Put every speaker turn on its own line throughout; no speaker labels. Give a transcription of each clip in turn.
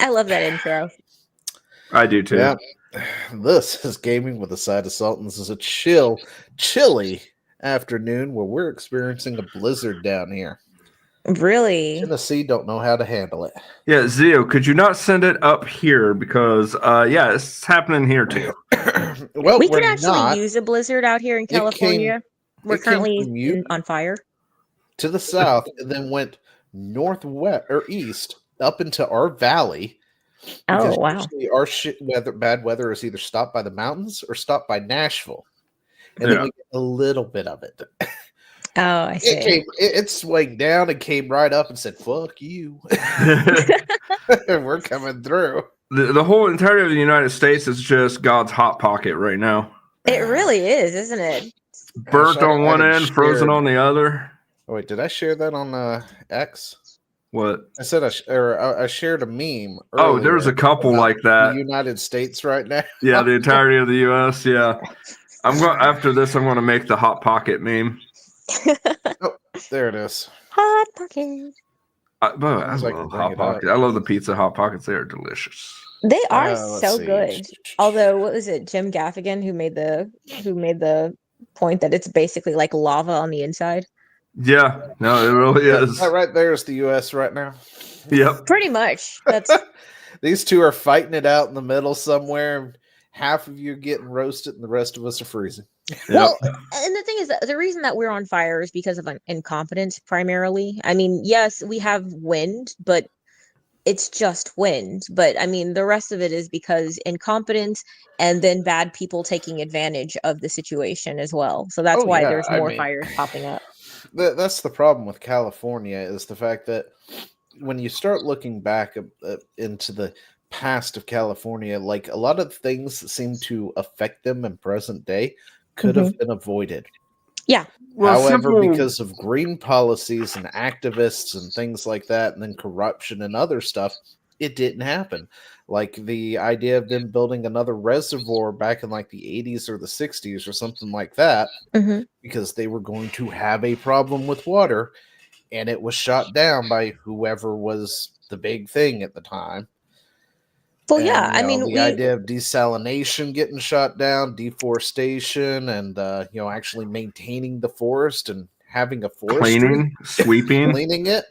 I love that intro.
I do too.
Yeah. This is Gaming with a Side of Salt, and this is a chilly afternoon where we're experiencing a blizzard down here.
Really?
Tennessee don't know how to handle it.
Yeah, Zio, could you not send it up here? Because, it's happening here too.
Well,
We
we're
could actually
not.
use a blizzard out here in California. We're
it came
currently
from you
on fire.
to the south and then went northwest or east up into our valley.
Oh, wow.
Usually our bad weather is either stopped by the mountains or stopped by Nashville. And then we get a little bit of it.
Oh, I see.
It swung down and came right up and said, "Fuck you." We're coming through.
The whole entirety of the United States is just God's hot pocket right now.
It really is, isn't it?
Burnt on one end, frozen on the other.
Oh, wait, did I share that on X?
What?
I said I shared a meme.
Oh, there's a couple like that.
The United States right now.
Yeah, the entirety of the U.S. Yeah, after this. I'm going to make the hot pocket meme.
Oh, there it is.
Hot pocket.
I love hot pocket. I love the pizza hot pockets. They are delicious.
They are so good. Although, what was it? Jim Gaffigan who made the point that it's basically like lava on the inside.
Yeah, no, it really is.
That right there is the U.S. right now.
Yep,
pretty much. That's
these two are fighting it out in the middle somewhere. Half of you are getting roasted, and the rest of us are freezing.
Well, and the thing is, the reason that we're on fire is because of incompetence, primarily. I mean, yes, we have wind, but it's just wind. But I mean, the rest of it is because incompetence and then bad people taking advantage of the situation as well. So that's why there's more fires popping up.
That's the problem with California, is the fact that when you start looking back into the past of California, like a lot of things that seem to affect them in present day could have been avoided.
Yeah.
Well, however, because of green policies and activists and things like that, and then corruption and other stuff, it didn't happen. Like the idea of them building another reservoir back in like the 80s or the 60s or something like that, because they were going to have a problem with water, and it was shot down by whoever was the big thing at the time.
Well, yeah, I mean,
the idea of desalination getting shot down, deforestation, and actually maintaining the forest and having a forest cleaning it.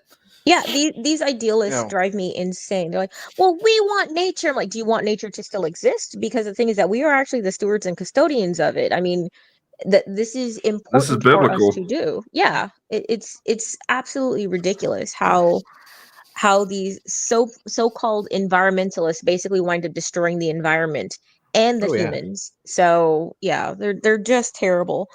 Yeah, these idealists drive me insane. They're like, "Well, we want nature." I'm like, "Do you want nature to still exist?" Because the thing is that we are actually the stewards and custodians of it. I mean, this is important for us to do. Yeah, it's absolutely ridiculous how these so-called environmentalists basically wind up destroying the environment and the humans. So yeah, they're just terrible.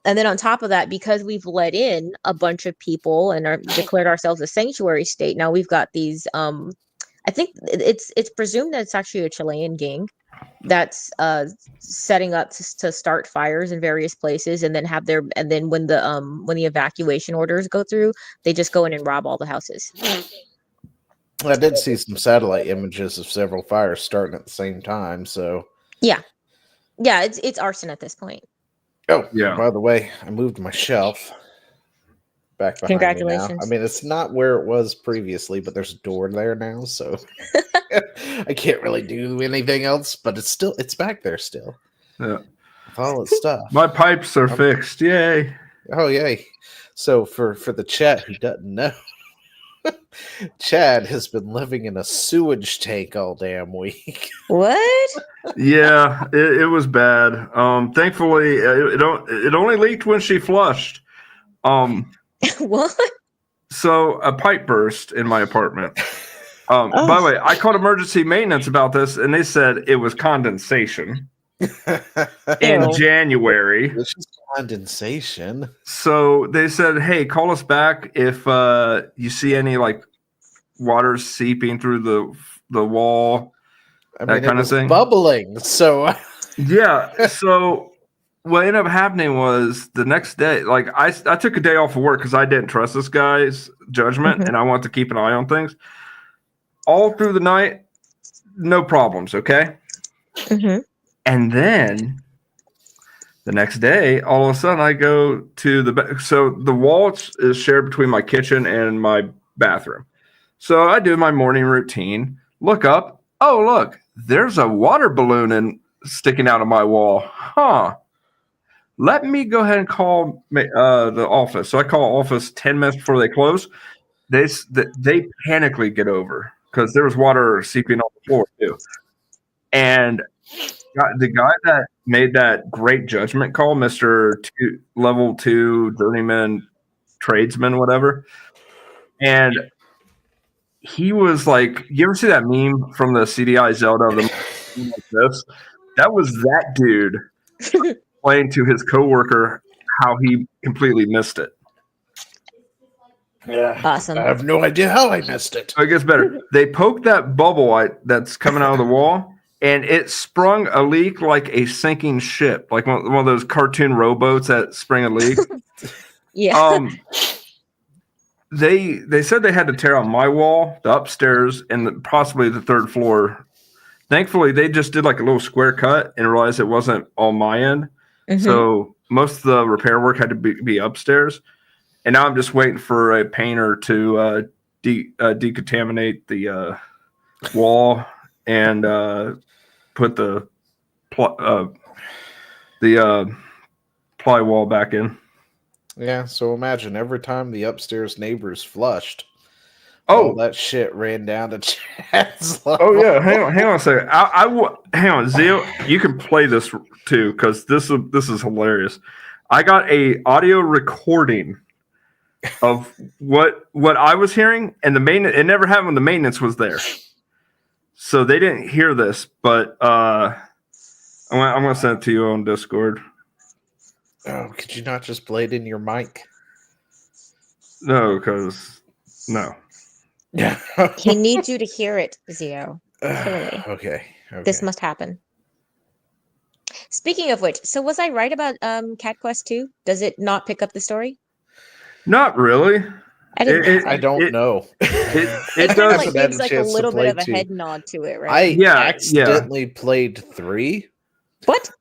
And then on top of that, because we've let in a bunch of people and are declared ourselves a sanctuary state, now we've got these I think it's presumed that it's actually a Chilean gang that's setting up to start fires in various places, and then when the evacuation orders go through, they just go in and rob all the houses.
I did see some satellite images of several fires starting at the same time. So
yeah, it's arson at this point.
Oh yeah. By the way, I moved my shelf back behind
Congratulations.
me now. I mean, it's not where it was previously, but there's a door there now, so I can't really do anything else. But it's back there still.
Yeah,
with all its stuff.
My pipes are fixed. Yay!
Oh yay! So for the chat who doesn't know, Chad has been living in a sewage tank all damn week.
What?
Yeah, it was bad. Thankfully, it only leaked when she flushed.
What?
So a pipe burst in my apartment. By the way, I called emergency maintenance about this, and they said it was condensation in January.
It's just condensation.
So they said, "Hey, call us back if you see any like water seeping through the wall." That kind of thing.
Bubbling. So
yeah. So what ended up happening was the next day, like I took a day off of work because I didn't trust this guy's judgment, and I wanted to keep an eye on things. All through the night, no problems. Okay. And then the next day, all of a sudden, I go to so the wall is shared between my kitchen and my bathroom. So I do my morning routine, look up. Oh, look, there's a water balloon sticking out of my wall. Huh. Let me go ahead and call the office. So I call office 10 minutes before they close. They panically get over because there was water seeping on the floor too. And the guy that made that great judgment call, Mr. Level 2 journeyman tradesman, whatever, and he was like, you ever see that meme from the CDI Zelda of the like this? That was that dude explaining to his coworker how he completely missed it.
Yeah.
Awesome.
I have no idea how I missed it.
So it gets better. They poked that bubble that's coming out of the wall, and it sprung a leak like a sinking ship, like one of those cartoon rowboats that spring a leak.
Yeah.
They said they had to tear out my wall, the upstairs, and possibly the third floor. Thankfully, they just did like a little square cut and realized it wasn't all my end. Mm-hmm. So most of the repair work had to be upstairs. And now I'm just waiting for a painter to decontaminate the wall and put the ply wall back in.
Yeah, so imagine every time the upstairs neighbors flushed, all that shit ran down to Chad's level.
Oh yeah, hang on a second. Hang on, Zio. You can play this too because this is hilarious. I got a audio recording of what I was hearing, and the maintenance. It never happened when the maintenance was there, so they didn't hear this. But I'm gonna send it to you on Discord.
Oh, could you not just play it in your mic?
No, because no.
Yeah.
He needs you to hear it, Zio. Clearly.
Okay.
This must happen. Speaking of which, so was I right about Cat Quest 2? Does it not pick up the story?
Not really.
I don't know.
It kind of like gives like a little bit of a head nod to it, right?
I accidentally played 3.
What?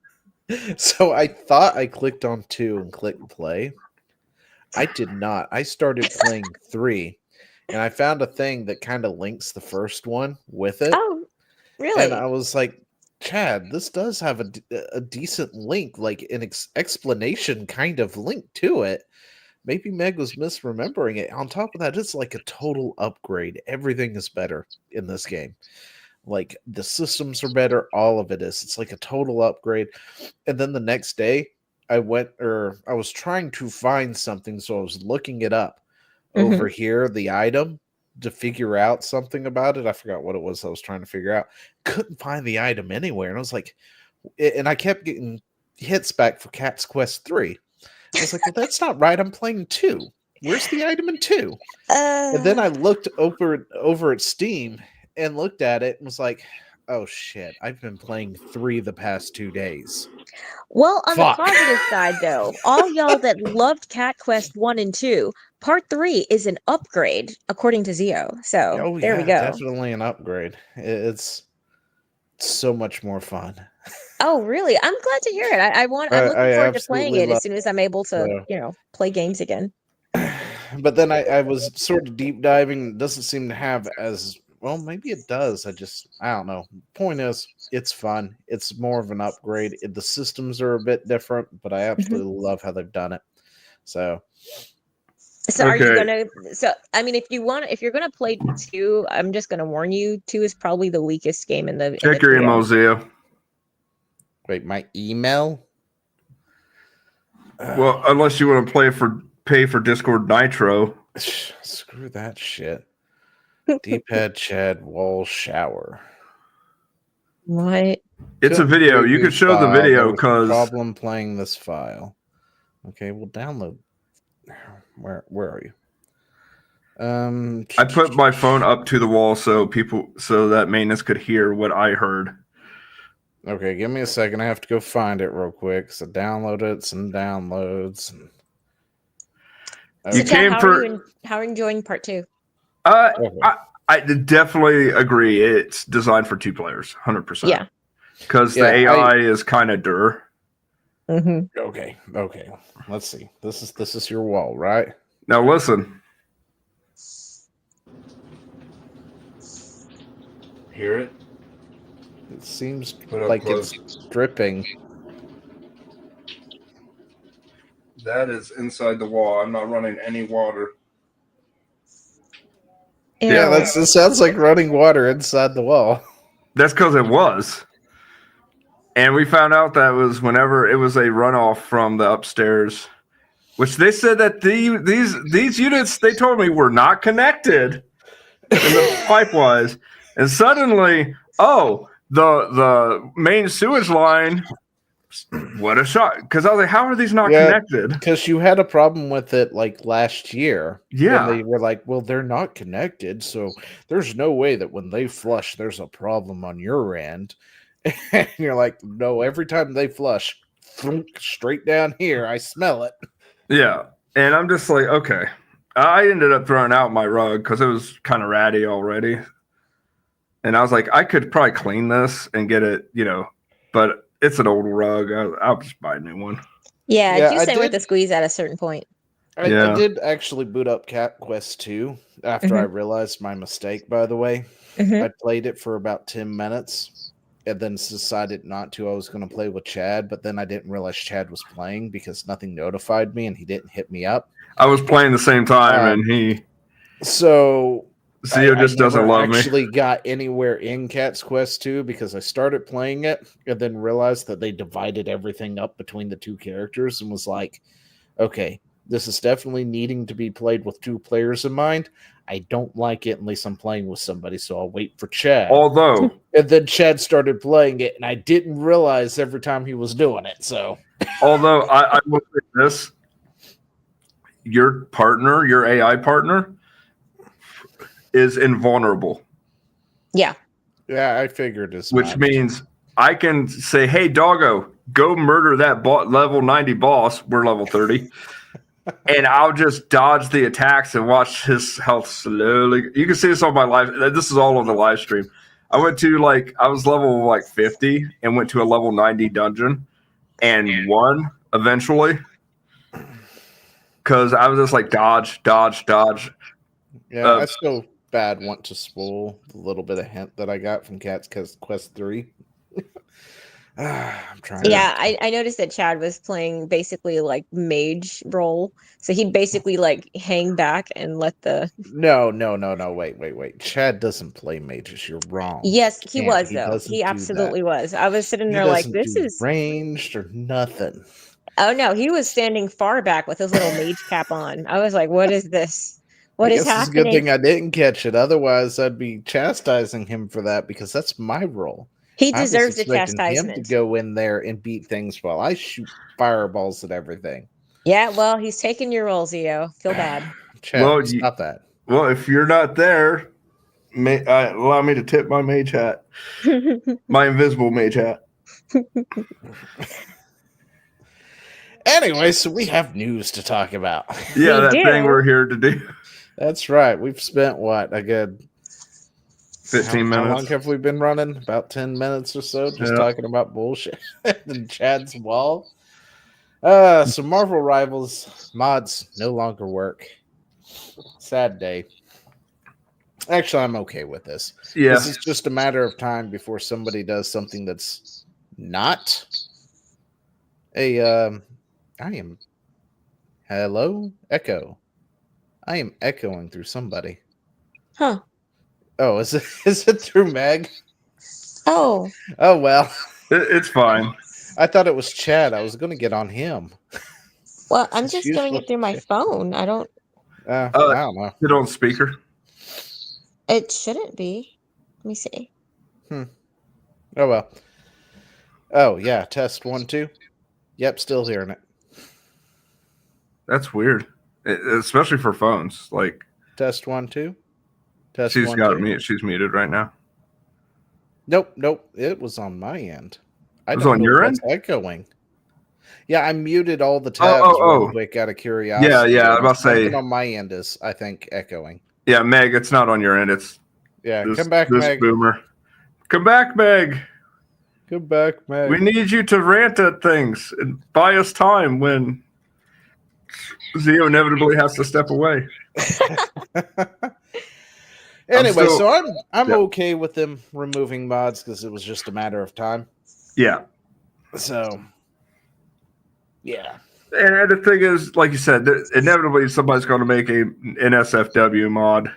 So I thought I clicked on 2 and clicked play. I did not. I started playing 3, and I found a thing that kind of links the first one with it.
Oh, really?
And I was like, Chad, this does have a decent link, like an explanation kind of link to it. Maybe Meg was misremembering it. On top of that, it's like a total upgrade. Everything is better in this game. Like the systems are better. All of it is. It's like a total upgrade. And then the next day, I was trying to find something, so I was looking it up over here, the item, to figure out something about it. I forgot what it was I was trying to figure out. Couldn't find the item anywhere. And I was like, and I kept getting hits back for Cat's Quest 3. I was like, well, that's not right. I'm playing 2. Where's the item in 2? And then I looked over at Steam and looked at it and was like, oh shit, I've been playing 3 the past 2 days.
Well, on the positive side, though, all y'all that loved Cat Quest 1 and 2, Part 3 is an upgrade, according to Zio. So there we go.
Definitely an upgrade. It's so much more fun.
Oh, really? I'm glad to hear it. I'm looking forward to playing it as soon as I'm able to, play games again.
But then I was sort of deep diving. It doesn't seem to have as well. Maybe it does. I don't know. Point is, it's fun. It's more of an upgrade. The systems are a bit different, but I absolutely love how they've done it. So
are you gonna? So I mean, if you're gonna play 2, I'm just gonna warn you. 2 is probably the weakest game in the.
Check your email, Zio.
Wait, my email?
Well, unless you want to pay for Discord Nitro.
Screw that shit. D-pad Chad wall shower.
What?
It's a video. You can show the video because
problem playing this file. Okay, we'll download. Where are you?
I put my phone up to the wall so that maintenance could hear what I heard.
Okay, give me a second. I have to go find it real quick. So download it. Some downloads.
Okay. So Chad, how are you enjoying Part 2?
I definitely agree. It's designed for 2 players, 100%.
Yeah,
because the AI is kind of dur.
Mm-hmm.
Okay. Let's see. This is your wall, right?
Now listen. hear it?
It seems
Put up
like
close.
it's dripping.
That is inside the wall. I'm not running any water.
Ew.
Yeah, it sounds like running water inside the wall.
That's because it was. And we found out that was whenever it was a runoff from the upstairs, which they said that these units, they told me, were not connected in the pipe wise. And suddenly, the main sewage line, what a shock. Because I was like, how are these not connected?
Because you had a problem with it like last year.
Yeah.
And they were like, well, they're not connected. So there's no way that when they flush, there's a problem on your end. And you're like, no, every time they flush, straight down here, I smell it.
Yeah. And I'm just like, okay. I ended up throwing out my rug because it was kind of ratty already. And I was like, I could probably clean this and get it, but it's an old rug. I'll just buy a new one.
Yeah, do same with the squeeze at a certain point.
I did actually boot up Cat Quest 2 after I realized my mistake, by the way. I played it for about 10 minutes and then decided not to. I was going to play with Chad, but then I didn't realize Chad was playing because nothing notified me and he didn't hit me up.
I was playing the same time and he...
So...
Zio just doesn't love me.
I actually got anywhere in Cat's Quest 2 because I started playing it and then realized that they divided everything up between the two characters and was like, okay, this is definitely needing to be played with 2 players in mind. I don't like it unless I'm playing with somebody, so I'll wait for Chad.
Although...
And then Chad started playing it, and I didn't realize every time he was doing it, so...
Although, I will say this. Your partner, your AI partner, is invulnerable.
Yeah.
Yeah, I figured as
much. Which means I can say, hey, doggo, go murder that level 90 boss. We're level 30. And I'll just dodge the attacks and watch his health slowly. You can see this on my live. This is all on the live stream. I went to I was level 50 and went to a level 90 dungeon and won eventually. Because I was just dodge.
Yeah, I still want to spoil the little bit of hint that I got from Cat's Quest 3. I'm trying.
Yeah, I noticed that Chad was playing basically mage role, so he'd basically hang back and let the.
No, wait. Chad doesn't play mages. You're wrong.
Yes, he was though. He absolutely was. I was sitting there this is
ranged or nothing.
Oh no, he was standing far back with his little mage cap on. I was like, what is this? What is happening? It's a good
thing I didn't catch it. Otherwise, I'd be chastising him for that because that's my role.
He deserves the chastisement.
Him to go in there and beat things while I shoot fireballs at everything.
Yeah, well, he's taking your role, Zio. Feel bad.
Chad, stop that.
Well, if you're not there, allow me to tip my mage hat. My invisible mage hat.
Anyway, so we have news to talk about.
Yeah, that thing we're here to do.
That's right. We've spent a good
15 minutes.
How long have we been running? About 10 minutes or so, just talking about bullshit and Chad's wall. So Marvel Rivals mods no longer work. Sad day. Actually, I'm okay with this.
Yeah.
This is just a matter of time before somebody does something that's not Hello? Echo. I am echoing through somebody.
Huh.
Oh, is it through Meg?
Oh.
Oh, well.
It's fine.
I thought it was Chad. I was going to get on him.
Well, I'm just doing it through my phone. I don't...
I don't know.
Put it on speaker.
It shouldn't be. Let me see.
Oh, well. Oh, yeah. Test 1, 2. Yep, still hearing it.
That's weird. Especially for phones.
Test 1, 2. Test
She's
1,
got
2.
mute. She's muted right now.
Nope. It was on my end.
It was on your end?
Echoing. Yeah, I muted all the tabs real quick out of curiosity.
Yeah. I was about to say.
On my end is, I think, echoing.
Yeah, Meg, it's not on your end. It's
come back, Meg.
Boomer. Come back, Meg.
Come back, Meg.
We need you to rant at things and buy us time when Zio inevitably has to step away.
Anyway, so I'm okay with them removing mods because it was just a matter of time.
Yeah.
So, yeah.
And the thing is, like you said, inevitably somebody's going to make a NSFW mod.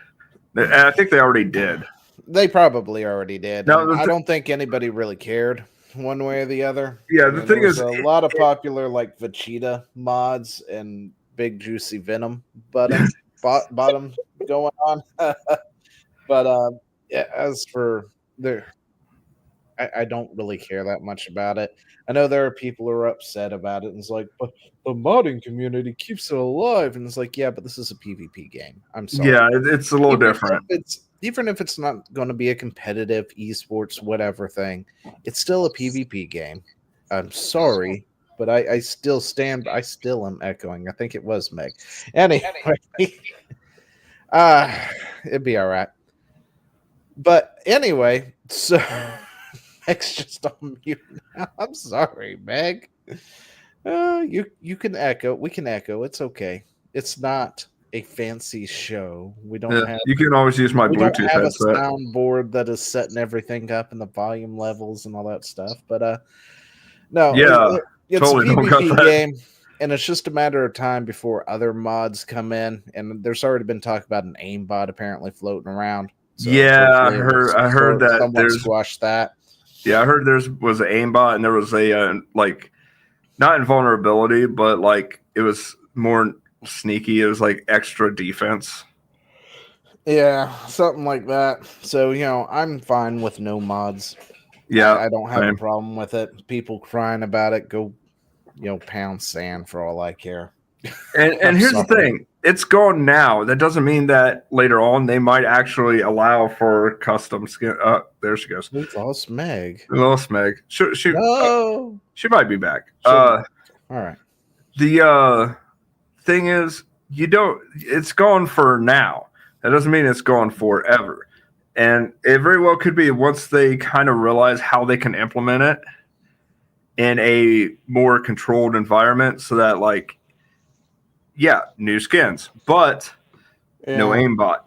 And I think they already did.
They probably already did.
No,
I don't think anybody really cared one way or the other.
Yeah, the thing is,
a lot of popular like Vegeta mods and Big Juicy Venom bottom going on. But yeah, as for I don't really care that much about it. I know there are people who are upset about it, and it's like, but the modding community keeps it alive, and it's like, yeah, but this is a PvP game. I'm sorry.
Yeah, it's a little different.
Even if it's not going to be a competitive esports whatever thing, it's still a PvP game. I'm sorry, but I still stand. I still am echoing. I think it was Meg. Anyway, it'd be all right. But anyway, so. Meg's just on mute now. I'm sorry, Meg. You can echo. We can echo. It's okay. It's not a fancy show. We don't have.
You can always use my Bluetooth
headset.
A
soundboard that is setting everything up and the volume levels and all that stuff. But no.
Yeah,
it's
totally
a PvP game, and it's just a matter of time before other mods come in. And there's already been talk about an aimbot apparently floating around.
So yeah, I heard that
someone squashed that.
Yeah, I heard there was an aimbot and there was a like not invulnerability, but like it was more sneaky. It was like extra defense.
Yeah, something like that. So I'm fine with no mods.
Yeah,
I don't have a problem with it. People crying about it, go pound sand for all I care.
And here's the thing. It's gone now. That doesn't mean that later on they might actually allow for custom skin. There she goes.
We lost Meg.
She might be back.
All right.
The thing is, it's gone for now. That doesn't mean it's gone forever. And it very well could be once they kind of realize how they can implement it in a more controlled environment so that new skins, but no aimbot.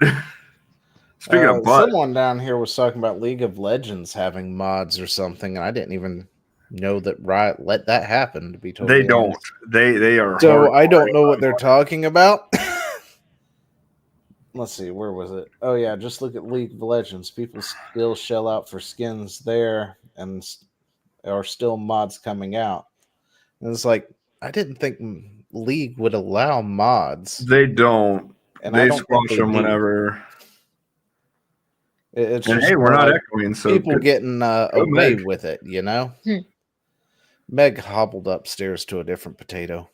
Speaking of but,
someone down here was talking about League of Legends having mods or something, and I didn't even know that Riot let that happen. To be totally
honest. They are.
So I don't know what they're talking about. Let's see, where was it? Oh yeah, just look at League of Legends. People still shell out for skins there, and are still mods coming out. And it's like I didn't think League would allow mods.
They don't. And they squash them whenever.
It's
and hey, we're not echoing, so
people getting away with it, Meg hobbled upstairs to a different potato.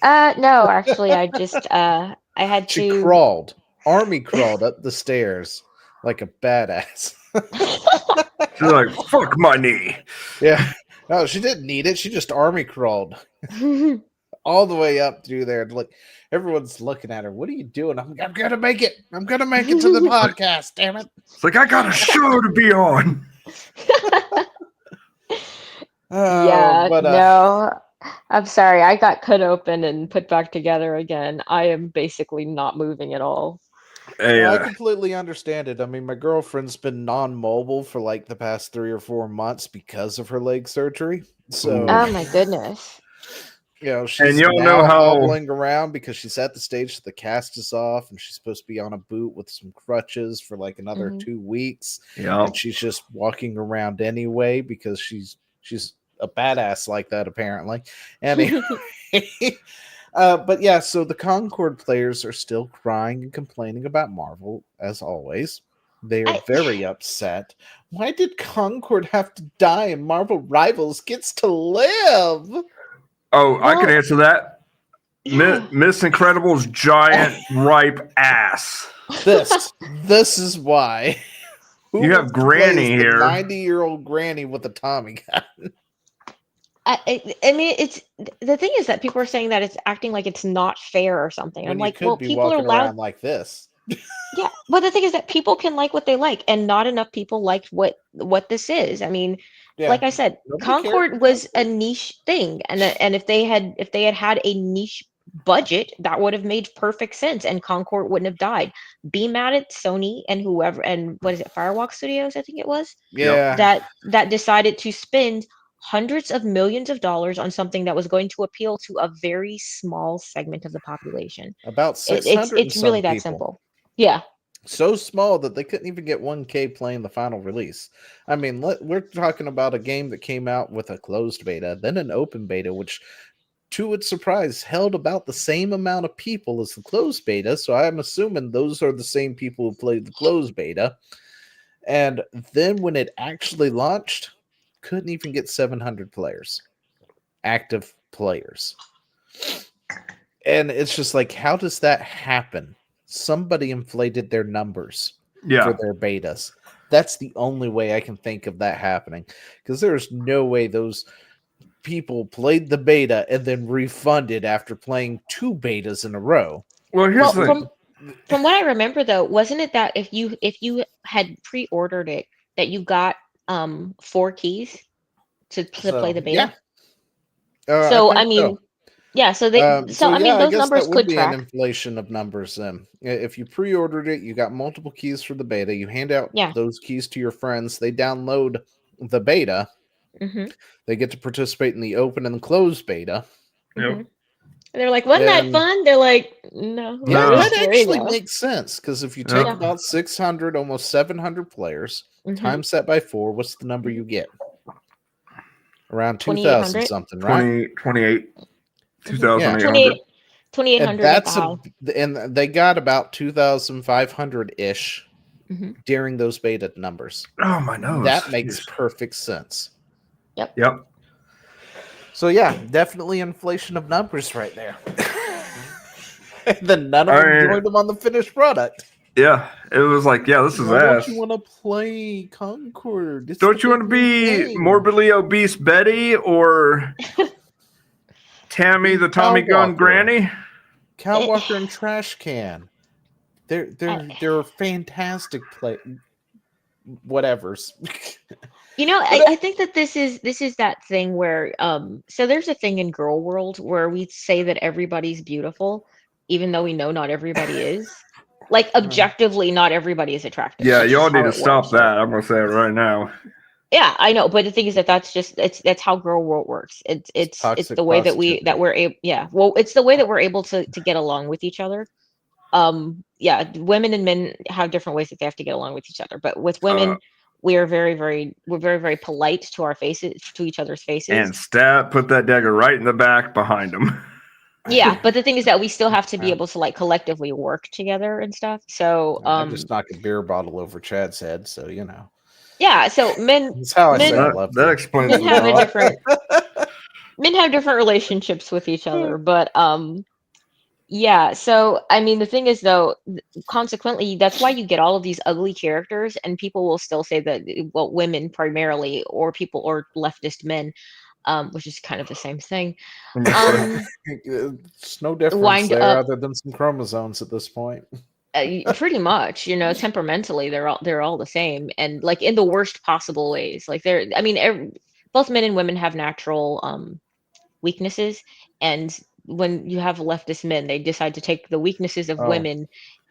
No, actually, I just I had
she
to.
Army crawled up the stairs like a badass.
She's like, "Fuck my knee."
Yeah. No, she didn't need it. She just army crawled all the way up through there. Look, everyone's looking at her. What are you doing? I'm gonna make it. I'm gonna make it to the podcast. Damn it!
It's like I got a show to be on.
No, I'm sorry. I got cut open and put back together again. I am basically not moving at all.
Hey,
I completely understand it. I mean, my girlfriend's been non-mobile for like the past 3 or 4 months because of her leg surgery. So,
oh my goodness.
She's now hobbling around because she's at the stage that the cast is off, and she's supposed to be on a boot with some crutches for like another 2 weeks.
Yeah,
and she's just walking around anyway because she's a badass like that apparently. Anyway. But yeah, so the Concord players are still crying and complaining about Marvel, as always. They are very upset. Why did Concord have to die and Marvel Rivals gets to live?
Oh, I can answer that. Miss Incredible's giant ripe ass.
This is why.
You have Granny here.
90-year-old Granny with a Tommy gun.
I mean, it's the thing is that people are saying that it's acting like it's not fair or something. I'm like, well, people are allowed
like this.
Yeah, but the thing is that people can like what they like, and not enough people liked what this is. I mean, like I said, Concord was a niche thing, and if they had a niche budget, that would have made perfect sense, and Concord wouldn't have died. Be mad at Sony and whoever, and what is it, Firewalk Studios, I think it was,
Yeah.
that decided to spend hundreds of millions of dollars on something that was going to appeal to a very small segment of the population.
About 600 and
It's really
some
that
people.
simple. Yeah.
So small that they couldn't even get 1K playing the final release. I mean, we're talking about a game that came out with a closed beta, then an open beta, which, to its surprise, held about the same amount of people as the closed beta. So I'm assuming those are the same people who played the closed beta. And then when it actually launched, couldn't even get 700 players, active players. And it's just like, how does that happen? Somebody inflated their numbers for their betas. That's the only way I can think of that happening, because there's no way those people played the beta and then refunded after playing 2 betas in a row.
Well, here's the thing.
From what I remember, though, wasn't it that if you had pre-ordered it, that you got 4 keys to play the beta?
Yeah.
So I mean, yeah. So they I mean, those numbers could
be
track.
an inflation of numbers. Then, if you pre-ordered it, you got multiple keys for the beta. You hand out those keys to your friends. They download the beta.
Mm-hmm.
They get to participate in the open and closed beta.
Mm-hmm. They're like, wasn't that fun? They're like, no.
Yeah, that actually makes sense, because if you take about 600, almost 700 players, times that by 4, what's the number you get? Around 2,000 something, right?
28. 2,800.
2,800.
And they got about 2,500-ish during those beta numbers.
Oh, my nose.
That makes perfect sense.
Yep.
So yeah, definitely inflation of numbers right there. And then none of them joined them on the finished product.
Yeah, it was like, this is ass.
Don't you want to play Concord?
Don't you want to be morbidly obese Betty or Tammy the Tommy Gun Granny?
Cow Walker and Trash Can. They're fantastic whatevers.
You know, I think that this is that thing where so there's a thing in girl world where we say that everybody's beautiful, even though we know not everybody is. Like, objectively, not everybody is attractive.
Yeah, y'all need to stop that. I'm gonna say it right now.
Yeah, I know, but the thing is that's how girl world works. It's the way that we're able. Yeah, well, it's the way that we're able to get along with each other. Women and men have different ways that they have to get along with each other, but with women, we're very, very polite to our faces, to each other's faces.
And put that dagger right in the back behind them.
Yeah, but the thing is that we still have to be able to like collectively work together and stuff. So
I just knocked a beer bottle over Chad's head, so you know.
Yeah, so men.
That's how I say I love
that explains.
Men have men have different relationships with each other, but yeah. So I mean, the thing is, though, consequently, that's why you get all of these ugly characters, and people will still say that, well, women primarily, or leftist men. Which is kind of the same thing.
It's no difference there, other than some chromosomes at this point.
Pretty much, temperamentally, they're all the same, and like in the worst possible ways. Like both men and women have natural weaknesses, and when you have leftist men, they decide to take the weaknesses of women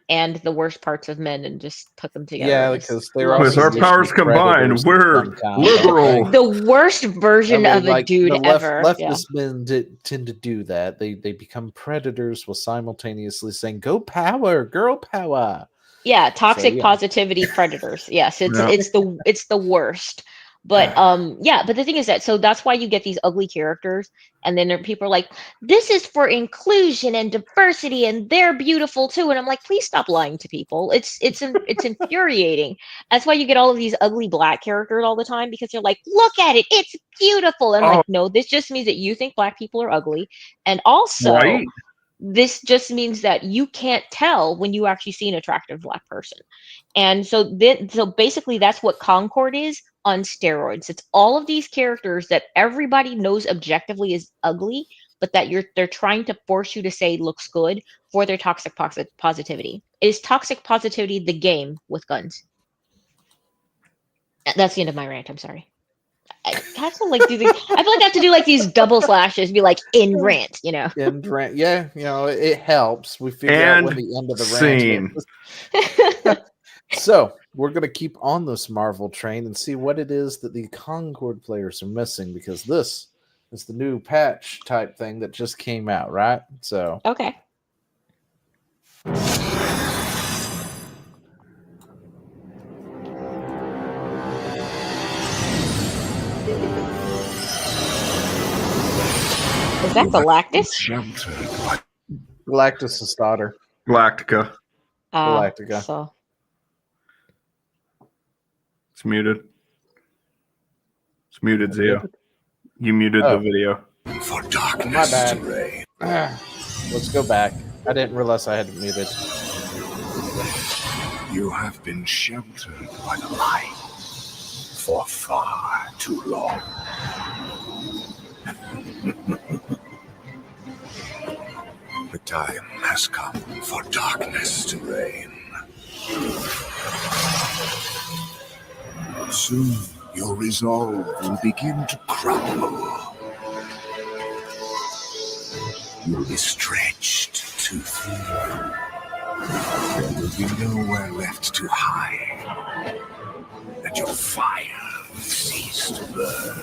and the worst parts of men and just put them together.
Yeah, because
with our powers combined, we're liberal.
The worst version of a dude ever.
Leftist men tend to do that. They become predators while simultaneously saying, "Go power, girl power."
Yeah, toxic positivity predators. Yes, it's the worst. But but the thing is that, so that's why you get these ugly characters, and then people are like, this is for inclusion and diversity, and they're beautiful too. And I'm like, please stop lying to people. It's infuriating. That's why you get all of these ugly black characters all the time, because they're like, look at it, it's beautiful. And I'm like, no, this just means that you think black people are ugly, and also this just means that you can't tell when you actually see an attractive black person. And so basically that's what Concord is on steroids. It's all of these characters that everybody knows objectively is ugly, but that they're trying to force you to say looks good for their toxic positivity. It is toxic positivity, the game with guns. That's the end of my rant. I'm sorry. I have to like do the. I feel like I have to do like these double slashes, be like in rant, you know.
And rant, yeah, it helps. We figure out when
And
the end of the
scene.
rant is. So we're gonna keep on this Marvel train and see what it is that the Concord players are missing, because this is the new patch type thing that just came out, right? So
Okay. Is that Galactus?
Galactus' daughter.
Galactica.
Galactica.
So
It's muted. It's muted, Zio. You muted the video.
For darkness
my bad.
to reign.
Let's go back. I didn't realize I had it muted.
You have been sheltered by the light for far too long. The time has come for darkness to reign. Soon your resolve will begin to crumble. You'll be stretched too thin. There will be nowhere left to hide. And your fire will cease to burn.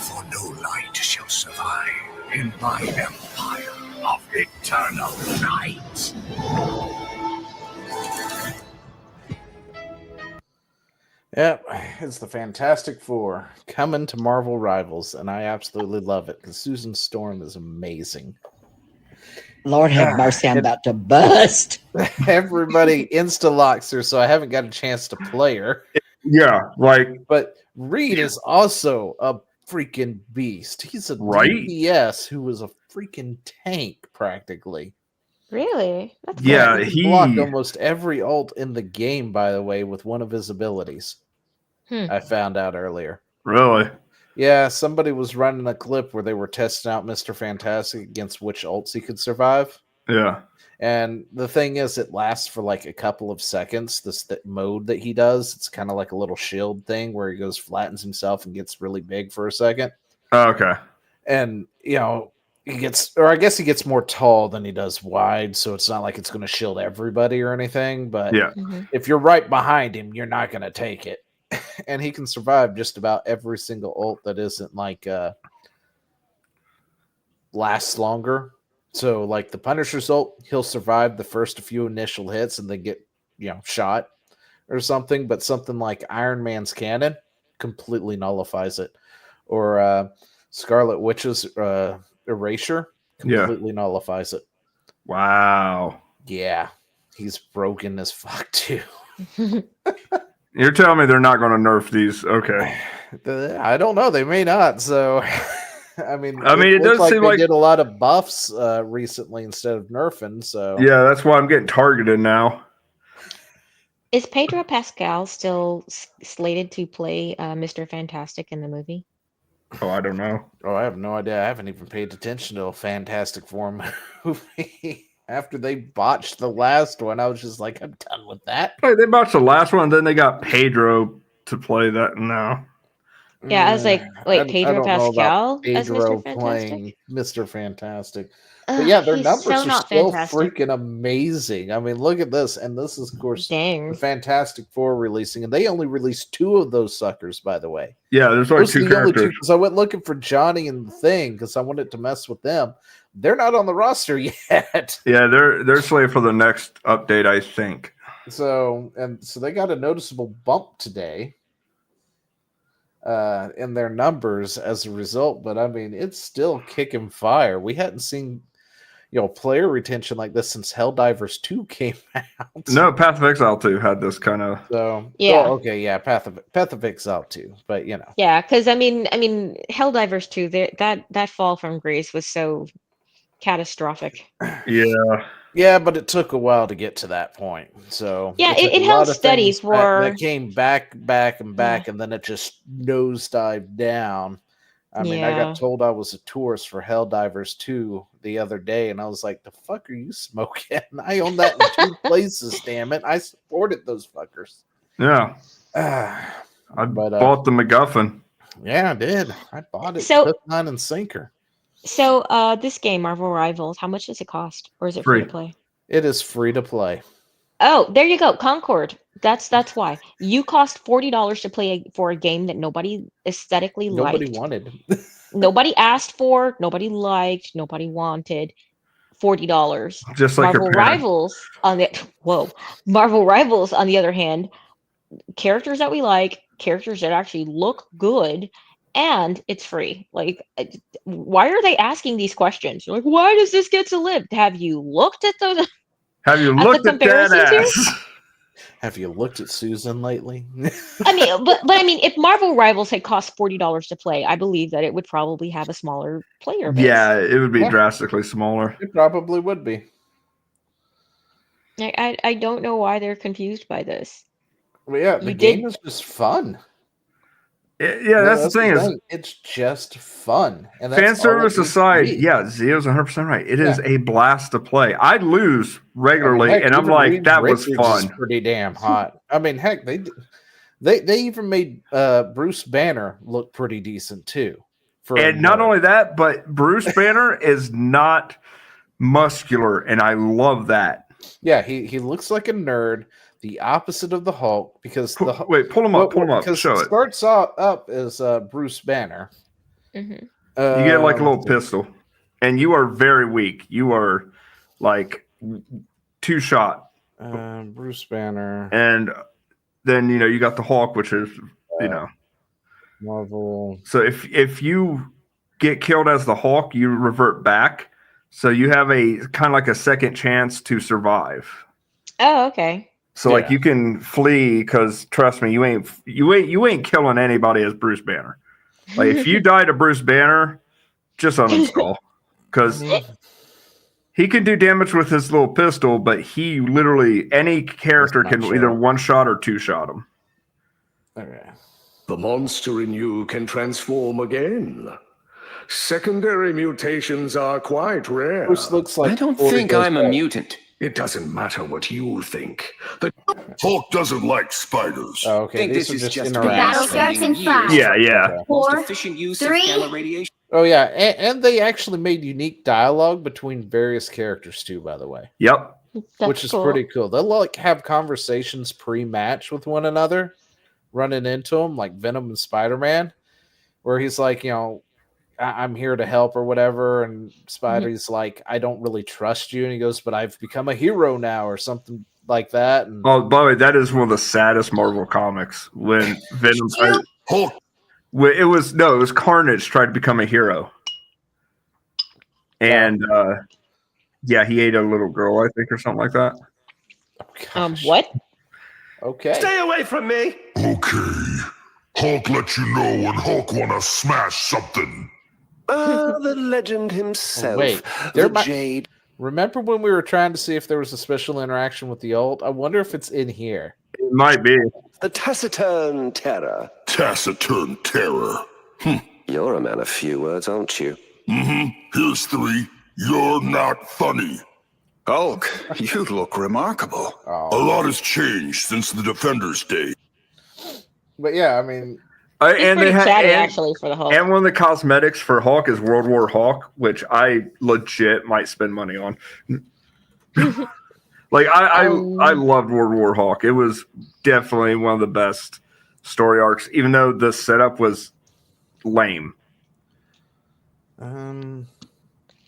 For no light shall survive in my empire of eternal night.
Yep, it's the Fantastic Four coming to Marvel Rivals, and I absolutely love it because Susan Storm is amazing.
Lord have mercy, I'm about to bust.
Everybody insta-locks her, so I haven't got a chance to play her.
Yeah, like,
But Reed is also a freaking beast. He's a
Right?
DPS who was a freaking tank, practically.
really? That's
Yeah,
cool.
He blocked
he.
almost every ult in the game, by the way, with one of his abilities. I found out earlier.
Really?
Yeah, somebody was running a clip where they were testing out Mr. Fantastic against which ults he could survive.
Yeah.
And the thing is, it lasts for like a couple of seconds. This mode that he does, it's kind of like a little shield thing where he goes, flattens himself, and gets really big for a second.
Okay.
And, you know, he gets, or I guess he gets more tall than he does wide. So it's not like it's going to shield everybody or anything. But
Yeah.
if you're right behind him, you're not going to take it. And he can survive just about every single ult that isn't like lasts longer. So like the Punisher's ult, he'll survive the first few initial hits and then get, shot or something. But something like Iron Man's cannon completely nullifies it. Or Scarlet Witch's erasure completely nullifies it.
Wow.
Yeah. He's broken as fuck too.
You're telling me they're not going to nerf these? Okay.
I don't know. They may not. So, I mean,
it does seem
they
like
did a lot of buffs recently instead of nerfing. So,
yeah, that's why I'm getting targeted now.
Is Pedro Pascal still slated to play Mr. Fantastic in the movie?
Oh, I don't know.
Oh, I have no idea. I haven't even paid attention to a Fantastic Four movie. After they botched the last one, I was just like, I'm done with that.
Hey, they botched the last one, then they got Pedro to play that now.
Yeah, I was like, wait, Pedro
I don't know
Pascal
about
as
Pedro
Mr. Fantastic?
playing Mr. Fantastic. But yeah, their
He's
numbers
so
are
not
still
fantastic.
freaking amazing. I mean, look at this. And this is, of course,
Dang.
the Fantastic Four releasing. And they only released 2 of those suckers, by the way.
Yeah, there's like
Those
2
are the only
characters.
because I went looking for Johnny and the Thing because I wanted to mess with them. They're not on the roster yet.
Yeah, they're slated for the next update, I think.
So they got a noticeable bump today in their numbers as a result. But I mean, it's still kicking fire. We hadn't seen player retention like this since Helldivers 2 came out.
No, Path of Exile 2 had this kind of.
So
yeah,
okay, yeah, Path of Exile 2, but
yeah, because I mean, Helldivers 2, that fall from grace was so catastrophic.
Yeah, but it took a while to get to that point. So
yeah,
took
it
a
held
lot of
steady
things
for
that came back, and then it just nosedived down. I mean, I got told I was a tourist for Helldivers 2 the other day, and I was like, the fuck are you smoking? I own that in 2 places, damn it. I supported those fuckers.
Yeah. I bought the MacGuffin.
Yeah, I did. I bought it.
So-
hook, line, and sinker.
So, this game, Marvel Rivals, how much does it cost, or is it free to play?
It is free to play.
Oh, there you go, Concord. That's why you cost $40 to play for a game that nobody aesthetically
Nobody
liked,
wanted.
nobody asked for, nobody liked, nobody wanted. $40.
Just like
Marvel Rivals on the Marvel Rivals on the other hand, characters that we like, characters that actually look good, and it's free. Like, why are they asking these questions? You're like, why does this get to live? Have you looked at those?
Have you
at
looked
the
at that
comparisons here?
ass?
Have you looked at Susan lately?
I mean, but I mean, if Marvel Rivals had cost $40 to play, I believe that it would probably have a smaller player base.
Yeah, it would be
Yeah.
drastically smaller.
It probably would be.
I don't know why they're confused by this.
But yeah, the game is just fun.
Yeah, that's the thing. Is
it's just fun. And that's
fan service aside, yeah, Zio's 100% right. It is a blast to play. I lose regularly, and I'm like, that was fun.
Pretty damn hot. I mean, heck, they even made Bruce Banner look pretty decent too.
And not only that, but Bruce Banner is not muscular, and I love that.
Yeah, he looks like a nerd. The opposite of the Hulk, because
pull him up. Because show it.
Starts up as Bruce Banner.
Mm-hmm.
You get like a little pistol, and you are very weak. You are like 2-shot.
Bruce Banner,
and then you got the Hulk, which is
Marvel.
So if you get killed as the Hulk, you revert back. So you have a kind of like a second chance to survive.
Oh, okay.
So like you can flee, because trust me, you ain't killing anybody as Bruce Banner. Like if you die to Bruce Banner, just uninstall, because he can do damage with his little pistol, but he literally any character can either 1-shot or 2-shot him.
Okay.
The monster in you can transform again. Secondary mutations are quite rare.
Bruce looks like
I don't think I'm a mutant.
It doesn't matter what you think. The Hulk doesn't like spiders.
Oh, okay.
I think
These
this
are
is just
Battle starts in 5.
Yeah.
Most
4,
efficient use
3.
of gamma radiation.
Oh yeah, and they actually made unique dialogue between various characters too, by the way.
Yep.
Which is pretty cool. They'll like have conversations pre-match with one another, running into them like Venom and Spider-Man, where he's like, I'm here to help or whatever, and Spidey's like, I don't really trust you, and he goes, but I've become a hero now, or something like that. And
oh, by the way, that is one of the saddest Marvel comics when Venom. It was Carnage tried to become a hero, and he ate a little girl, I think, or something like that.
What?
Okay.
Stay away from me.
Okay. Hulk let you know when Hulk wanna smash something.
The legend himself.
Wait,
Jade.
Remember when we were trying to see if there was a special interaction with the ult? I wonder if it's in here.
It might be.
The taciturn terror.
Taciturn terror.
You're a man of few words, aren't you?
Here's 3. You're not funny.
Hulk, you look remarkable.
A lot has changed since the Defenders' Day.
But yeah, I mean,
He's pretty chatty, actually, for the Hulk.
And one of the cosmetics for Hulk is World War Hulk, which I legit might spend money on. Like I loved World War Hulk. It was definitely one of the best story arcs, even though the setup was lame.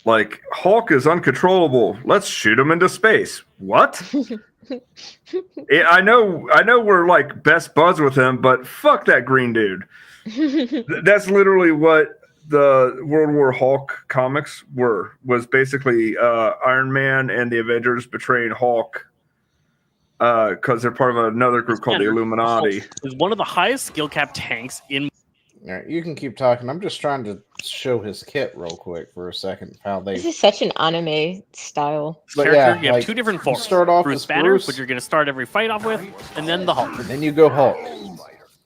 Like Hulk is uncontrollable. Let's shoot him into space. What? I know we're like best buds with him, but fuck that green dude. That's literally what the World War Hulk comics was basically Iron Man and the Avengers betraying Hulk because they're part of another group called the Illuminati.
Hulk is one of the highest skill cap tanks in.
All right, you can keep talking. I'm just trying to show his kit real quick for a second. How they
This is such an anime style.
Character, you have 2 different forms.
Start off
Bruce
as
Banner,
Bruce,
which you're going to start every fight off with, and then the Hulk.
and then you go Hulk.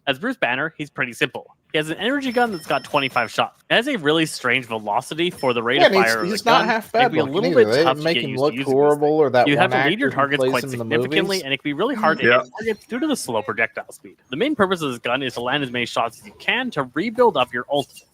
As Bruce Banner, he's pretty simple. He has an energy gun that's got 25 shots. It has a really strange velocity for the rate
Yeah,
of
and
fire of
he's
the
not
gun.
half
It
bad
can be a
looking
little
either.
bit
They
tough
didn't
to
make
get
him
used
look
to using this
horrible, or that
You
one
have to lead
actor
your
who
targets
plays
quite
him in the
significantly,
movies.
and it can be really hard to
Yeah.
hit targets due to the slow projectile speed. The main purpose of this gun is to land as many shots as you can to rebuild up your ultimate.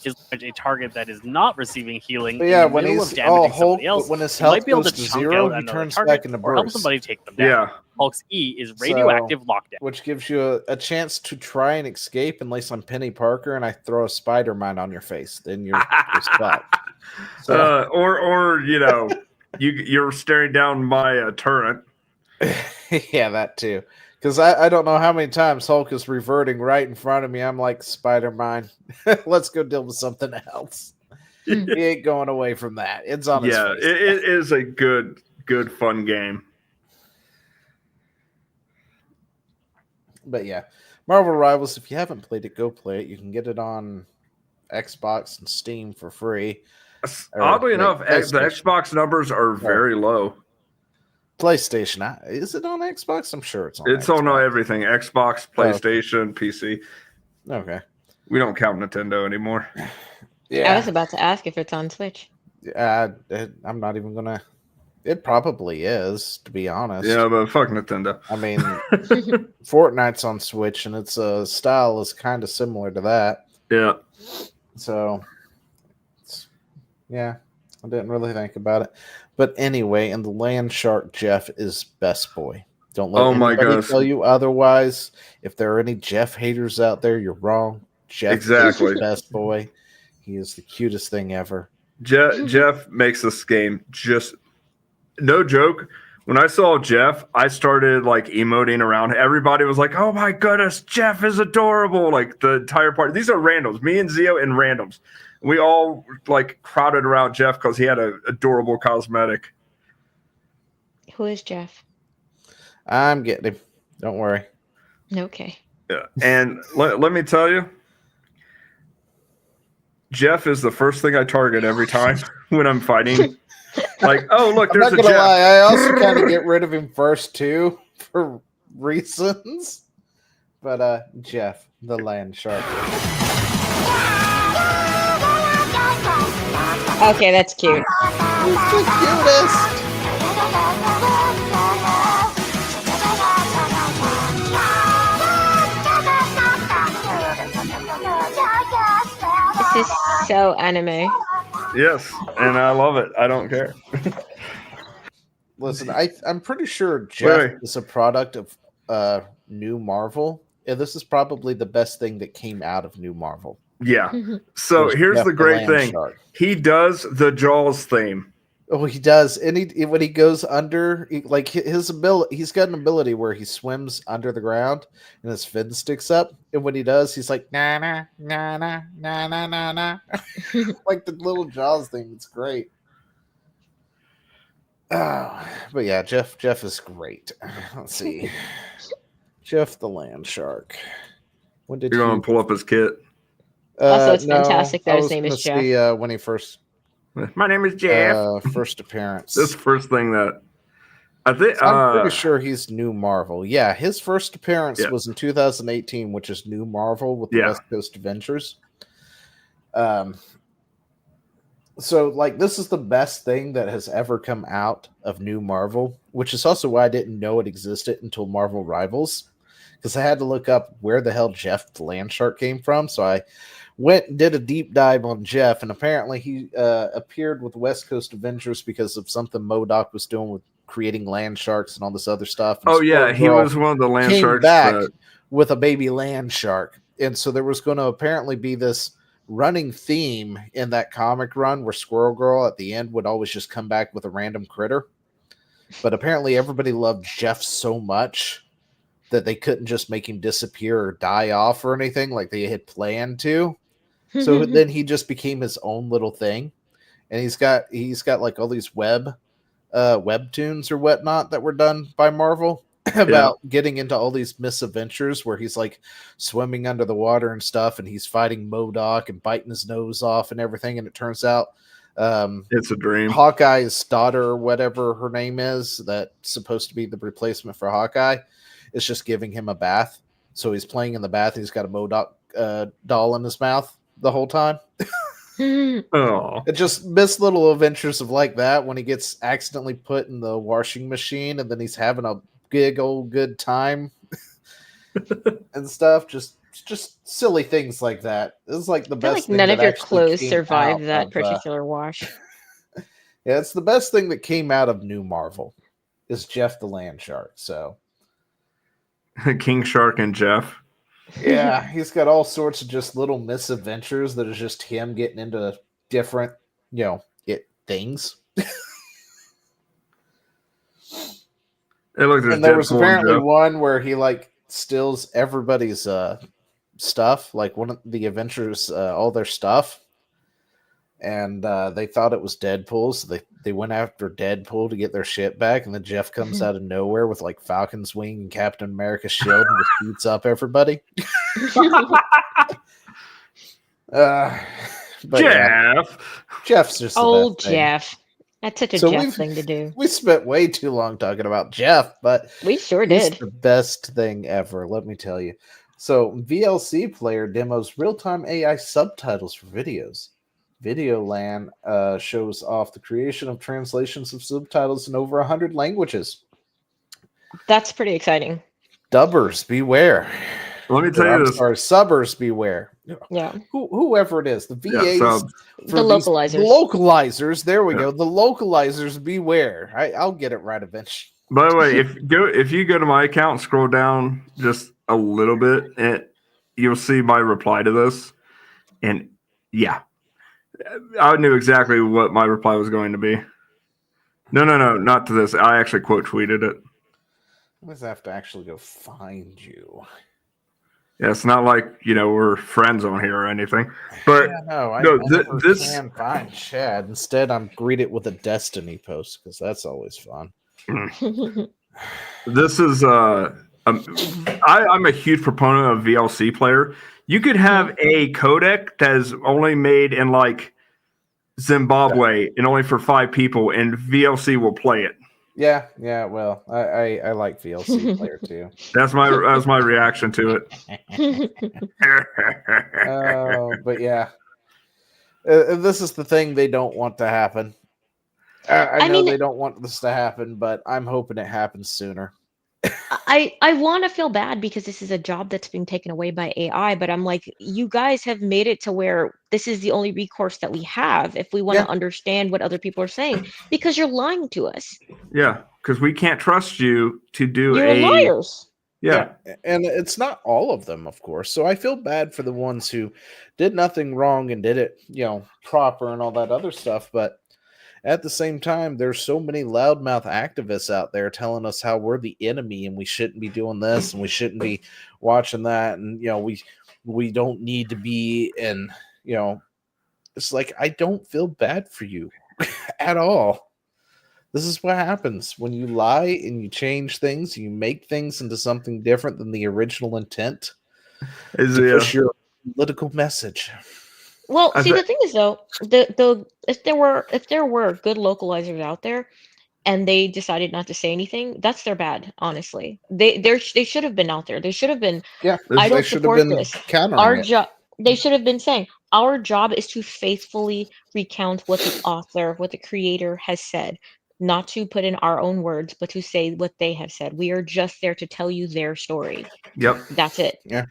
Is a target that is not receiving healing
But
in
yeah,
the
when
middle
he's
of damaging somebody
Hulk,
else,
when his
you might
health
be able
goes
to
to
chunk
zero,
out
he
another
turns
target
back into
or help
Bruce.
somebody take them down.
Yeah.
Hulk's E is radioactive lockdown.
Which gives you a chance to try and escape unless I'm Penny Parker and I throw a spider mine on your face. Then you're fucked. So,
Or you're staring down my turret.
yeah, that too. Because I don't know how many times Hulk is reverting right in front of me. I'm like, spider mine. Let's go deal with something else. He ain't going away from that. It's on his
Yeah,
face.
it is a good, fun game.
But yeah, Marvel Rivals, if you haven't played it, go play it. You can get it on Xbox and Steam for free.
Oddly enough, the
PlayStation.
Xbox numbers are very low.
PlayStation, is it on Xbox? I'm sure it's on
It's
Xbox.
on everything. Xbox, PlayStation, PC.
Okay.
We don't count Nintendo anymore.
I was about to ask if it's on Switch.
I'm not even gonna. It probably is, to be honest.
Yeah, but fuck Nintendo.
I mean, Fortnite's on Switch, and its style is kind of similar to that.
Yeah.
So, yeah, I didn't really think about it. But anyway, and the Land Shark Jeff is best boy. Don't let anybody tell you otherwise. If there are any Jeff haters out there, you're wrong. Jeff is best boy. He is the cutest thing ever.
Jeff makes this game just no joke. When I saw Jeff, I started like emoting around. Everybody was like, "Oh my goodness, Jeff is adorable!" Like the entire party. These are randoms. Me and Zio and randoms. We all like crowded around Jeff because he had an adorable cosmetic.
Who is Jeff?
I'm getting him. Don't worry.
Okay.
Yeah, and let me tell you, Jeff is the first thing I target every time when I'm fighting. Like, oh look, there's
I'm not
a
gonna
Jeff.
lie, I also kind of get rid of him first too for reasons. But Jeff, the land shark.
Okay, that's cute.
He's the cutest.
This is so anime.
Yes, and I love it. I don't care.
Listen, I'm pretty sure Jeff is a product of New Marvel. Yeah, this is probably the best thing that came out of New Marvel.
Yeah. So here's
Jeff
the great thing.
Shark.
He does the Jaws theme.
Oh, he does. And when he goes under, like his ability, he's got an ability where he swims under the ground and his fin sticks up. And when he does, he's like, na na na na na na na na. Like the little Jaws thing. It's great. But yeah, Jeff is great. Let's see. Jeff the land shark. When did
You're going to pull up his kit?
Also, it's fantastic that his name is Jeff.
See, when he first.
My name is Jeff.
First appearance.
This first thing that I think
I'm pretty sure he's New Marvel. Yeah, his first appearance was in 2018, which is New Marvel with the West Coast Adventures. So like this is the best thing that has ever come out of New Marvel, which is also why I didn't know it existed until Marvel Rivals, because I had to look up where the hell Jeff the Landshark came from. So I went and did a deep dive on Jeff, and apparently he appeared with West Coast Adventures because of something MODOK was doing with creating land sharks and all this other stuff. And
he was one of the land sharks
back with a baby land shark, and so there was going to apparently be this running theme in that comic run where Squirrel Girl at the end would always just come back with a random critter. But apparently everybody loved Jeff so much that they couldn't just make him disappear or die off or anything like they had planned to. So then he just became his own little thing. And he's got like all these webtoons or whatnot that were done by Marvel about getting into all these misadventures where he's like swimming under the water and stuff, and he's fighting MODOK and biting his nose off and everything. And it turns out
it's a dream.
Hawkeye's daughter, or whatever her name is, that's supposed to be the replacement for Hawkeye, is just giving him a bath. So he's playing in the bath. He's got a MODOK doll in his mouth the whole time.
Oh,
It just missed little adventures of like that when he gets accidentally put in the washing machine and then he's having a big old good time and stuff. Just silly things like that. It was like the
I feel
best
like
thing
none
that
of your
actually
clothes
came
survived
out
that
of,
particular wash.
yeah, it's the best thing that came out of New Marvel is Jeff the Land Shark. So
King Shark and Jeff.
yeah, he's got all sorts of just little misadventures that is just him getting into different, things.
It looked at
And there was
Deadpool and
apparently
Jeff.
one where he like steals everybody's stuff, like one of the Avengers, all their stuff, and they thought it was Deadpool, so they went after Deadpool to get their shit back, and then Jeff comes out of nowhere with like Falcon's wing and Captain America's shield and just beats up everybody. But yeah,
Jeff.
Jeff's just the
Old
best thing.
Jeff. That's such a
So
Jeff thing to do.
We spent way too long talking about Jeff, but
We sure
he's
did.
the best thing ever, let me tell you. So VLC Player demos real-time AI subtitles for videos. Videoland shows off the creation of translations of subtitles in over 100 languages.
That's pretty exciting.
Dubbers, beware.
Let me tell you this.
Or subbers, beware.
Yeah.
Whoever it is, the VAs,
The localizers.
The localizers, there we go. The localizers, beware. I'll get it right eventually.
By the way, if you go to my account and scroll down just a little bit, you'll see my reply to this. And yeah, I knew exactly what my reply was going to be. No, not to this. I actually quote tweeted it.
I always have to actually go find you.
Yeah, it's not like we're friends on here or anything. But
I
no,
never
this
can find Chad. Instead, I'm greeted with a Destiny post because that's always fun.
This is I'm a huge proponent of VLC Player. You could have a codec that is only made in like Zimbabwe and only for 5 people, and VLC will play it.
Yeah. Well, I like VLC Player too.
That's my reaction to it.
But yeah, this is the thing they don't want to happen. I know they don't want this to happen, but I'm hoping it happens sooner.
I want to feel bad because this is a job that's being taken away by AI, but I'm like, you guys have made it to where this is the only recourse that we have if we want to understand what other people are saying, because you're lying to us.
Yeah, because we can't trust you to do
You're liars.
Yeah,
and it's not all of them, of course. So I feel bad for the ones who did nothing wrong and did it, proper and all that other stuff, but at the same time, there's so many loudmouth activists out there telling us how we're the enemy and we shouldn't be doing this and we shouldn't be watching that, and we don't need to be in. It's like, I don't feel bad for you at all. This is what happens when you lie and you change things, you make things into something different than the original intent to push your political message.
Well, see, the thing is though, if there were good localizers out there, and they decided not to say anything, that's their bad. Honestly, they should have been out there. They should have been.
Yeah,
I don't support this. Our job. They should have been saying our job is to faithfully recount what the author, what the creator has said, not to put in our own words, but to say what they have said. We are just there to tell you their story.
Yep,
Yeah.
That's it. But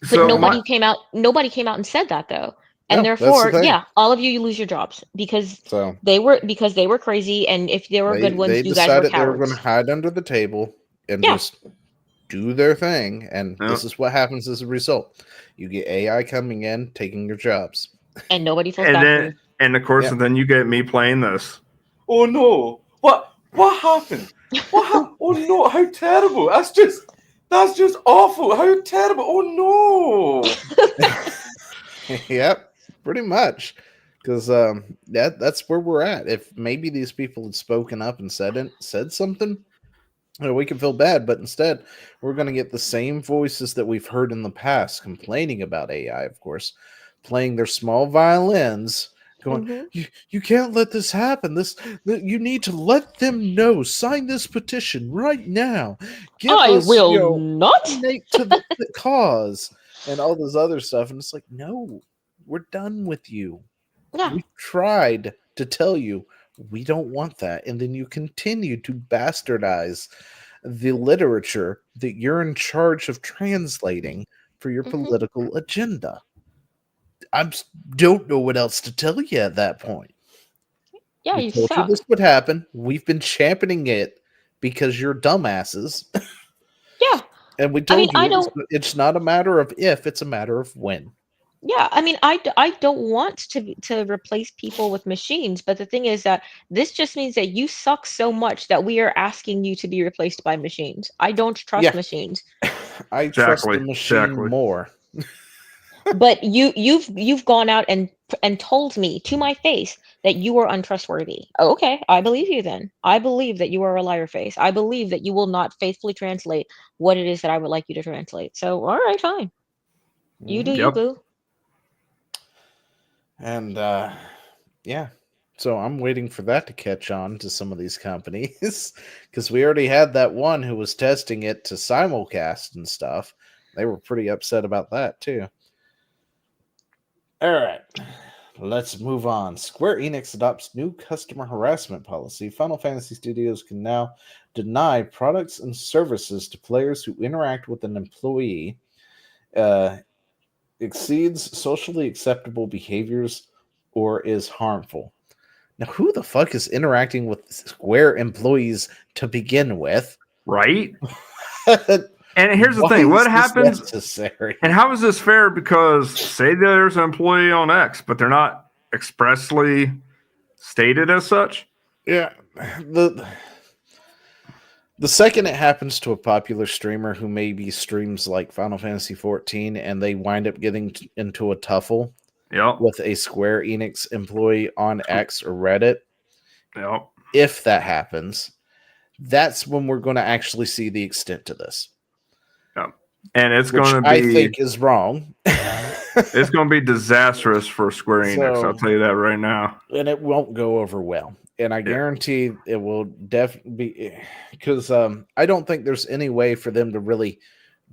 So
nobody came out and said that though. And therefore, all of you lose your jobs because they were crazy, and if they were good ones, you guys were cowards.
They were going to hide under the table and just do their thing, and this is what happens as a result. You get AI coming in, taking your jobs,
and nobody feels bad for you.
And of course, then you get me playing this.
Oh no! What happened? Oh no! How terrible! That's just awful! How terrible! Oh
no! Yep. Pretty much, because that's where we're at. If maybe these people had spoken up and said something, we can feel bad. But instead, we're going to get the same voices that we've heard in the past complaining about AI, of course, playing their small violins, going, "You can't let this happen. You need to let them know. Sign this petition right now.
I will not
donate to the cause." and all this other stuff. And it's like, no, we're done with you.
Yeah.
We tried to tell you we don't want that. And then you continue to bastardize the literature that you're in charge of translating for your political agenda. I don't know what else to tell you at that point.
Yeah,
we
you
told you
suck.
this would happen. We've been championing it because you're dumbasses.
Yeah.
And we told
I
you it's not a matter of if, it's a matter of when.
Yeah, I mean, I don't want to replace people with machines, but the thing is that this just means that you suck so much that we are asking you to be replaced by machines. I don't trust machines.
I trust the machine more.
But you've gone out and told me to my face that you are untrustworthy. Okay, I believe you then. I believe that you are a liar face. I believe that you will not faithfully translate what it is that I would like you to translate. So, all right, fine. You do you, boo.
And yeah, so I'm waiting for that to catch on to some of these companies because we already had that one who was testing it to simulcast and stuff. They were pretty upset about that too. All right, let's move on. Square Enix adopts new customer harassment policy. Final Fantasy Studios can now deny products and services to players who interact with an employee exceeds socially acceptable behaviors or is harmful. Now, who the fuck is interacting with Square employees to begin with?
Right? And here's the thing. What happens?
Necessary? And
how is this fair? Because say there's an employee on X, but they're not expressly stated as such.
Yeah. The second it happens to a popular streamer who maybe streams like Final Fantasy 14 and they wind up getting into a tuffle with a Square Enix employee on X or Reddit, if that happens, that's when we're going to actually see the extent to this.
And it's going to be,
I think, is wrong.
It's going to be disastrous for Square Enix. I'll tell you that right now.
And it won't go over well. And I guarantee it will definitely be, because I don't think there's any way for them to really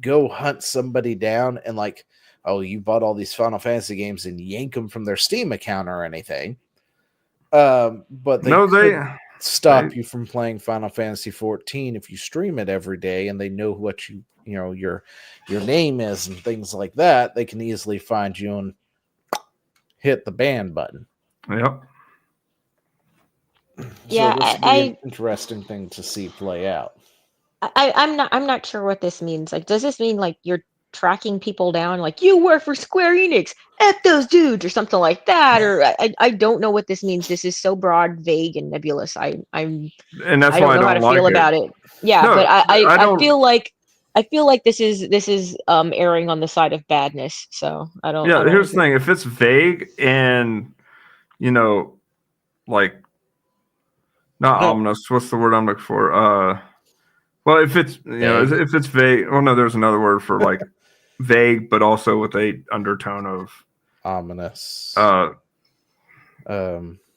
go hunt somebody down and like, oh, you bought all these Final Fantasy games and yank them from their Steam account or anything. But they stop you from playing Final Fantasy 14 if you stream it every day and they know what your name is and things like that. They can easily find you and hit the ban button.
Yep.
Yeah,
so this would be an interesting thing to see play out.
I'm not sure what this means. Like, does this mean like you're tracking people down, like you work for Square Enix, F those dudes, or something like that? Or I don't know what this means. This is so broad, vague, and nebulous. And that's why I don't know how to feel about it. Yeah, no, but I feel like this is erring on the side of badness. So I don't.
Yeah, here's the thing: if it's vague and like. Not ominous. What's the word I'm looking for? Well, if it's if it's vague. Well, no, there's another word for like vague, but also with a undertone of
ominous,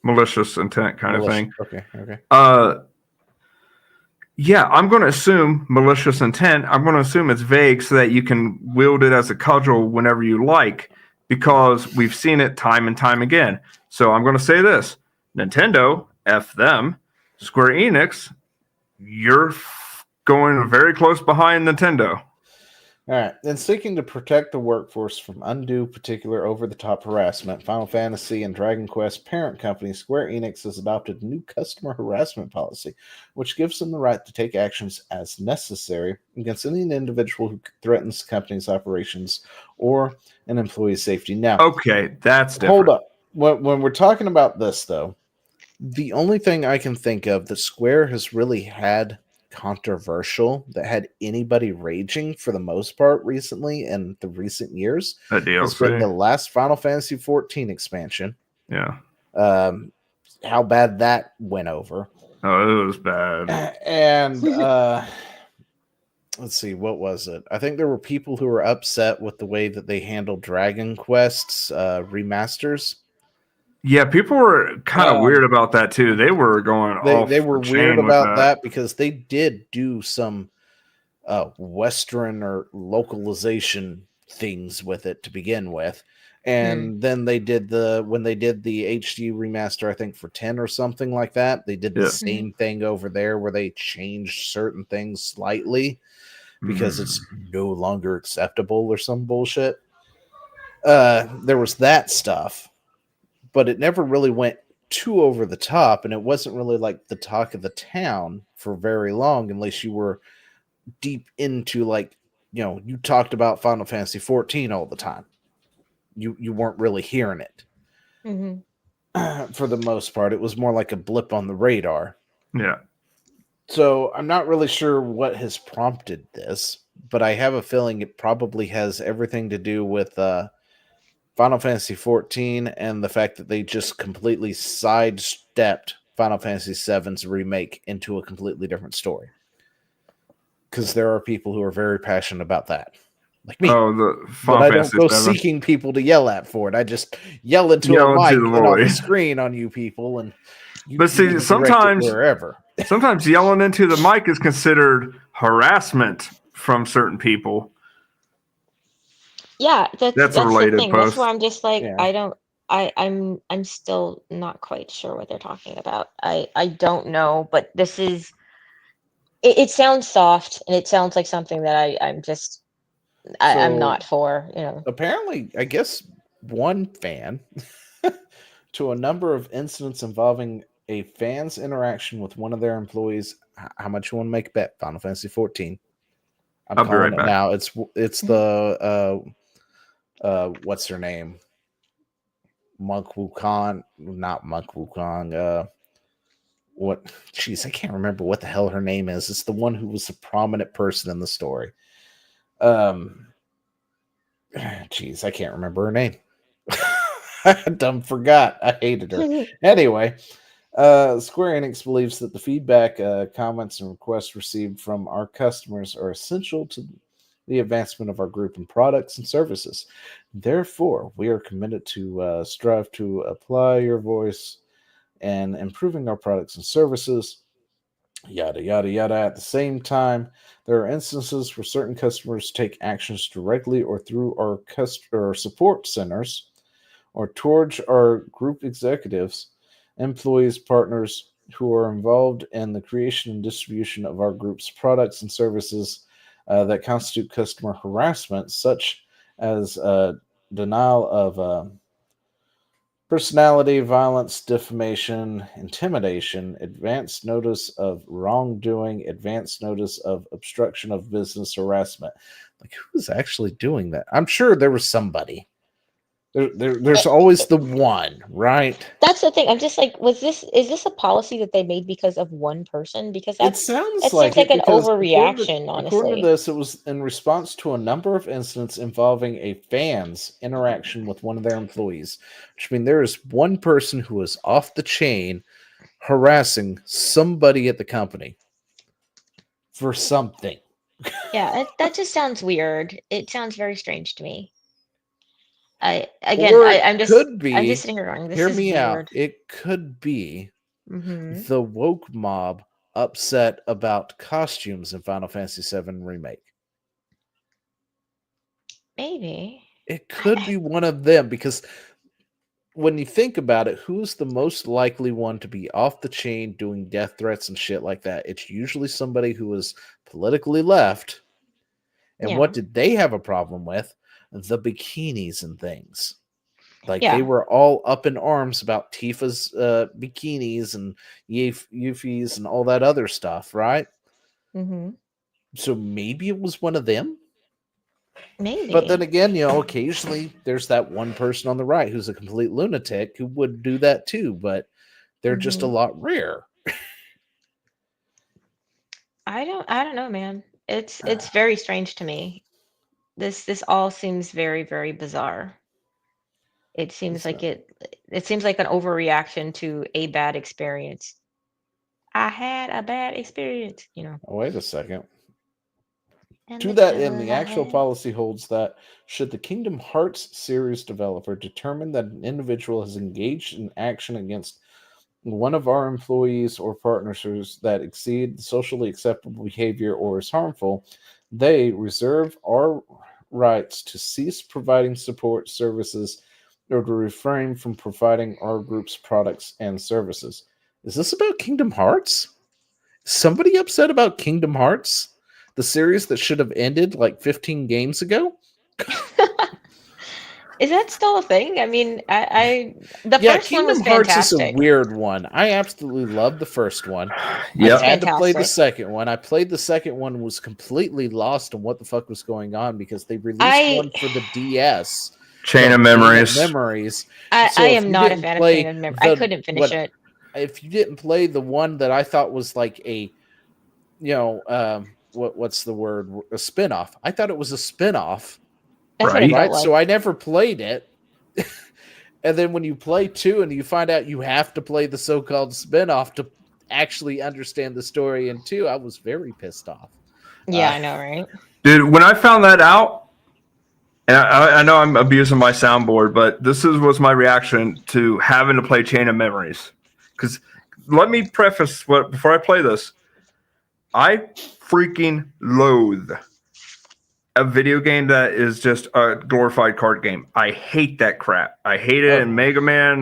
malicious intent kind of thing.
Okay.
Yeah, I'm going to assume malicious intent. I'm going to assume it's vague so that you can wield it as a cudgel whenever you like, because we've seen it time and time again. So I'm going to say this: Nintendo, F them. Square Enix, you're going very close behind Nintendo.
All right. And seeking to protect the workforce from undue, particular, over-the-top harassment, Final Fantasy and Dragon Quest parent company Square Enix has adopted a new customer harassment policy, which gives them the right to take actions as necessary against any individual who threatens the company's operations or an employee's safety. Now,
okay, that's different.
Hold up. When we're talking about this, though, the only thing I can think of that Square has really had controversial, that had anybody raging for the most part recently in the recent years, has been the last Final Fantasy 14 expansion.
Yeah.
How bad that went over.
Oh, it was bad.
And let's see, what was it? I think there were people who were upset with the way that they handled Dragon Quest's remasters.
Yeah, people were kind of weird about that too. They were going off.
They were weird about that because they did do some Western or localization things with it to begin with. And then they did when they did the HD remaster, I think for 10 or something like that, they did the same thing over there where they changed certain things slightly because it's no longer acceptable or some bullshit. There was that stuff, but it never really went too over the top, and it wasn't really like the talk of the town for very long unless you were deep into, like, you know, you talked about Final Fantasy 14 all the time. You weren't really hearing it. For the most part, it was more like a blip on the radar.
Yeah.
So I'm not really sure what has prompted this, but I have a feeling it probably has everything to do with Final Fantasy 14 and the fact that they just completely sidestepped Final Fantasy 7's remake into a completely different story. Because there are people who are very passionate about that. Like me.
Oh, the
Final but
Fantasy
I don't go
7.
seeking people to yell at for it. I just yell into a mic and on the screen on you people. And
but see, sometimes
wherever.
Sometimes yelling into the mic is considered harassment from certain people.
Yeah, that's
related
the thing.
post.
That's why I'm just like, I'm still not quite sure what they're talking about. I don't know, but this is it sounds soft and it sounds like something that I'm not for, you know.
Apparently, I guess one fan to a number of incidents involving a fan's interaction with one of their employees. How much you want to make a bet? Final Fantasy 14.
I'll be right back.
Now. It's the what's her name? Monk Wukong, not Monk Wukong. What? Jeez, I can't remember what the hell her name is. It's the one who was a prominent person in the story. Jeez, I can't remember her name. I forgot. I hated her. Anyway, Square Enix believes that the feedback, comments, and requests received from our customers are essential to the advancement of our group and products and services. Therefore, we are committed to strive to apply your voice and improving our products and services, yada, yada, yada. At the same time, there are instances where certain customers take actions directly or through our customer support centers or towards our group executives, employees, partners who are involved in the creation and distribution of our group's products and services that constitute customer harassment, such as denial of personality, violence, defamation, intimidation, advance notice of wrongdoing, advance notice of obstruction of business, harassment. Like, who's actually doing that? I'm sure there was somebody. There's always the one, right?
That's the thing. I'm just like, is this a policy that they made because of one person? Because
it
seems like an overreaction, honestly.
According to this, it was in response to a number of incidents involving a fan's interaction with one of their employees. Which means there is one person who is off the chain harassing somebody at the company for something.
Yeah, that just sounds weird. It sounds very strange to me. I'm just sitting here going, this
hear
is
me
weird.
out. It could be the woke mob upset about costumes in Final Fantasy VII Remake.
Maybe.
It could be one of them, because when you think about it, who's the most likely one to be off the chain doing death threats and shit like that? It's usually somebody who is politically left. And what did they have a problem with? The bikinis and things. Like, they were all up in arms about Tifa's bikinis and Yuffie's and all that other stuff, right? So maybe it was one of them?
Maybe.
But then again, you know, occasionally there's that one person on the right who's a complete lunatic who would do that too, but they're just a lot rare.
I don't know, man. It's very strange to me. This all seems very, very bizarre. It seems like it seems like an overreaction to a bad experience. I had a bad experience, you know.
Oh, wait a second. To that end, the actual policy holds that should the Kingdom Hearts series developer determine that an individual has engaged in action against one of our employees or partners that exceed socially acceptable behavior or is harmful, they reserve our rights to cease providing support services or to refrain from providing our group's products and services. Is this about Kingdom Hearts? Somebody upset about Kingdom Hearts? The series that should have ended like 15 games ago?
Is that still a thing? I mean, the
Yeah,
first one
Kingdom
was
Hearts
fantastic.
is a weird one. I absolutely loved the first one.
Yeah.
I had to play the
fantastic.
second one. I played the second one and was completely lost on what the fuck was going on because they released one for the DS.
Chain of Memories.
I
So if
am
you
not a
didn't
fan of
play
Chain of Memories. I
the-
couldn't finish it.
If you didn't play the one that I thought was like a, what's the word? A spinoff. I thought it was a spinoff.
That's what it felt like.
So I never played it. And then when you play 2 and you find out you have to play the so-called spinoff to actually understand the story in 2, I was very pissed off.
Yeah, I know, right?
Dude, when I found that out, and I know I'm abusing my soundboard, but this was my reaction to having to play Chain of Memories. Because let me preface before I play this, I freaking loathe a video game that is just a glorified card game. I hate that crap. I hate it in Mega Man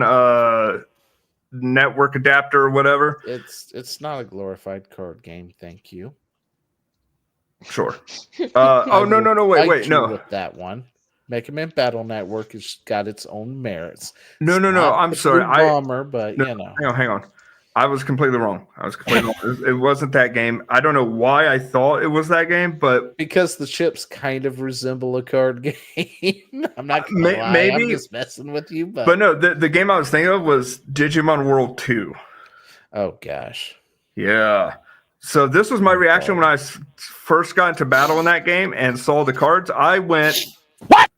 Network Adapter or whatever.
It's not a glorified card game, thank you.
Sure. No, wait, no.
With that one, Mega Man Battle Network has got its own merits.
No. I'm sorry.
Bomber, but
hang on. I was completely wrong. It wasn't that game. I don't know why I thought it was that game, but
because the chips kind of resemble a card game. I'm not gonna lie.
Maybe
I'm just messing with you, but
no. The game I was thinking of was Digimon World 2.
Oh gosh.
Yeah. So this was my reaction when I first got into battle in that game and saw the cards. I went, "What?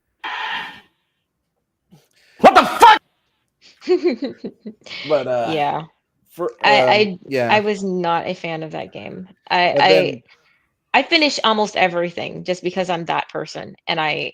What the fuck?"
But
yeah.
Yeah.
I was not a fan of that game. I finished almost everything just because I'm that person, and I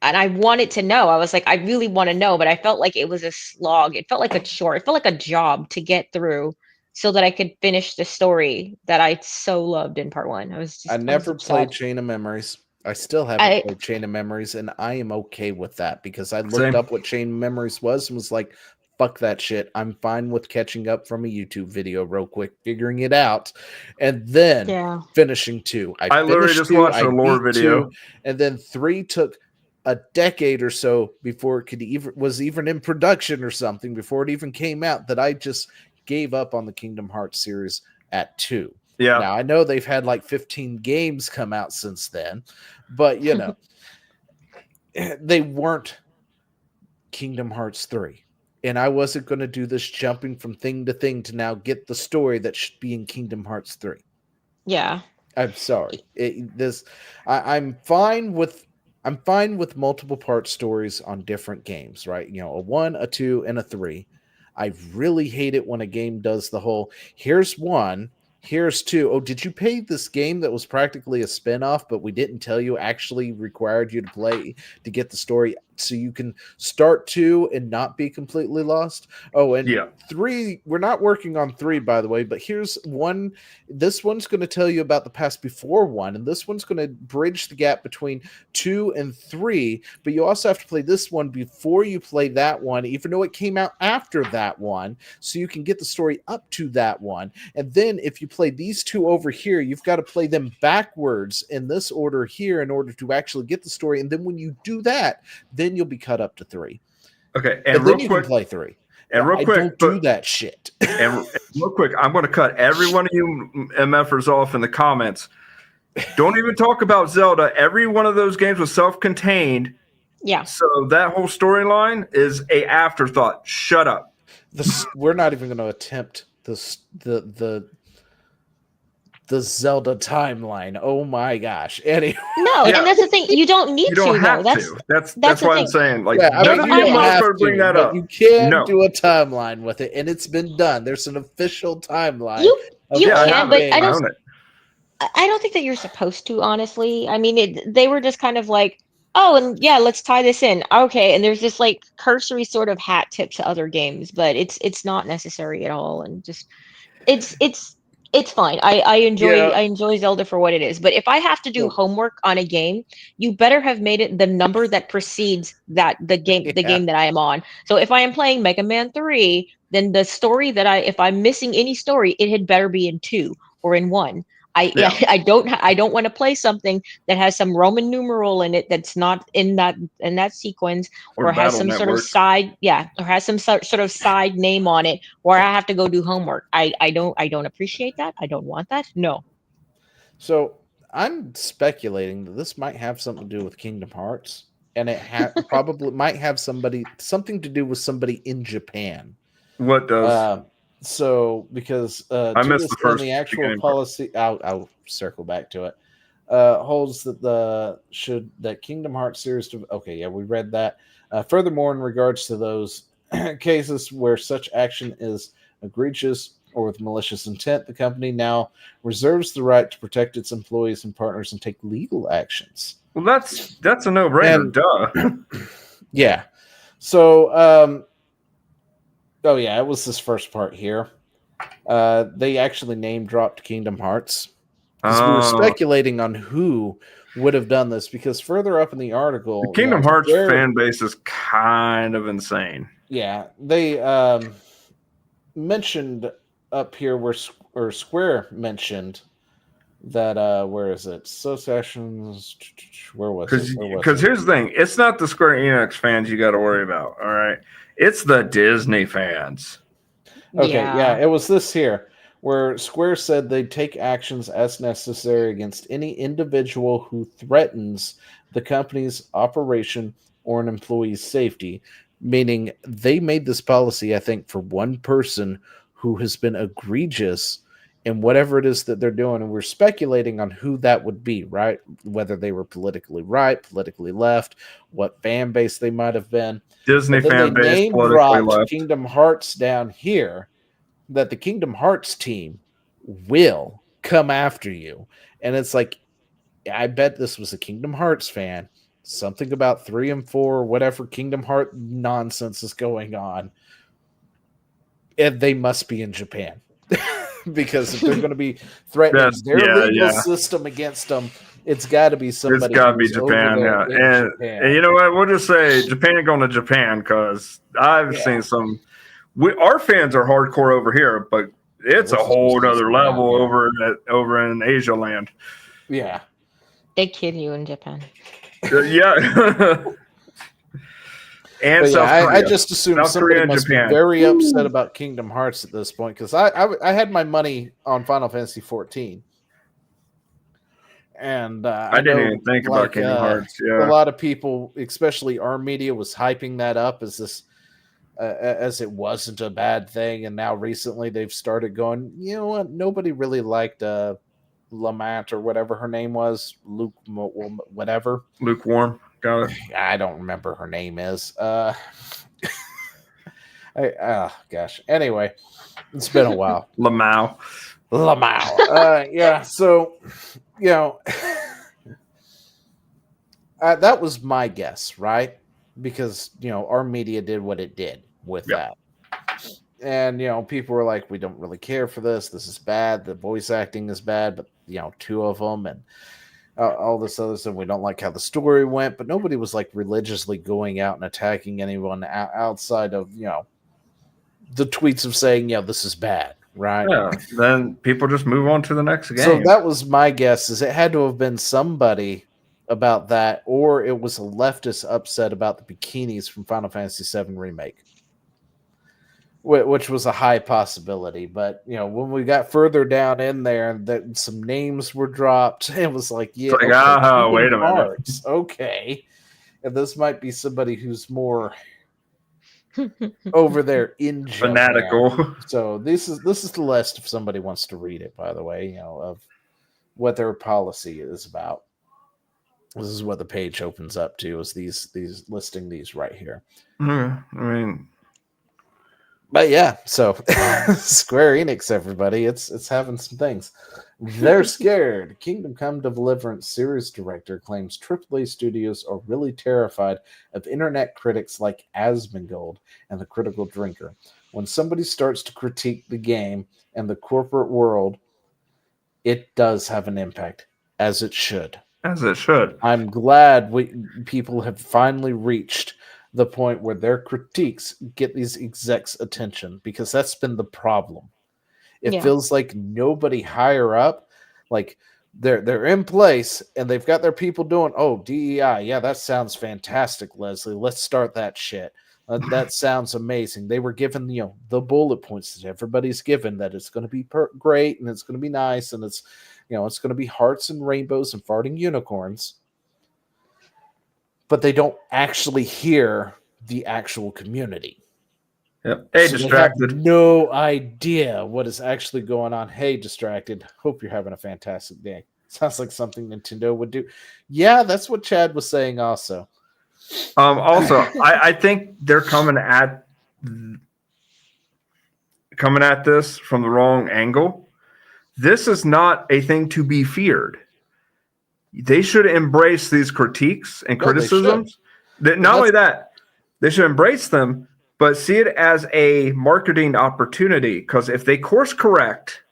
wanted to know. I was like, I really want to know, but I felt like it was a slog. It felt like a chore. It felt like a job to get through so that I could finish the story that I so loved in part 1.
I never played Chain of Memories. I still haven't played Chain of Memories, and I am okay with that because I looked up what Chain of Memories was and was like, fuck that shit. I'm fine with catching up from a YouTube video real quick, figuring it out, and then finishing 2.
I literally just watched a lore video.
2, and then 3 took a decade or so before it could was even in production or something, before it even came out, that I just gave up on the Kingdom Hearts series at 2.
Yeah.
Now I know they've had like 15 games come out since then, but they weren't Kingdom Hearts 3. And I wasn't going to do this jumping from thing to thing to now get the story that should be in Kingdom Hearts 3.
Yeah.
I'm sorry. I'm fine with multiple part stories on different games, right? A 1, a 2, and a 3. I really hate it when a game does the whole, here's 1, here's 2. Oh, did you play this game that was practically a spinoff, but we didn't tell you actually required you to play to get the story so you can start 2 and not be completely lost? Oh, and 3, we're not working on 3, by the way, but here's 1. This one's going to tell you about the past before 1, and this one's going to bridge the gap between 2 and 3, but you also have to play this one before you play that one, even though it came out after that one, so you can get the story up to that one. And then if you play these 2 over here, you've got to play them backwards in this order here in order to actually get the story. And then when you do that, then you'll be cut up to 3.
Okay,
and then you can play 3.
And real quick,
don't do that shit.
And real quick, I'm going to cut every one of you MFers off in the comments. Don't even talk about Zelda. Every one of those games was self-contained.
Yeah.
So that whole storyline is a afterthought. Shut up.
We're not even going to attempt the Zelda timeline. Oh my gosh. Anyway.
No, and that's the thing. You don't need
to.
Have
to. That's why I'm saying. Like,
none of you have to
bring that up.
You can do a timeline with it, and it's been done. There's an official timeline.
You can, but I don't think that you're supposed to, honestly. I mean, they were just kind of like, oh, and yeah, let's tie this in. Okay, and there's this like cursory sort of hat tip to other games, but it's not necessary at all, and just it's It's fine. I enjoy Zelda for what it is. But if I have to do homework on a game, you better have made it the number that precedes the game that I am on. So if I am playing Mega Man 3, then the story if I'm missing any story, it had better be in 2 or in 1. I don't want to play something that has some Roman numeral in it that's not in that sequence, or has
Battle
some sort of
Network.
side or has some sort of side name on it, where I have to go do homework. I don't appreciate that. I don't want that. No.
So I'm speculating that this might have something to do with Kingdom Hearts, and it probably might have something to do with somebody in Japan.
What does?
So because
I missed the first
the actual
beginning
policy, I'll circle back to it. Holds that that Kingdom Hearts series. Okay, yeah, we read that. Furthermore, in regards to those cases where such action is egregious or with malicious intent, the company now reserves the right to protect its employees and partners and take legal actions.
Well, that's a no-brainer. Duh.
Yeah. So, oh yeah, it was this first part here. They actually name dropped Kingdom Hearts because we were speculating on who would have done this, because further up in the article,
the Kingdom Hearts fan base is kind of insane.
Yeah, they mentioned up here where Square mentioned that where is it? Associations. Where was it?
Because here's the thing: it's not the Square Enix fans you got to worry about. All right, it's the Disney fans.
Okay, yeah, it was this here where Square said they'd take actions as necessary against any individual who threatens the company's operation or an employee's safety. Meaning they made this policy, I think, for one person who has been egregious in whatever it is that they're doing. And we're speculating on who that would be, right? Whether they were politically right, politically left, what fan base they might have been.
Disney fan base, politically left.
Kingdom Hearts down here, that the Kingdom Hearts team will come after you. And it's like, I bet this was a Kingdom Hearts fan. Something about 3 and 4, whatever Kingdom Heart nonsense is going on. And they must be in Japan. Because if they're going to be threatening their legal system against them, it's got to be somebody.
It's got to be Japan, yeah. And you know what? We'll just say Japan going to Japan, because I've seen some. Our fans are hardcore over here, but it's a whole other level over in Asia land.
Yeah.
They kid you in Japan.
Yeah. And
I just assume somebody must be very upset about Kingdom Hearts at this point, because I had my money on Final Fantasy 14. And
I didn't even think about Kingdom Hearts. Yeah.
A lot of people, especially our media, was hyping that up as this as it wasn't a bad thing. And now recently they've started going, you know what? Nobody really liked Lamont or whatever her name was, whatever.
Lukewarm. Got it.
I don't remember her name is. Oh gosh. Anyway, it's been a while.
Lamau.
Yeah. So, you know, that was my guess, right? Because our media did what it did with that. And people were like, we don't really care for this. This is bad. The voice acting is bad, but 2 of them and all this other stuff. We don't like how the story went, but nobody was like religiously going out and attacking anyone outside of the tweets of saying this is bad, right?
Yeah. Then people just move on to the next game.
So that was my guess. Is it had to have been somebody about that, or it was a leftist upset about the bikinis from Final Fantasy VII Remake, which was a high possibility. But when we got further down in there, that some names were dropped, it was like,
wait a minute,
okay, and this might be somebody who's more over there in Japan.
Fanatical.
So this is the list if somebody wants to read it, by the way, of what their policy is about. This is what the page opens up to, is these listing these right here.
I mean,
but yeah, so Square Enix, everybody, it's having some things. They're scared. Kingdom Come Deliverance series director claims AAA studios are really terrified of internet critics like Asmongold and the Critical Drinker. When somebody starts to critique the game and the corporate world it does have an impact, as it should.
As it should.
I'm glad people have finally reached the point where their critiques get these execs' attention, because that's been the problem. It feels like nobody higher up, like they're in place and they've got their people doing, oh, DEI, yeah, that sounds fantastic, Leslie. Let's start that shit. That sounds amazing. They were given, the bullet points that everybody's given, that it's going to be great and it's going to be nice and it's, it's going to be hearts and rainbows and farting unicorns. But they don't actually hear the actual community.
Yep. Hey, so Distracted.
They have no idea what is actually going on. Hey, Distracted. Hope you're having a fantastic day. Sounds like something Nintendo would do. Yeah, that's what Chad was saying also.
Also, I think they're coming at this from the wrong angle. This is not a thing to be feared. They should embrace these critiques and criticisms. Not only that, they should embrace them, but see it as a marketing opportunity. Because if they course correct,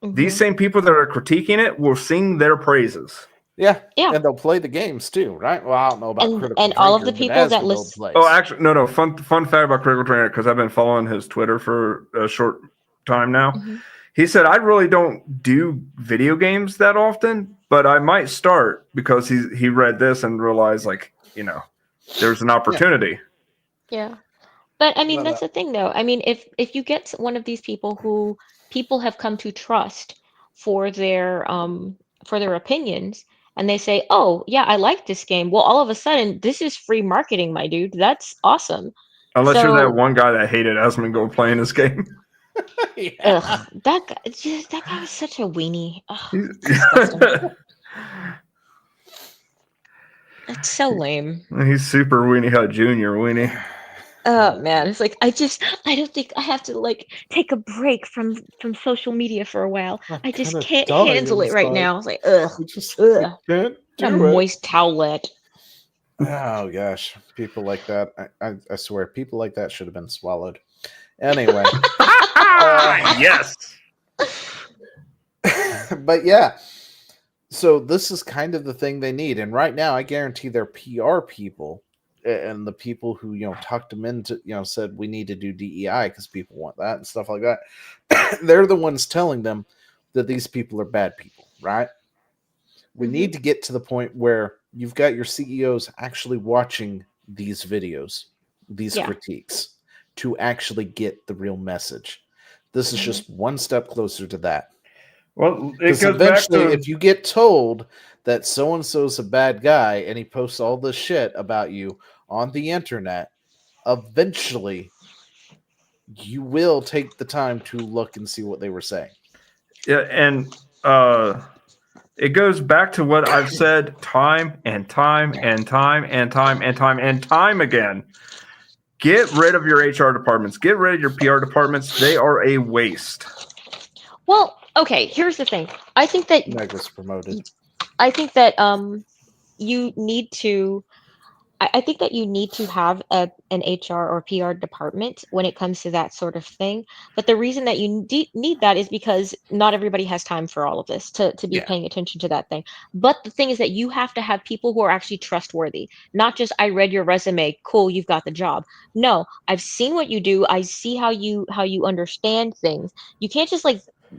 these same people that are critiquing it will sing their praises.
Yeah, and they'll play the games too, right? Well, I don't know about Critical
and all of the people that listen.
Oh, actually, no. Fun fact about Critical Trainer, because I've been following his Twitter for a short time now. He said, I really don't do video games that often, but I might start, because he read this and realized, there's an opportunity.
Yeah. But I mean, that's the thing, though. I mean, if you get one of these people who people have come to trust for their opinions, and they say, "Oh, yeah, I like this game." Well, all of a sudden, this is free marketing, my dude. That's awesome.
Unless you're that one guy that hated Asmongold playing this game.
Ugh, that guy was such a weenie. Ugh, it's so lame.
He's super Weenie Hut Jr. Weenie.
Oh man, it's like I don't think I have to take a break from social media for a while. I just can't handle it right now. It's like
can't do
a moist towelette.
Oh gosh, people like that. I swear, people like that should have been swallowed. Anyway,
yes.
But yeah, so this is kind of the thing they need, and right now, I guarantee their PR people and the people who tucked them into said we need to do DEI because people want that and stuff like that. They're the ones telling them that these people are bad people, right? We need to get to the point where you've got your CEOs actually watching these videos, these critiques, to actually get the real message. This is just one step closer to that.
Well,
because eventually, if you get told that so and so is a bad guy and he posts all this shit about you on the internet, eventually you will take the time to look and see what they were saying.
Yeah, and it goes back to what I've said time and time and time and time and time and time again. Get rid of your HR departments. Get rid of your PR departments. They are a waste.
Well, okay, here's the thing. I think that
MEGG was promoted.
I think that you need to I think that you need to have an HR or PR department when it comes to that sort of thing. But the reason that you need that is because not everybody has time for all of this to be paying attention to that thing. But the thing is that you have to have people who are actually trustworthy, not just I read your resume, cool, you've got the job. No, I've seen what you do. I see how you understand things. You can't just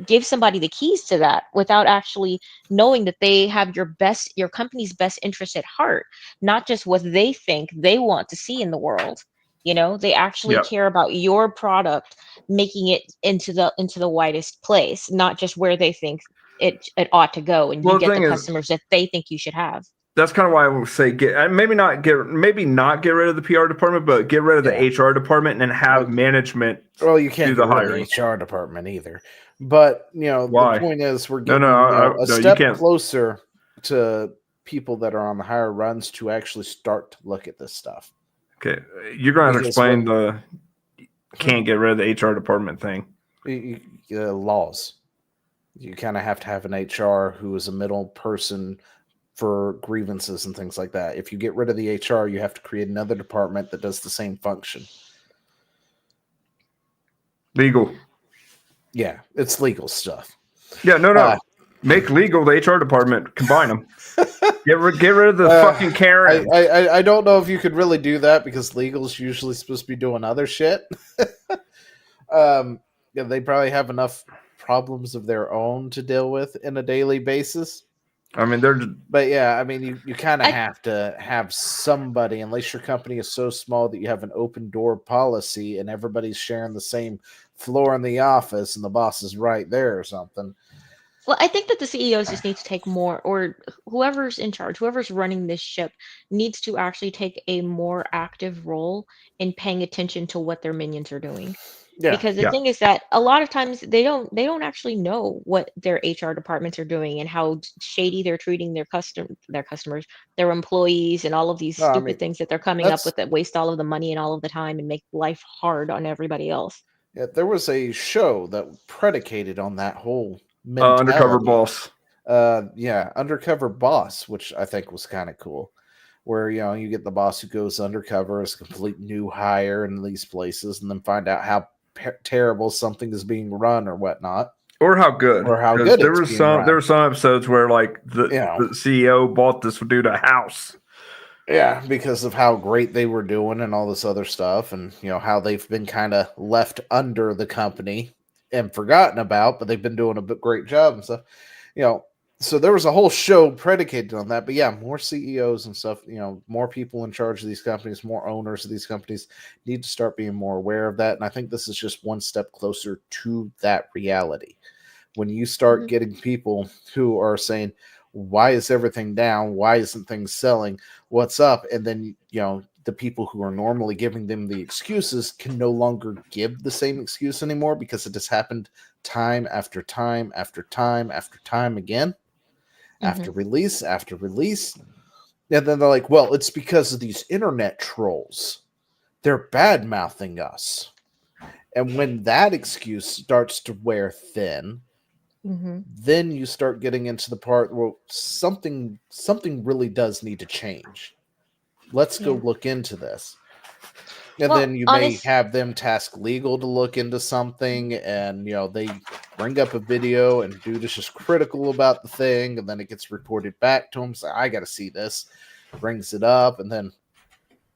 give somebody the keys to that without actually knowing that they have your company's best interest at heart, not just what they think they want to see in the world. They actually care about your product, making it into the widest place, not just where they think it ought to go, and you get the customers that they think you should have.
That's kind of why I would say maybe not get rid of the PR department, but get rid of the HR department and have management.
Well, you can't
do the
get rid
hiring.
of the HR department either. But the point is, we're getting a step closer to people that are on the higher runs to actually start to look at this stuff.
Okay, you're going to explain the can't get rid of the HR department thing.
Laws. You kind of have to have an HR who is a middle person for grievances and things like that. If you get rid of the HR, you have to create another department that does the same function.
Legal.
Yeah, it's legal stuff.
Yeah, no. Make legal the HR department. Combine them. Get rid of the fucking Karen.
I don't know if you could really do that because legal's usually supposed to be doing other shit. Yeah, they probably have enough problems of their own to deal with in a daily basis.
I mean,
but yeah, I mean, you kind of have to have somebody, unless your company is so small that you have an open door policy and everybody's sharing the same floor in the office and the boss is right there or something.
Well, I think that the CEOs just need to take more, or whoever's in charge, whoever's running this ship, needs to actually take a more active role in paying attention to what their minions are doing.
Yeah.
Because the thing is that a lot of times they don't actually know what their HR departments are doing and how shady they're treating their customers, their employees, and all of these stupid things that they're coming up with that waste all of the money and all of the time and make life hard on everybody else.
Yeah, there was a show that predicated on that whole mentality.
Undercover Boss.
Yeah, Undercover Boss, which I think was kind of cool. Where, you know, you get the boss who goes undercover as a complete new hire in these places and then find out how terrible something is being run or whatnot.
Or how good.
Or how good
there were some episodes where like the CEO bought this dude a house.
Yeah, because of how great they were doing and all this other stuff, and you know how they've been kind of left under the company and forgotten about, but they've been doing a great job and stuff. You know, so there was a whole show predicated on that. But yeah, more CEOs and stuff, you know, more people in charge of these companies, more owners of these companies need to start being more aware of that. And I think this is just one step closer to that reality. When you start getting people who are saying, why is everything down? Why isn't things selling? What's up? And then, you know, the people who are normally giving them the excuses can no longer give the same excuse anymore because it has happened time after time after time after time again. After release, after release. And then they're like, well, it's because of these internet trolls. They're bad-mouthing us. And when that excuse starts to wear thin, then you start getting into the part where something really does need to change. Let's go look into this. And then you may have them task legal to look into something, and you know they bring up a video, and dude is just critical about the thing, and then it gets reported back to him. So I got to see this. Brings it up, and then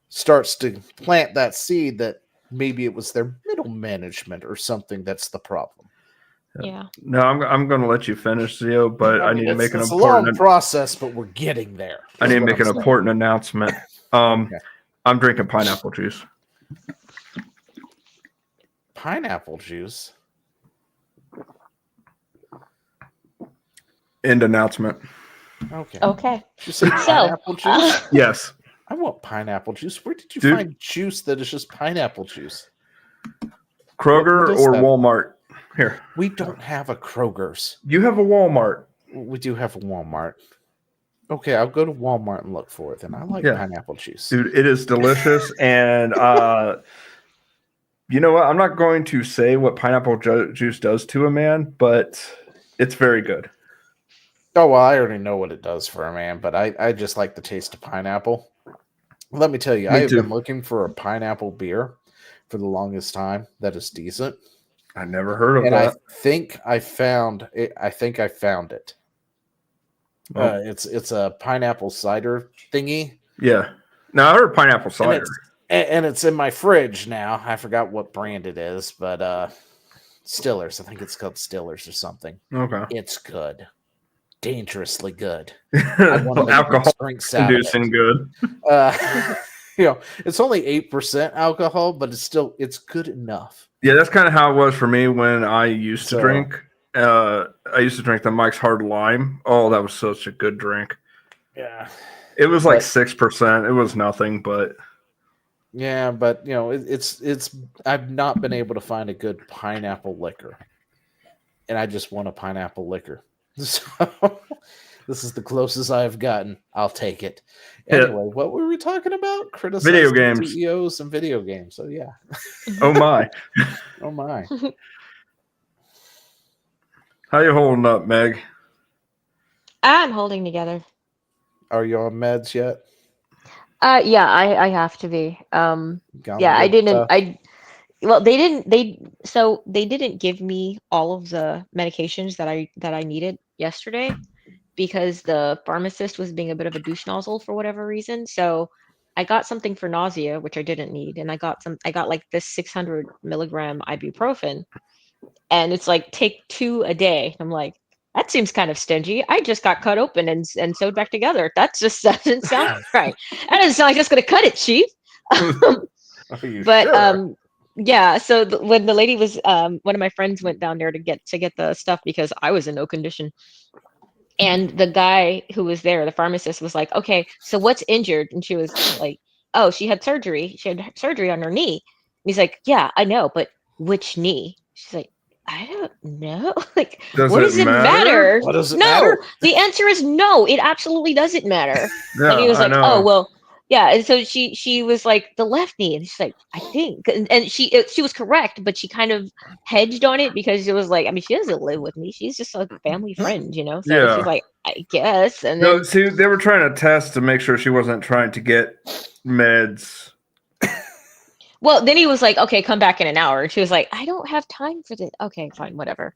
starts to plant that seed that maybe it was their middle management or something that's the problem.
Yeah.
No, I'm going to let you finish, Zio, but I need to make an important.
It's a long process, but we're getting there.
I need to make an important announcement. I'm drinking pineapple juice.
Pineapple juice.
End announcement.
Okay.
You say pineapple juice?
Yes.
I want pineapple juice. Where did you find juice that is just pineapple juice?
Kroger or Walmart? Here.
We don't have a Kroger's.
You have a Walmart.
We do have a Walmart. Okay, I'll go to Walmart and look for it. Then I like pineapple juice.
Dude, it is delicious. And you know what? I'm not going to say what pineapple juice does to a man, but it's very good.
Oh, well, I already know what it does for a man, but I just like the taste of pineapple. Let me tell you, I have been looking for a pineapple beer for the longest time that is decent.
I never heard of
that.
And
I think I found it. Oh. It's a pineapple cider thingy.
Yeah. No, I heard pineapple cider.
And it's in my fridge now. I forgot what brand it is, but Stillers. I think it's called Stillers or something.
Okay.
It's good. Dangerously good.
Alcohol-inducing good.
You know, it's only 8% alcohol, but it's good enough.
Yeah, that's kind of how it was for me when I used to drink. I used to drink the Mike's Hard Lime. Oh, that was such a good drink.
Yeah.
It was like 6%. It was nothing, but
yeah, but you know, it's I've not been able to find a good pineapple liquor. And I just want a pineapple liquor. So this is the closest I've gotten. I'll take it. Anyway, what were we talking about? Criticizing
video games,
CEOs, and video games. So yeah.
Oh my.
Oh my.
How you holding up, Meg?
I'm holding together.
Are you on meds yet?
Yeah, I have to be. Yeah, I didn't. They didn't give me all of the medications that I needed yesterday because the pharmacist was being a bit of a douche nozzle for whatever reason. So I got something for nausea, which I didn't need, and I got like this 600 milligram ibuprofen, and it's like take 2 a day. I'm like, that seems kind of stingy. I just got cut open and sewed back together. That just doesn't sound right. That doesn't sound like it's gonna cut it, Chief. But
sure?
Yeah. So when the lady was, one of my friends went down there to get the stuff because I was in no condition. And the guy who was there, the pharmacist, was like, "Okay, so what's injured?" And she was like, "Oh, she had surgery. She had surgery on her knee." And he's like, "Yeah, I know, but which knee?" She's like, "I don't know." Like,
Does
what
it
does it
matter?
matter?
What does it
No,
matter?
the answer is no. It absolutely doesn't matter.
Yeah,
And he was
I
like,
know.
"Oh, well, yeah." And so she was like, "The left knee," and she's like, "I think," and she was correct, but she kind of hedged on it because it was like, I mean, she doesn't live with me. She's just a family friend, you know. So she's
Yeah.
like, "I guess," and
No,
then
see, they were trying to test to make sure she wasn't trying to get meds.
well, then he was like, "Okay, come back in an hour." And she was like, "I don't have time for this." Okay, fine, whatever.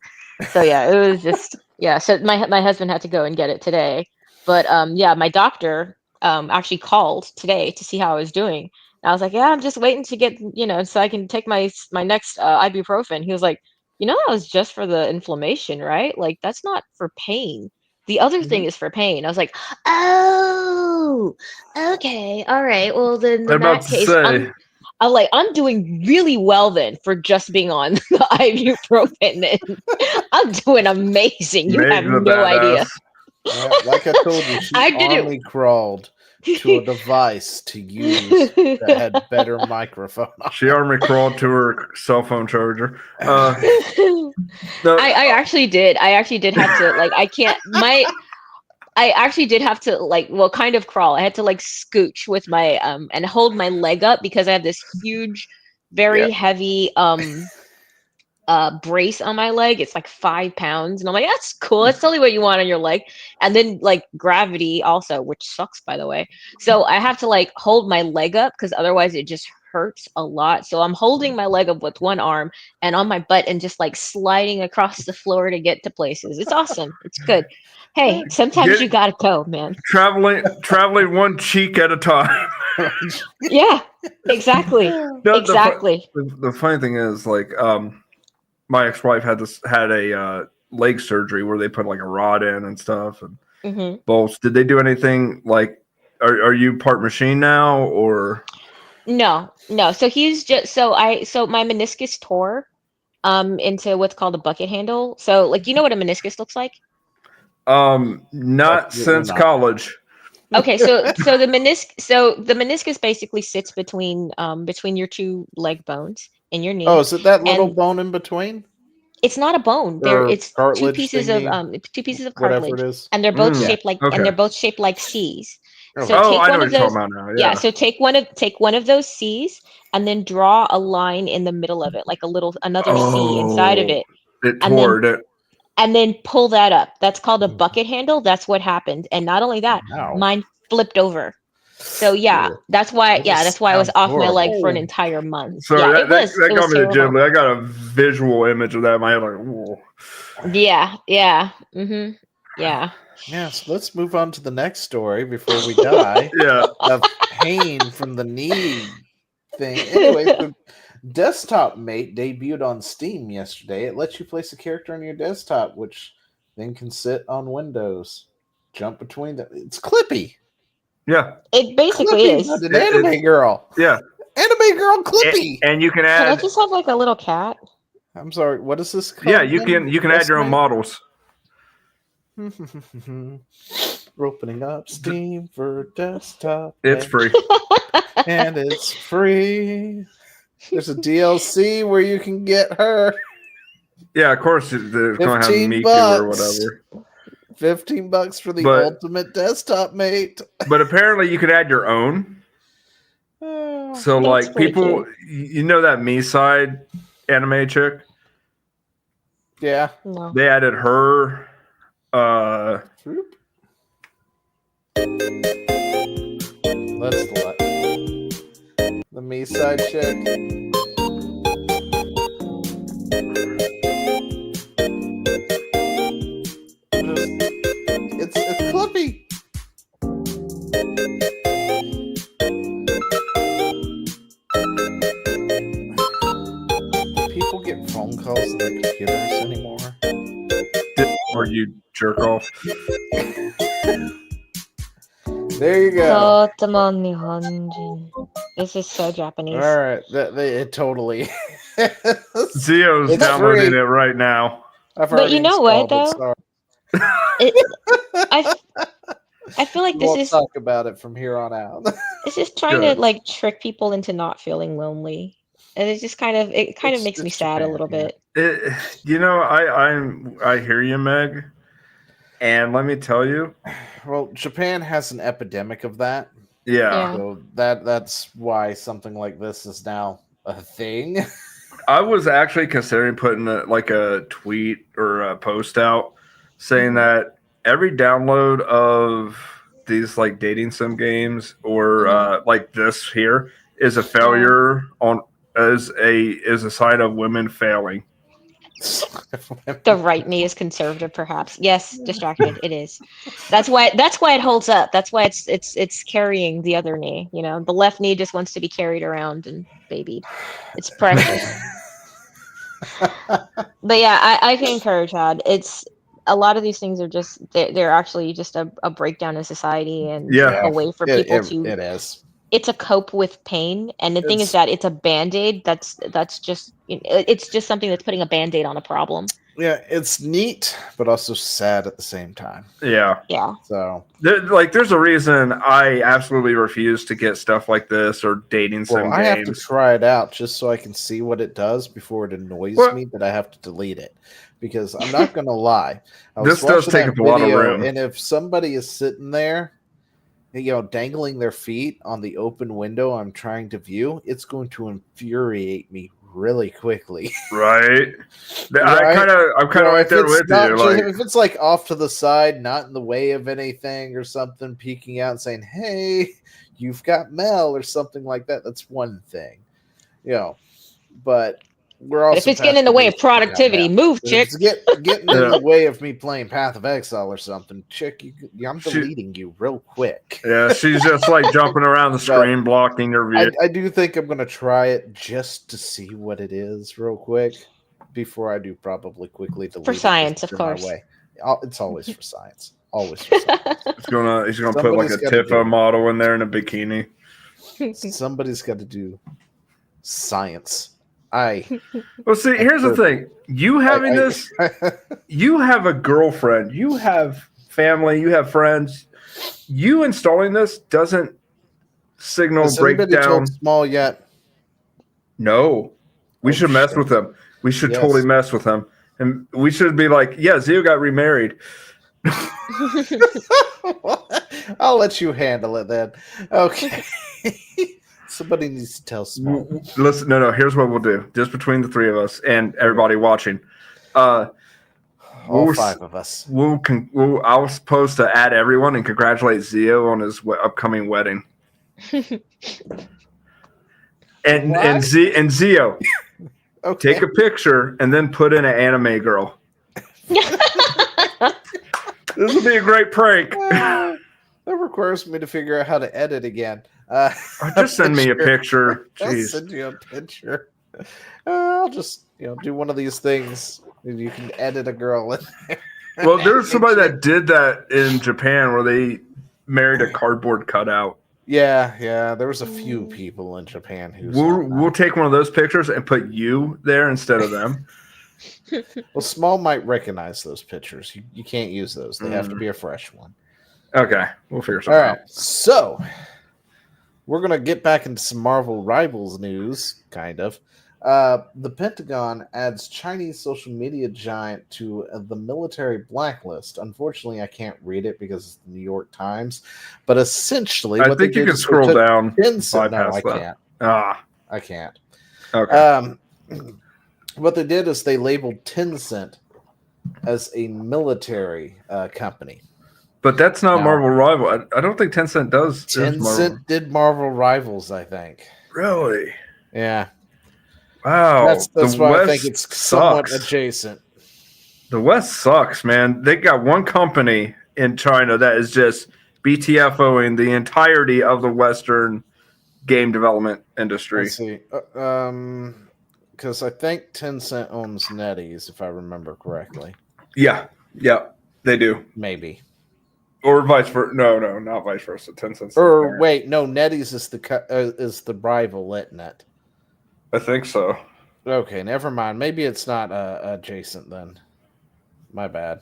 So yeah, it was just yeah. So my husband had to go and get it today, but yeah, my doctor actually called today to see how I was doing. And I was like, "Yeah, I'm just waiting to get so I can take my next ibuprofen." He was like, "That was just for the inflammation, right? Like that's not for pain. The other thing is for pain." I was like, "Oh, okay, all right. Well, then
I'm
in
about
that
to
case,
say,
I'm like, I'm doing really well then for just being on the ibuprofen. Then I'm doing amazing. You have
Meg the
no idea.
badass.
Yeah, like I told you, she
I did it.
army crawled to a device to use that had better microphone on
She
it.
army crawled to her cell phone charger.
I actually did. I actually did have to like. I actually did have to like, well, kind of crawl. I had to like scooch with my and hold my leg up because I have this huge, very heavy brace on my leg. It's like 5 pounds, and I'm like, that's cool. That's totally what you want on your leg. And then like gravity also, which sucks by the way. So I have to like hold my leg up because otherwise it just hurts a lot. So I'm holding my leg up with one arm and on my butt and just like sliding across the floor to get to places. It's awesome. It's good. Hey, sometimes you gotta go, man.
Traveling one cheek at a time.
Yeah, exactly. Exactly.
The funny thing is, like, my ex-wife had a leg surgery where they put like a rod in and stuff and bolts. Did they do anything like? Are you part machine now or?
No. So he's just so my meniscus tore into what's called a bucket handle. So like, you know what a meniscus looks like?
Not since college.
Okay, so the meniscus basically sits between your 2 leg bones in your knee.
Oh, is it that little
and
bone in between?
it's not a bone. It's 2
cartilage
pieces
thingy,
of 2 pieces of
whatever
cartilage,
it is.
and they're both
Yeah.
shaped like
Okay.
and they're both shaped like C's. So
Oh,
take
I know
one
what
of
you're
those.
talking about now.
Yeah,
Yeah.
so take one of those C's and then draw a line in the middle of it, like another C inside of it,
It
and
tore it.
and then pull that up. That's called a bucket handle. That's what happened. And not only that,
Wow.
mine flipped over. So yeah, that's why I was off my leg for an entire month.
So
yeah,
that got me the
terrible.
jibbly. I got a visual image of that in my head, like, whoa.
Yeah. Yeah. Yeah.
Yeah, so let's move on to the next story before we die.
Yeah.
Of pain from the knee thing. Anyway, so Desktop Mate debuted on Steam yesterday. It lets you place a character on your desktop, which then can sit on Windows. Jump between them. It's Clippy.
Yeah.
It basically
Clippy,
is.
but an anime girl.
Yeah.
Anime girl Clippy.
And you can
Can I
add.
just have like a little cat?
I'm sorry, what is this called?
Yeah, you can add your own models.
We're opening up Steam for Desktop.
It's free.
And it's free. There's a DLC where you can get her.
Yeah, of course they're going to have Miku or whatever.
$15 for the ultimate Desktop Mate.
But apparently you could add your own. So like people, you know that Me Side anime chick?
Yeah.
No.
They added her.
Let's the Me Side chick. Just
you jerk off.
There you go.
This is so Japanese.
All right, it totally.
Zio's
It's
downloading
free.
it right now.
I've
But you
already
know what,
installed it,
though?
sorry.
I feel like
We
this
won't
is
talk about it from here on out.
this is trying
Good.
to like trick people into not feeling lonely, and it's just kind of makes me
It's
sad a
Japan,
little
yeah.
bit.
I hear you, Meg, and let me tell you,
Well, Japan has an epidemic of that.
yeah.
So that's why something like this is now a thing.
I was actually considering putting a tweet or a post out saying that every download of these like dating sim games or like this here is a failure on is a sign of women failing.
The right knee is conservative, perhaps. Yes, distracted. It is. That's why it holds up. That's why it's carrying the other knee. You know, the left knee just wants to be carried around and babied. It's precious. But yeah, I can encourage that. It's a lot of these things are just they're actually just a breakdown of society and a way for people to.
It is.
It's a cope with pain, and the thing is that it's a band-aid. That's just it's just something that's putting a band-aid on a problem.
Yeah, it's neat, but also sad at the same time.
Yeah.
So
there's a reason I absolutely refuse to get stuff like this or dating sim
I have to
games.
try it out just so I can see what it does before it annoys me that I have to delete it. Because I'm not going to lie,
This does take up a lot of room.
And if somebody is sitting there, dangling their feet on the open window I'm trying to view, it's going to infuriate me really quickly.
Right? I'm kind of right there with you.
If it's like off to the side, not in the way of anything or something, peeking out and saying, "Hey, you've got mail" or something like that, that's one thing. But we're also.
But if it's getting in the way of productivity, move, chick.
It's getting in the way of me playing Path of Exile or something, chick. I'm deleting you real quick.
Yeah, she's just like jumping around the screen, blocking your view.
I do think I'm going to try it just to see what it is real quick before I do probably quickly delete
for science, of course.
Way. It's always for science. Always for science.
He's gonna put like a Tifa model in there in a bikini.
Somebody's got to do science.
Well, see, here's the thing. You having this, you have a girlfriend, you have family, you have friends. You installing this doesn't signal breakdown.
Small yet?
No, we should mess with them. We should totally mess with them, and we should be like, yeah, Zio got remarried.
I'll let you handle it then. Okay. Somebody needs to tell Small.
Listen, no. Here's what we'll do, just between the three of us and everybody watching.
All five of us.
I was supposed to add everyone and congratulate Zio on his upcoming wedding. and Zio, take a picture and then put in an anime girl. This will be a great prank.
That requires me to figure out how to edit again.
Just send me a picture.
I'll
Jeez.
send you a picture. I'll just do one of these things. You can edit a girl in there.
Well, there's somebody that did that in Japan where they married a cardboard cutout.
Yeah. There was a few people in Japan who.
We'll take one of those pictures and put you there instead of them.
Well, Small might recognize those pictures. You can't use those. They have to be a fresh one.
Okay, we'll figure something out.
All right, so we're going to get back into some Marvel Rivals news, kind of. The Pentagon adds Chinese social media giant to the military blacklist. Unfortunately, I can't read it because it's the New York Times. But essentially,
I think you can scroll down.
No, I can't. I can't.
Okay.
What they did is they labeled Tencent as a military company.
But that's not Marvel Rival. I don't think Tencent does.
Tencent did Marvel Rivals, I think.
Really?
Yeah.
Wow.
That's why I think it's somewhat adjacent.
The West sucks, man. They got one company in China that is just BTFOing the entirety of the Western game development industry.
Let's see. Because I think Tencent owns NetEase, if I remember correctly.
Yeah. They do.
Maybe.
Or vice versa. No, not vice versa. Tencent's
Or wait, no, NetEase is the rival, isn't it?
I think so.
Okay, never mind. Maybe it's not adjacent then. My bad.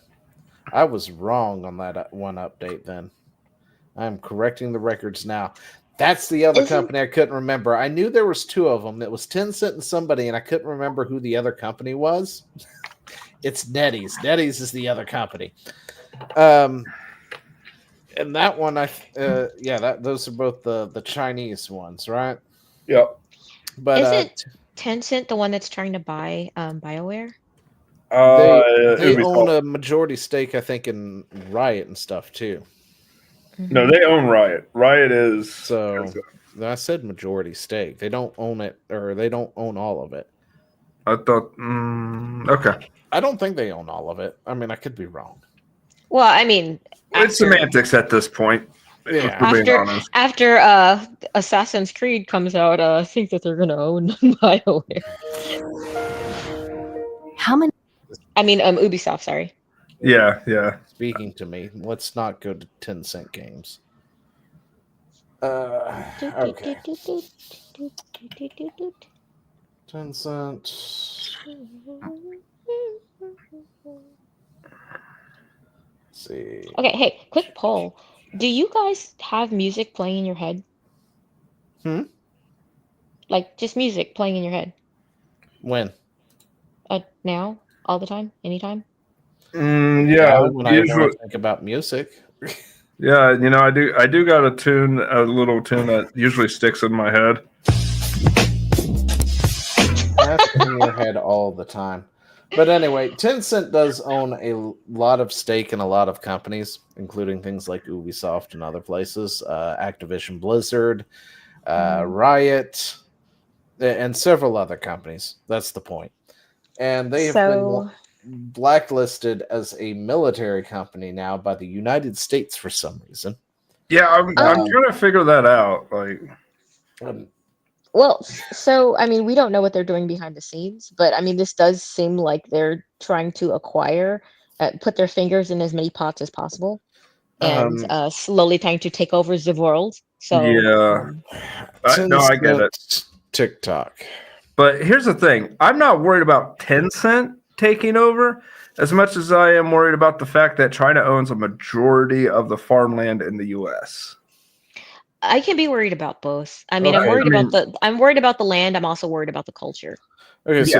I was wrong on that one update then. I'm correcting the records now. That's the other company I couldn't remember. I knew there was two of them. It was Tencent and somebody, and I couldn't remember who the other company was. It's NetEase. NetEase is the other company. And that one, those are both the Chinese ones, right?
Yep.
But
isn't Tencent the one that's trying to buy BioWare?
They own a majority stake, I think, in Riot and stuff too.
No, they own Riot. Riot is
so. I said majority stake. They don't own it, or they don't own all of it.
I thought. Okay.
I don't think they own all of it. I mean, I could be wrong.
Well, I mean,
it's semantics at this point.
Yeah.
After Assassin's Creed comes out, I think that they're gonna own BioWare.
How many?
I mean, Ubisoft. Sorry.
Yeah.
Speaking to me, let's not go to Tencent games. Okay. Tencent. Let's see.
Okay, hey, quick poll. Do you guys have music playing in your head? Like just music playing in your head?
When?
Now? All the time? Anytime?
Yeah.
When I want to think about music.
Yeah, I do got a little tune that usually sticks in my head.
That's in your head all the time. But anyway, Tencent does own a lot of stake in a lot of companies, including things like Ubisoft and other places, Activision Blizzard, Riot, and several other companies. That's the point. And they have been blacklisted as a military company now by the United States for some reason.
Yeah, I'm trying to figure that out. Like,
well, so I mean, we don't know what they're doing behind the scenes, but I mean, this does seem like they're trying to acquire, put their fingers in as many pots as possible, and slowly trying to take over the world. So
yeah, no, I get it.
TikTok.
But here's the thing: I'm not worried about Tencent taking over as much as I am worried about the fact that China owns a majority of the farmland in the U.S.
I can be worried about both. I mean, I'm worried about the land. I'm also worried about the culture.
Okay, so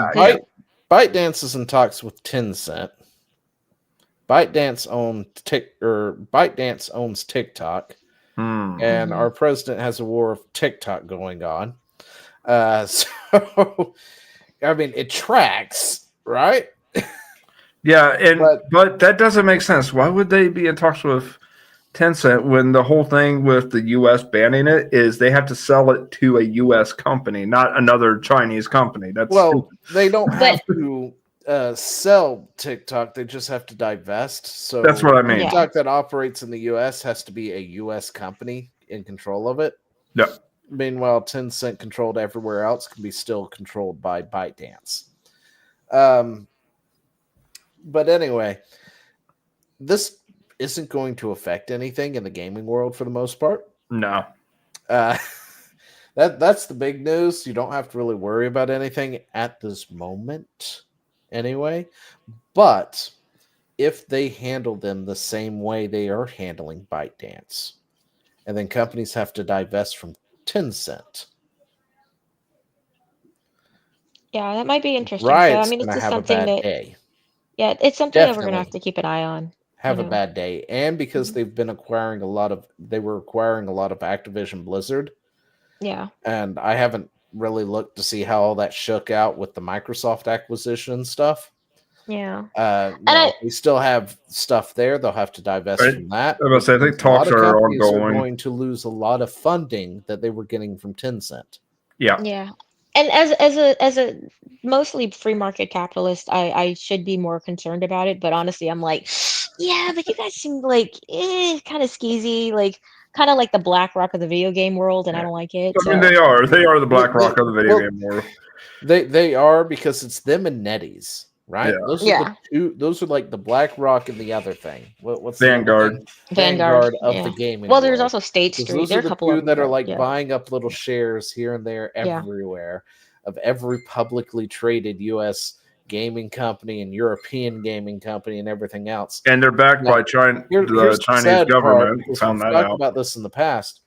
ByteDance is in talks with Tencent. ByteDance owns TikTok, and our president has a war of TikTok going on. So, I mean, it tracks, right?
Yeah, but that doesn't make sense. Why would they be in talks with Tencent when the whole thing with the U.S. banning it is they have to sell it to a U.S. company, not another Chinese company? Stupid.
They don't have to sell TikTok; they just have to divest. So
that's what I mean.
TikTok that operates in the U.S. has to be a U.S. company in control of it.
Yeah.
Meanwhile, Tencent controlled everywhere else can be still controlled by ByteDance. But anyway, this isn't going to affect anything in the gaming world for the most part.
No.
That's the big news. You don't have to really worry about anything at this moment anyway. But if they handle them the same way they are handling ByteDance, and then companies have to divest from Tencent.
Yeah, that might be interesting.
Riot's
so, I mean, it's just
have
something
a bad
that
day.
Yeah, it's something that we're gonna have to keep an eye on.
Have a bad day, and because they've been acquiring they were acquiring a lot of Activision Blizzard.
Yeah,
and I haven't really looked to see how all that shook out with the Microsoft acquisition and stuff.
Yeah,
we still have stuff there. They'll have to divest from that.
I think talks are ongoing.
Are going to lose a lot of funding that they were getting from Tencent.
Yeah. And as a mostly free market capitalist, I should be more concerned about it. But honestly, I'm like, yeah, but you guys seem like kind of skeezy, like kind of like the BlackRock of the video game world, and I don't like it.
I mean, they are the BlackRock of the video game world.
They are because it's them and NetEase. right?
Yeah.
Those are the two. Those are like the BlackRock and the other thing. What's the other
Vanguard.
thing? Vanguard of the gaming.
Well, there's
world.
also State
'Cause
Street.
those
There
are
are a
the
couple
two
of them
that are like
yeah.
buying up little shares here and there, everywhere, of every publicly traded U.S. gaming company and European gaming company and everything else.
And they're backed by China,
Here's
the Chinese
sad
government.
Part,
Found
we've
that
talked
out.
about this in the past.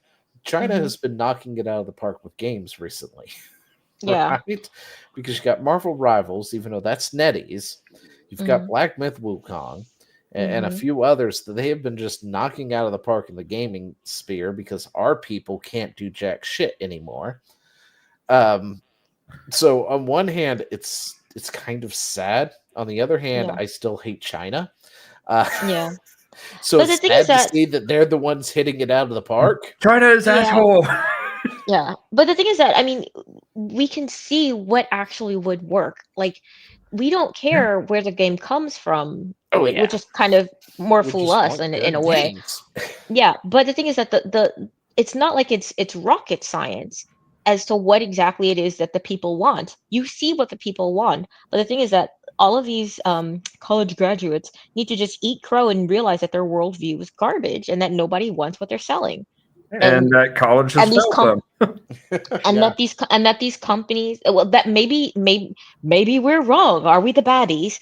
China has been knocking it out of the park with games recently.
Yeah.
Right? Because you got Marvel Rivals, even though that's NetEase. You've got Black Myth Wukong and a few others that they have been just knocking out of the park in the gaming sphere because our people can't do jack shit anymore. So on one hand, it's kind of sad. On the other hand, I still hate China.
Yeah.
So
But
it's sad to see that they're the ones hitting it out of the park.
China is asshole.
Yeah. But the thing is that, I mean, we can see what actually would work. Like, we don't care where the game comes from, which is kind of more fool us in a way. Yeah. But the thing is that the it's not like it's rocket science as to what exactly it is that the people want. You see what the people want. But the thing is that all of these college graduates need to just eat crow and realize that their worldview is garbage and that nobody wants what they're selling.
And that college has failed them.
that these companies, well, that maybe we're wrong. Are we the baddies?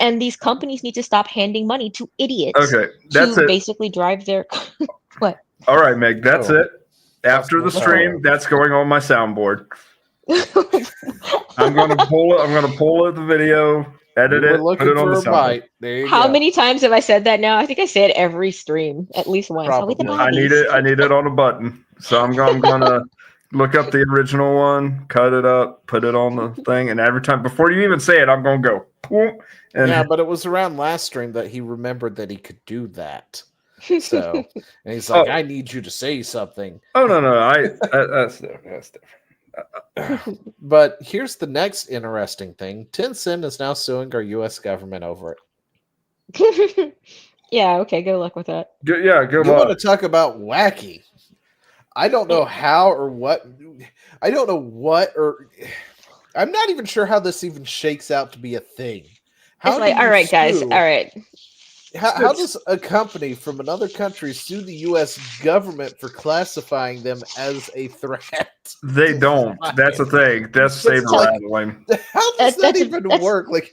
And these companies need to stop handing money to idiots.
Okay, that's it.
Basically drive their what?
All right, Meg, that's it. After the stream, that's going on my soundboard. I'm gonna pull it the video, edit it, put it on the soundboard.
There you
How
go.
many times have I said that now? I think I say it every stream at least once. Are we the
I need it on a button. So I'm gonna look up the original one, cut it up, put it on the thing, and every time before you even say it, I'm gonna go. Boom, and
but it was around last stream that he remembered that he could do that. So, and he's like, I need you to say something.
Oh no, that's different.
But here's the next interesting thing. Tencent is now suing our U.S. government over
it. Yeah, okay, good luck with that.
Good
You
luck.
want to talk about wacky? I don't know how or what. I don't know what or. I'm not even sure how this even shakes out to be a thing.
All right, guys. All right.
How does a company from another country sue the U.S. government for classifying them as a threat?
They don't. That's the thing. That's saber rattling.
How does that even work? Like,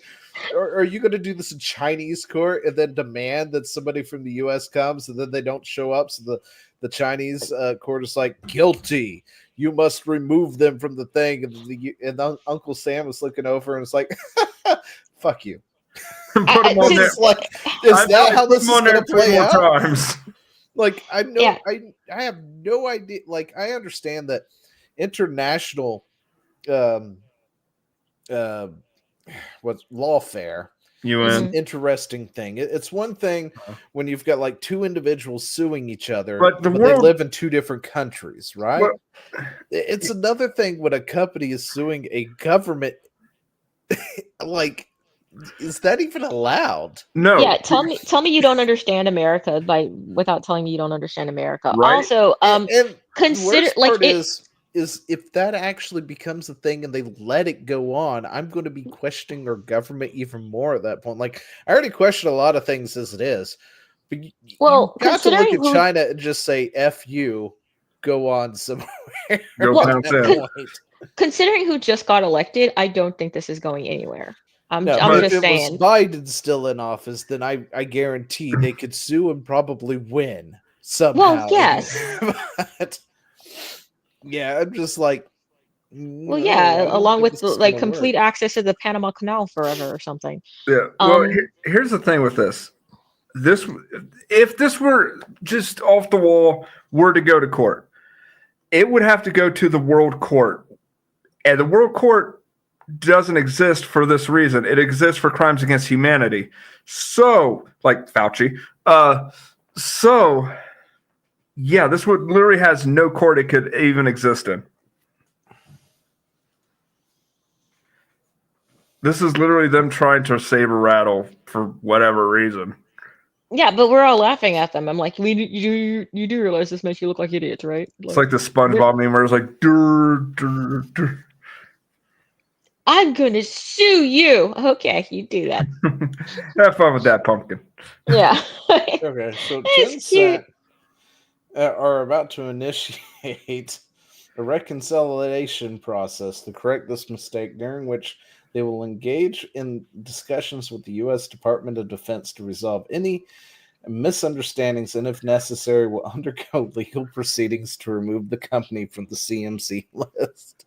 are you going to do this in Chinese court and then demand that somebody from the U.S. comes and then they don't show up? So the Chinese court is like, guilty. You must remove them from the thing. And Uncle Sam is looking over and it's like, fuck you. Is that how this is going to play out?
Times.
Like, I have no idea. Like, I understand that international what's lawfare is an interesting thing. It's one thing when you've got like two individuals suing each other, but they live in two different countries, right? It's another thing when a company is suing a government. Like, is that even allowed?
No.
Yeah, tell me you don't understand America without telling me you don't understand America.
Right.
Also,
and
consider
the worst part is if that actually becomes a thing and they let it go on, I'm going to be questioning our government even more at that point. Like, I already question a lot of things as it is, but you got to look at China and just say "F you," go on somewhere.
Considering who just got elected, I don't think this is going anywhere. I'm just saying.
If it was Biden still in office, then I guarantee they could sue and probably win somehow.
Well, yes.
But, yeah, I'm just like.
Well, yeah, along with complete access to the Panama Canal forever or something.
Yeah. Well, here's the thing with this. If this were just off the wall, were to go to court, it would have to go to the World Court, and the World Court doesn't exist for this reason. It exists for crimes against humanity. So, like Fauci. Yeah, this would literally has no court it could even exist in. This is literally them trying to saber rattle for whatever reason.
Yeah, but we're all laughing at them. I'm like, you do realize this makes you look like idiots, right?
It's like the SpongeBob meme where it's like, dur, dur, dur.
I'm gonna sue you. Okay, you do that.
Have fun with that, pumpkin.
Yeah.
Okay, so
It's cute.
Tencent are about to initiate a reconciliation process to correct this mistake, during which they will engage in discussions with the U.S. Department of Defense to resolve any misunderstandings, and if necessary, will undergo legal proceedings to remove the company from the CMC list.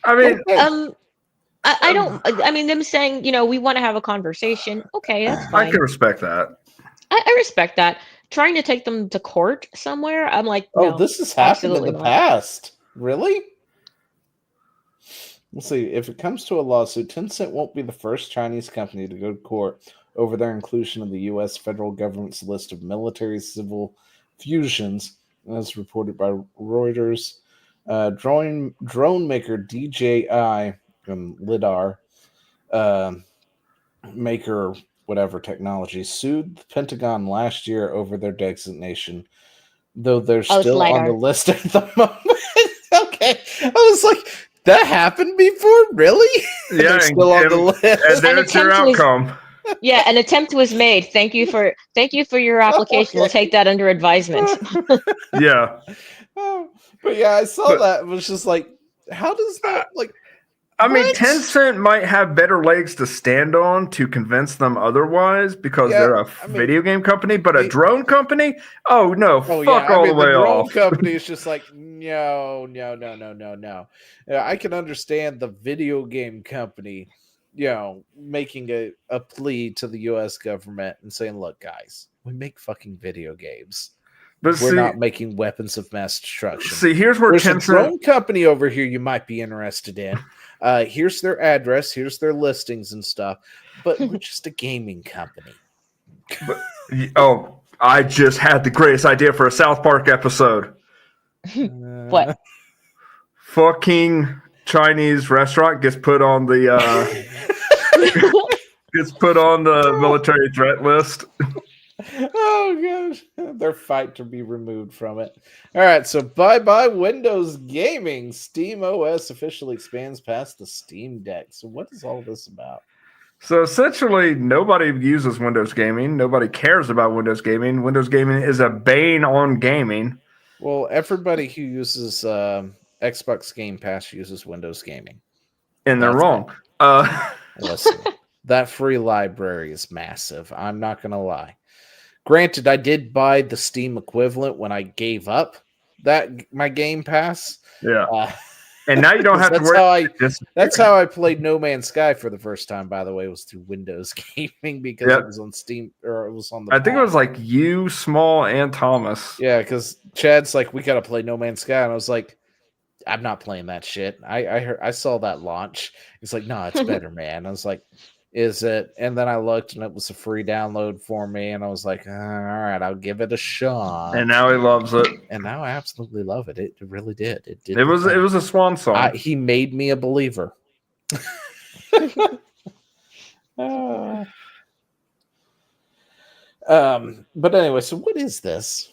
I mean,
I don't. I mean, them saying, we want to have a conversation. Okay, that's
I
fine.
can respect that.
I respect that. Trying to take them to court somewhere, I'm like, no.
Oh, this has happened in the
not.
past. Really? Let's see. If it comes to a lawsuit, Tencent won't be the first Chinese company to go to court over their inclusion of the U.S. federal government's list of military-civil fusions, as reported by Reuters. Drone maker DJI LiDAR maker whatever technology sued the Pentagon last year over their designation, though they're still on the list at the moment. Okay, I was like, that happened before, really?
Yeah,
they're still on the list.
And there's your outcome.
Yeah, an attempt was made. Thank you for your application. We'll take that under advisement.
Yeah.
But yeah, I saw that. It was just like, how does that
I mean, Tencent might have better legs to stand on to convince them otherwise because they're a video game company, but a drone company? Oh, no. Fuck all the way off.
The drone company is just like, no. I can understand the video game company, making a plea to the U.S. government and saying, look, guys, we make fucking video games. But we're not making weapons of mass destruction.
See, here's where
There's a drone company over here you might be interested in. Here's their address. Here's their listings and stuff. But we're just a gaming company.
I just had the greatest idea for a South Park episode.
What?
Fucking Chinese restaurant gets put on the military threat list.
Oh gosh, their fight to be removed from it. All right, so bye Windows gaming. Steam OS officially expands past the Steam Deck. So what is all this about?
So essentially, nobody uses Windows gaming. Nobody cares about Windows gaming. Windows gaming is a bane on gaming.
Well, everybody who uses Xbox Game Pass uses Windows gaming,
and they're wrong.
Listen, that free library is massive. I'm not gonna lie. Granted, I did buy the Steam equivalent when I gave up my Game Pass.
Yeah. And now you don't have to worry.
That's how I played No Man's Sky for the first time, by the way, was through Windows Gaming because it was on Steam, or it was on the
I think it was like you, Small, and Thomas.
Yeah, because Chad's like, we got to play No Man's Sky. And I was like, I'm not playing that shit. I saw that launch. He's like, no, it's better, man. I was like, is it? And then I looked, and it was a free download for me, and I was like, all right, I'll give it a shot.
And now he loves it.
And now I absolutely love it. It really did. It did.
It was a swan song.
He made me a believer. But anyway, so what is this?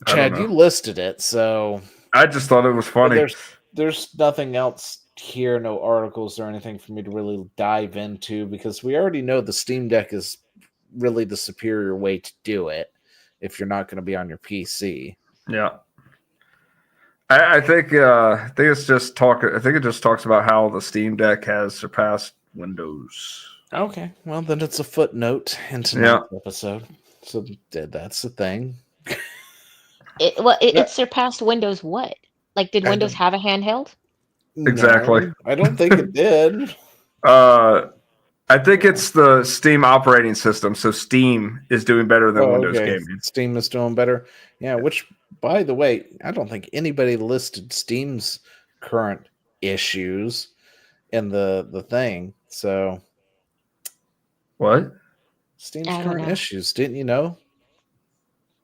Chad, you listed it, so
I just thought it was funny.
There's nothing else here, no articles or anything for me to really dive into, because we already know the Steam Deck is really the superior way to do it if you're not going to be on your PC.
Yeah. I think it's just talk. I think it just talks about how the Steam Deck has surpassed Windows.
Okay, well then it's a footnote into next episode. So that's the thing.
It surpassed Windows. What? Like, did Windows have a handheld?
Exactly.
No, I don't think it did.
I think it's the Steam operating system. So Steam is doing better than Windows gaming.
Steam is doing better. Yeah, which, by the way, I don't think anybody listed Steam's current issues in the thing. So
what?
Steam's current issues, didn't you know?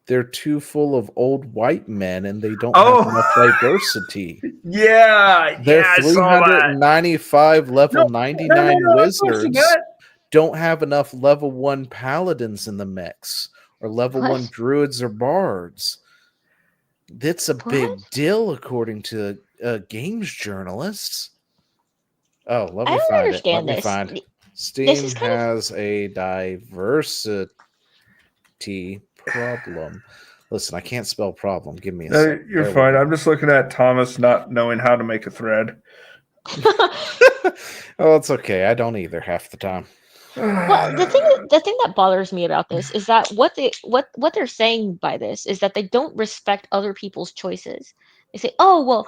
They're too full of old white men, and they don't have enough diversity.
Yeah,
they're 395 level 99 wizards don't have enough level 1 paladins in the mix, or level 1 druids or bards. That's a big deal, according to games journalists. Oh, let
I
me
don't
find it. Let
understand
me
this.
find.
This
Steam
is kind of
has a diversity problem. Listen, I can't spell problem. Give me a
No,
second.
you're
There we
fine.
go.
I'm just looking at Thomas not knowing how to make a thread.
Oh, it's okay. I don't either half the time.
well, the thing that bothers me about this is that what they're saying by this is that they don't respect other people's choices. They say, "Oh, well,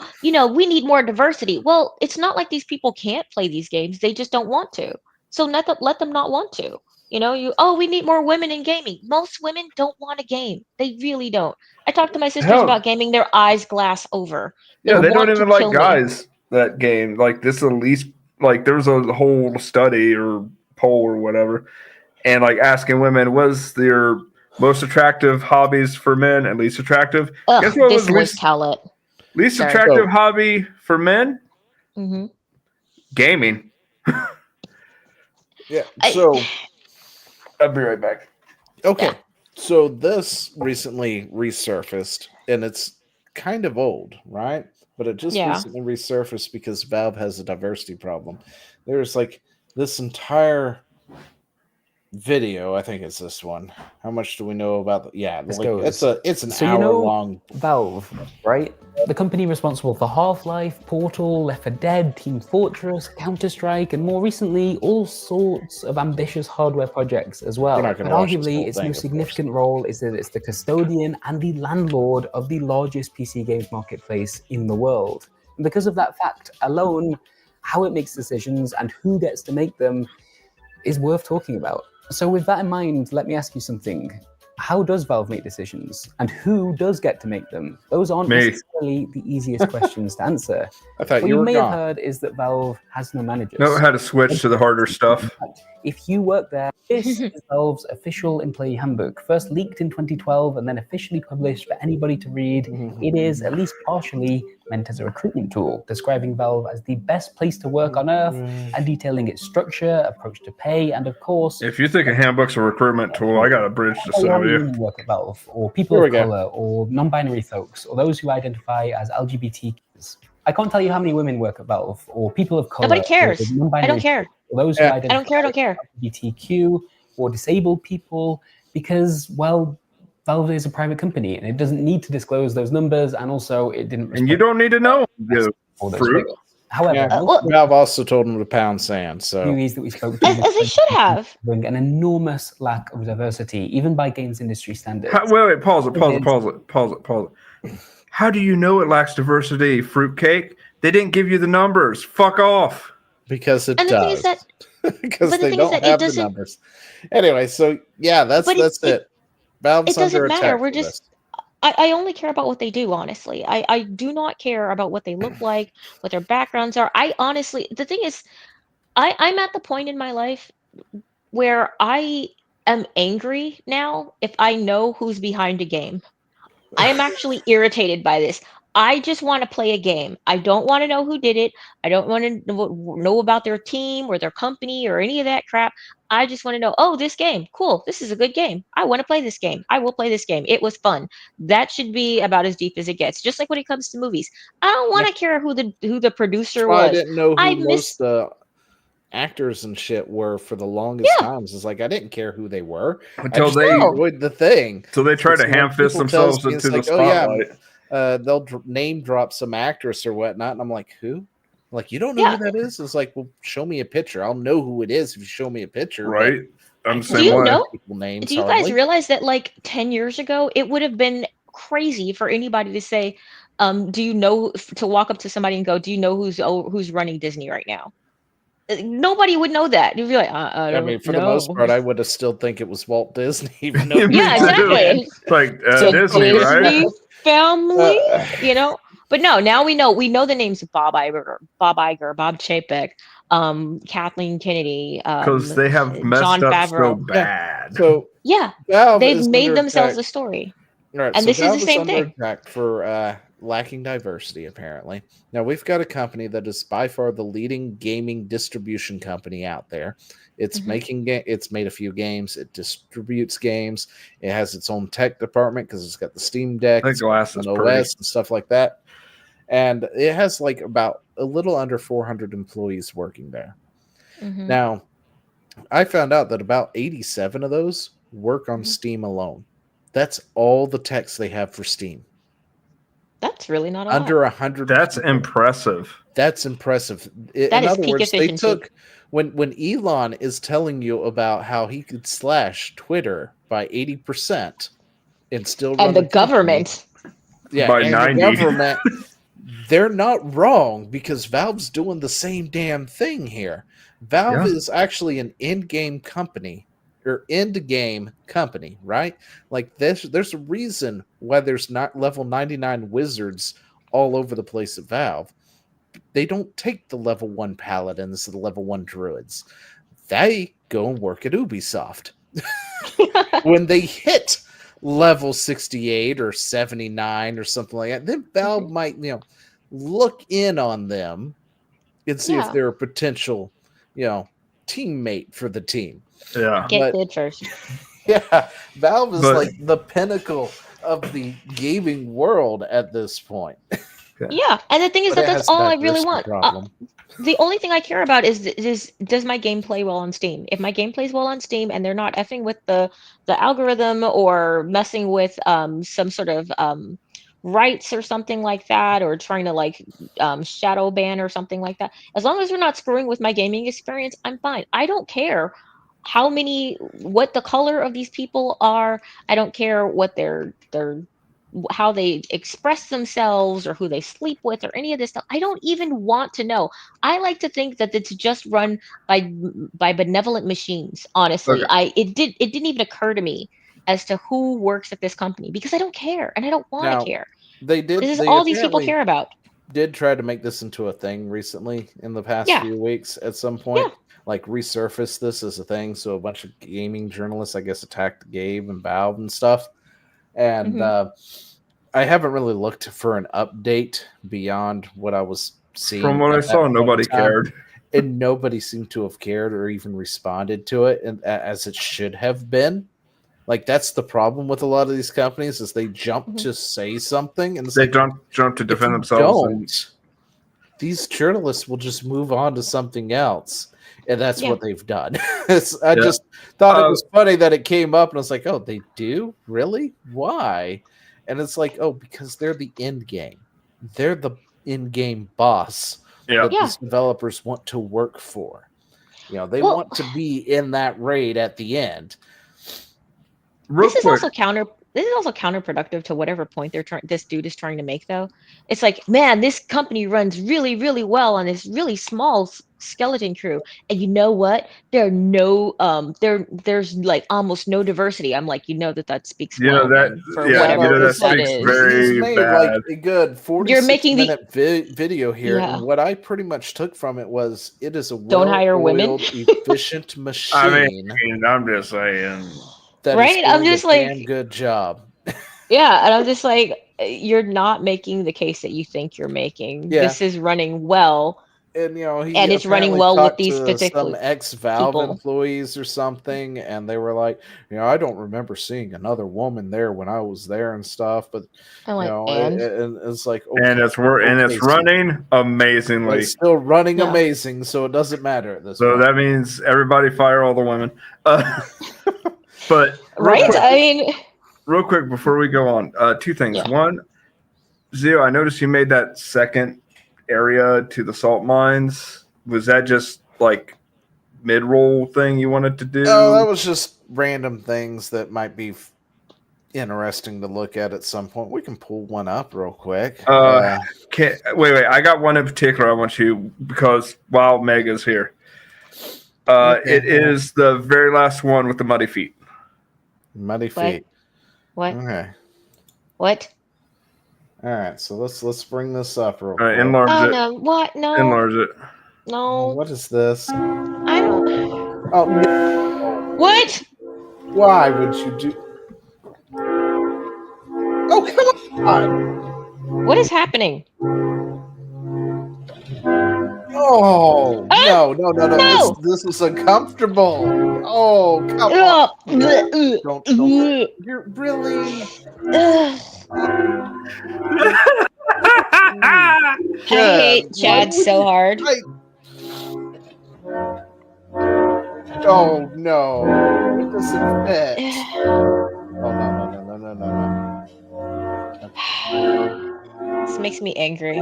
we need more diversity." Well, it's not like these people can't play these games; they just don't want to. So let them not want to. We need more women in gaming. Most women don't want a game. They really don't. I talk to my sisters
Hell,
about gaming; their eyes glass over.
yeah, they don't
want to
even like
kill me.
guys that game. Like this, at least like there was a whole study or poll or whatever, and like asking women, was their most attractive hobbies for men and least attractive? Guess
Ugh,
what
this
was
list, Howlett.
least
Sorry.
attractive hobby for men?
hmm
Gaming.
Yeah.
I-
So
I'll be right back.
okay.
Yeah.
So this recently resurfaced, and it's kind of old, right? But it just
Yeah.
recently resurfaced because Valve has a diversity problem. There's like this entire video. I think it's this one. How much do we know about? Yeah,
This
like
goes.
it's an
So
hour long.
Valve, right? The company responsible for Half-Life, Portal, Left 4 Dead, Team Fortress, Counter-Strike, and more recently, all sorts of ambitious hardware projects as well.
You're not
But
gonna watch this
arguably,
whole
its
thing,
most
of
significant role is that it's the custodian and the landlord of the largest PC games marketplace in the world. And because of that fact alone, how it makes decisions and who gets to make them is worth talking about. So with that in mind, let me ask you something. How does Valve make decisions? And who does get to make them? Those aren't
Me.
necessarily the easiest questions to answer.
I thought
What
you
you
were
may have
gone.
heard is that Valve has no managers.
No, how to switch to the harder stuff.
If you work there, this is Valve's official employee handbook, first leaked in 2012 and then officially published for anybody to read. It is, at least partially, meant as a recruitment tool, describing Valve as the best place to work on Earth and detailing its structure, approach to pay, and of course...
If you think a handbook's a recruitment tool, I got a bridge to sell you.
Work at Valve, or people of color, or non-binary folks, or those who identify as LGBTQs. I can't tell you how many women work at Valve, or people of color.
Nobody cares.
Or non-binary
I don't care.
Or those who identify
I don't care.
as LGBTQ or disabled people, because, well, Valve is a private company and it doesn't need to disclose those numbers, and also it didn't.
And you don't need to know. Fruit.
However,
Valve also told him to pound sand. So
that we spoke to,
As they should have.
bring an enormous lack of diversity, even by games industry standards.
Wait, pause it. How do you know it lacks diversity, fruitcake? They didn't give you the numbers. Fuck off.
Because it
And the
does.
thing is that,
because
but the
they
thing is
don't
that
have
it
the numbers. Anyway, so yeah, that's it. Valve's
it doesn't
under
matter.
attack
We're
for
just.
this.
I only care about what they do, honestly. I do not care about what they look like, what their backgrounds are. I honestly, the thing is, I'm at the point in my life where I am angry now if I know who's behind a game. I am actually irritated by this. I just want to play a game. I don't want to know who did it. I don't want to know about their team or their company or any of that crap. I just want to know, oh, this game, cool. This is a good game. I want to play this game. I will play this game. It was fun. That should be about as deep as it gets. Just like when it comes to movies, I don't want to care who the producer was.
I didn't know who
I
most actors and shit were for the longest times. It's like I didn't care who they were
Until
I just
they
enjoyed the thing.
So they try
It's
to
when
ham fist
people
themselves
tells me,
into
it's
the
like,
spotlight.
They'll name drop some actress or whatnot, and I'm like, who? Like, you don't know who that is? It's like, well, show me a picture. I'll know who it is if you show me a picture.
Right. I'm the
Do you know?
Names,
Do you guys realize that like 10 years ago, it would have been crazy for anybody to say, do you know, to walk up to somebody and go, do you know who's running Disney right now? Nobody would know that. You'd be like, I don't
mean, for
know.
the most part, I would have still think it was Walt Disney. Even though
Yeah, exactly.
Like
The
Disney, right?
family, But no, now we know the names of Bob Iger, Bob Chapek, Kathleen Kennedy,
Because they have messed
Jon
up
Favreau.
so bad.
So
Valve they've made themselves a story.
All right,
And
so
this
Valve
is the same
under
thing.
attack for lacking diversity, apparently. Now, we've got a company that is by far the leading gaming distribution company out there. It's it's made a few games. It distributes games. It has its own tech department because it's got the Steam Deck,
The glass is
an
pretty.
OS and stuff like that. And it has like about a little under 400 employees working there.
Mhm.
Now, I found out that about 87 of those work on
Mhm.
Steam alone. That's all the techs they have for Steam.
That's really not a
Under
lot.
100.
That's
people.
impressive.
That's impressive.
That
In
is
other
peak
words, they
efficiency.
took when Elon is telling you about how he could slash Twitter by 80% and still run
And the
the company,
government.
yeah,
By
and
90.
the government, they're not wrong because Valve's doing the same damn thing here. Valve
Yeah.
is actually an in-game company or end-game company, right? Like there's a reason why there's not level 99 wizards all over the place at Valve. They don't take the level 1 paladins, the level 1 druids. They go and work at Ubisoft. When they hit level 68 or 79 or something like that, then Valve might, look in on them and see if
Yeah.
they're a potential, teammate for the team.
Yeah.
Get
But
good first.
yeah, Valve is
But-
like the pinnacle of the gaming world at this point.
Yeah, and the thing is
But
that
it
that's
has a
all I really
diversity
want.
problem.
The only thing I care about is does my game play well on Steam? If my game plays well on Steam and they're not effing with the algorithm or messing with some sort of rights or something like that, or trying to like shadow ban or something like that, as long as they're not screwing with my gaming experience, I'm fine. I don't care what the color of these people are. I don't care what their how they express themselves or who they sleep with or any of this stuff. I don't even want to know. I like to think that it's just run by benevolent machines. Honestly,
Okay.
it didn't even occur to me as to who works at this company because I don't care and I don't want
Now,
to care.
They did.
This is
They
all these people
apparently
care about.
did try to make this into a thing recently in the past
Yeah.
few weeks at some point.
Yeah.
Like resurface this as a thing. So a bunch of gaming journalists, I guess, attacked Gabe and Valve and stuff. And I haven't really looked for an update beyond what I was seeing.
From what I
at that
saw,
point
nobody
in time.
cared.
And nobody seemed to have cared or even responded to it, and as it should have been. Like that's the problem with a lot of these companies is they jump to say something and it's
They
like,
jump to
if
defend
you
themselves.
don't, these journalists will just move on to something else, and that's what they've done. I just thought it was funny that it came up, and I was like, "Oh, they do really? Why?" And it's like, "Oh, because they're the end game. They're the in-game boss that these developers want to work for. They want to be in that raid at the end."
This is also counterproductive to whatever point this dude is trying to make, though. It's like, man, this company runs really, really well on this really small skeleton crew, and you know what? There's like almost no diversity. I'm like, that speaks well then for whatever
that
that
speaks
is.
very
He's made
bad.
like a good 46-minute video here,
Yeah.
and what I pretty much took from it was it is a
Don't hire women.
well-oiled, efficient machine.
I mean, I'm just saying.
That
Right?
is
I'm
doing
just
a
like-
damn good job.
Yeah, and I'm just like, you're not making the case that you think you're making.
Yeah.
This is running well.
And he
And it's running
apparently
well with
talked
these
to
particular
some ex-Valve
people.
employees or something, and they were like, I don't remember seeing another woman there when I was there and stuff. But
I'm like,
and it's like,
And it's running amazingly.
It's still running
Yeah.
amazing, so it doesn't matter at this
So
point.
that means everybody fire all the women. But
right? I mean,
real quick before we go on, two things.
Yeah.
One, Zio, I noticed you made that second area to the salt mines. Was that just like mid-roll thing you wanted to do?
Oh, that was just random things that might be interesting to look at some point. We can pull one up real quick.
Wait. I got one in particular I want you because while Meg is here. It is the very last one with the muddy feet.
Muddy feet.
What?
Okay.
What?
All right. So let's bring this up real
All
quick.
right, enlarge
Oh
it.
no! What? No.
Enlarge it.
No.
What is this?
I don't.
Oh, no.
What?
Why would you do? Oh, come on!
What is happening?
Oh,
Ah!
no! This is uncomfortable. Oh, come on! Don't. You're really.
I hate Chad so hard.
Oh no, it doesn't fit. Oh no.
This makes me angry.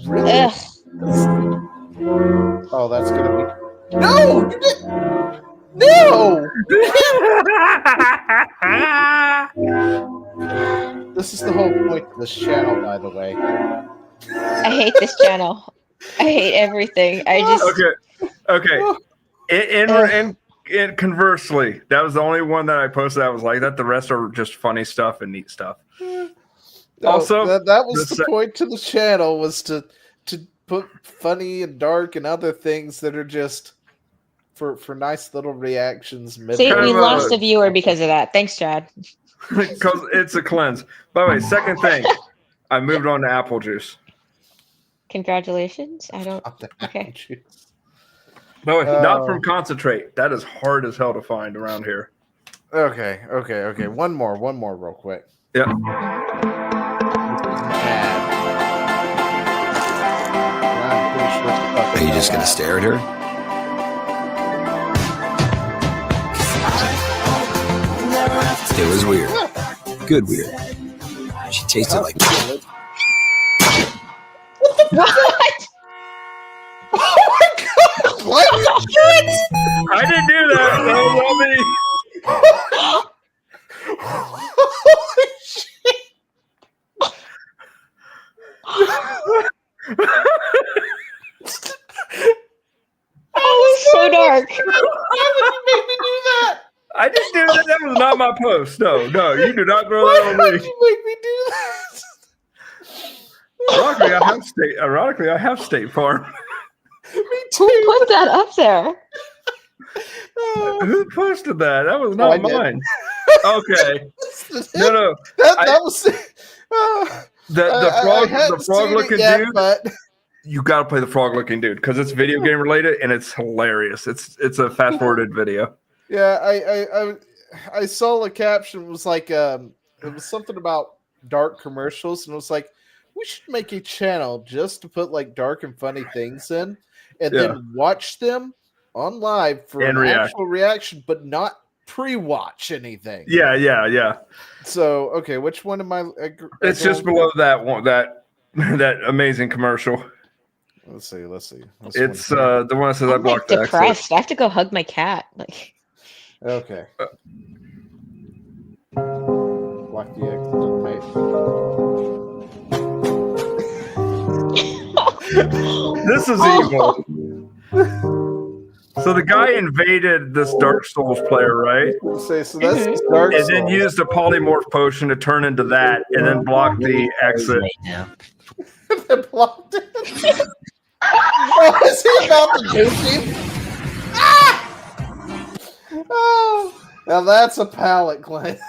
Really?
Ugh.
Oh, that's gonna be. No! You did... No! This is the whole point of this channel, by the way.
I hate this channel. I hate everything. I just
Okay. And conversely, that was the only one that I posted that was like that. The rest are just funny stuff and neat stuff. Also,
that was the point to the channel, was to put funny and dark and other things that are just for nice little reactions.
See, we lost a viewer because of that. Thanks, Chad.
Because it's a cleanse. By the way, second thing, I moved on to apple juice.
Congratulations. I don't. Okay.
By the way, not from concentrate. That is hard as hell to find around here.
Okay. One more real quick.
Yeah.
Are you just gonna stare at her? It was weird. Good weird. She tasted like chocolate.
What?
Oh my god! What?
I didn't do that. That was
Holy shit!
Oh, it was so dark.
Why would you make me do that?
I didn't do that. That was not my post. No, you do not throw that on
Why
me.
would you make me do that?
Ironically, I have State Farm.
Me
Who
too.
put that up there?
Who posted that? That was not mine. Okay. No.
That was
the frog looking dude.
But
you got to play the frog looking dude because it's video game related and it's hilarious. It's a fast forwarded video.
Yeah, I saw the caption. It was like it was something about dark commercials, and it was like, we should make a channel just to put like dark and funny things in, and then watch them on live for an actual reaction, but not pre-watch anything.
Yeah.
So okay, which one am I?
It's just below that one, that amazing commercial.
Let's see.
It's the one that says I blocked the
depressed.
exit.
I have to go hug my cat. Like.
Okay. Block the exit, mate.
This is evil. So the guy invaded this Dark Souls player, right?
So that's Dark Souls.
And then used a polymorph potion to turn into that, and then block the exit.
They blocked it. Oh, is he about to do it? Ah! Oh, now that's a palate cleanse.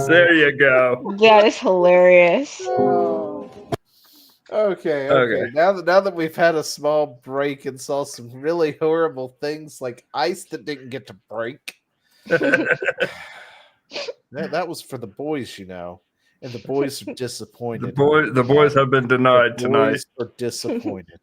There you go.
That is hilarious.
Oh. Okay. Now that we've had a small break and saw some really horrible things like ice that didn't get to break. that was for the boys, you know. And the boys are disappointed.
The boys have been denied tonight.
Boys are disappointed.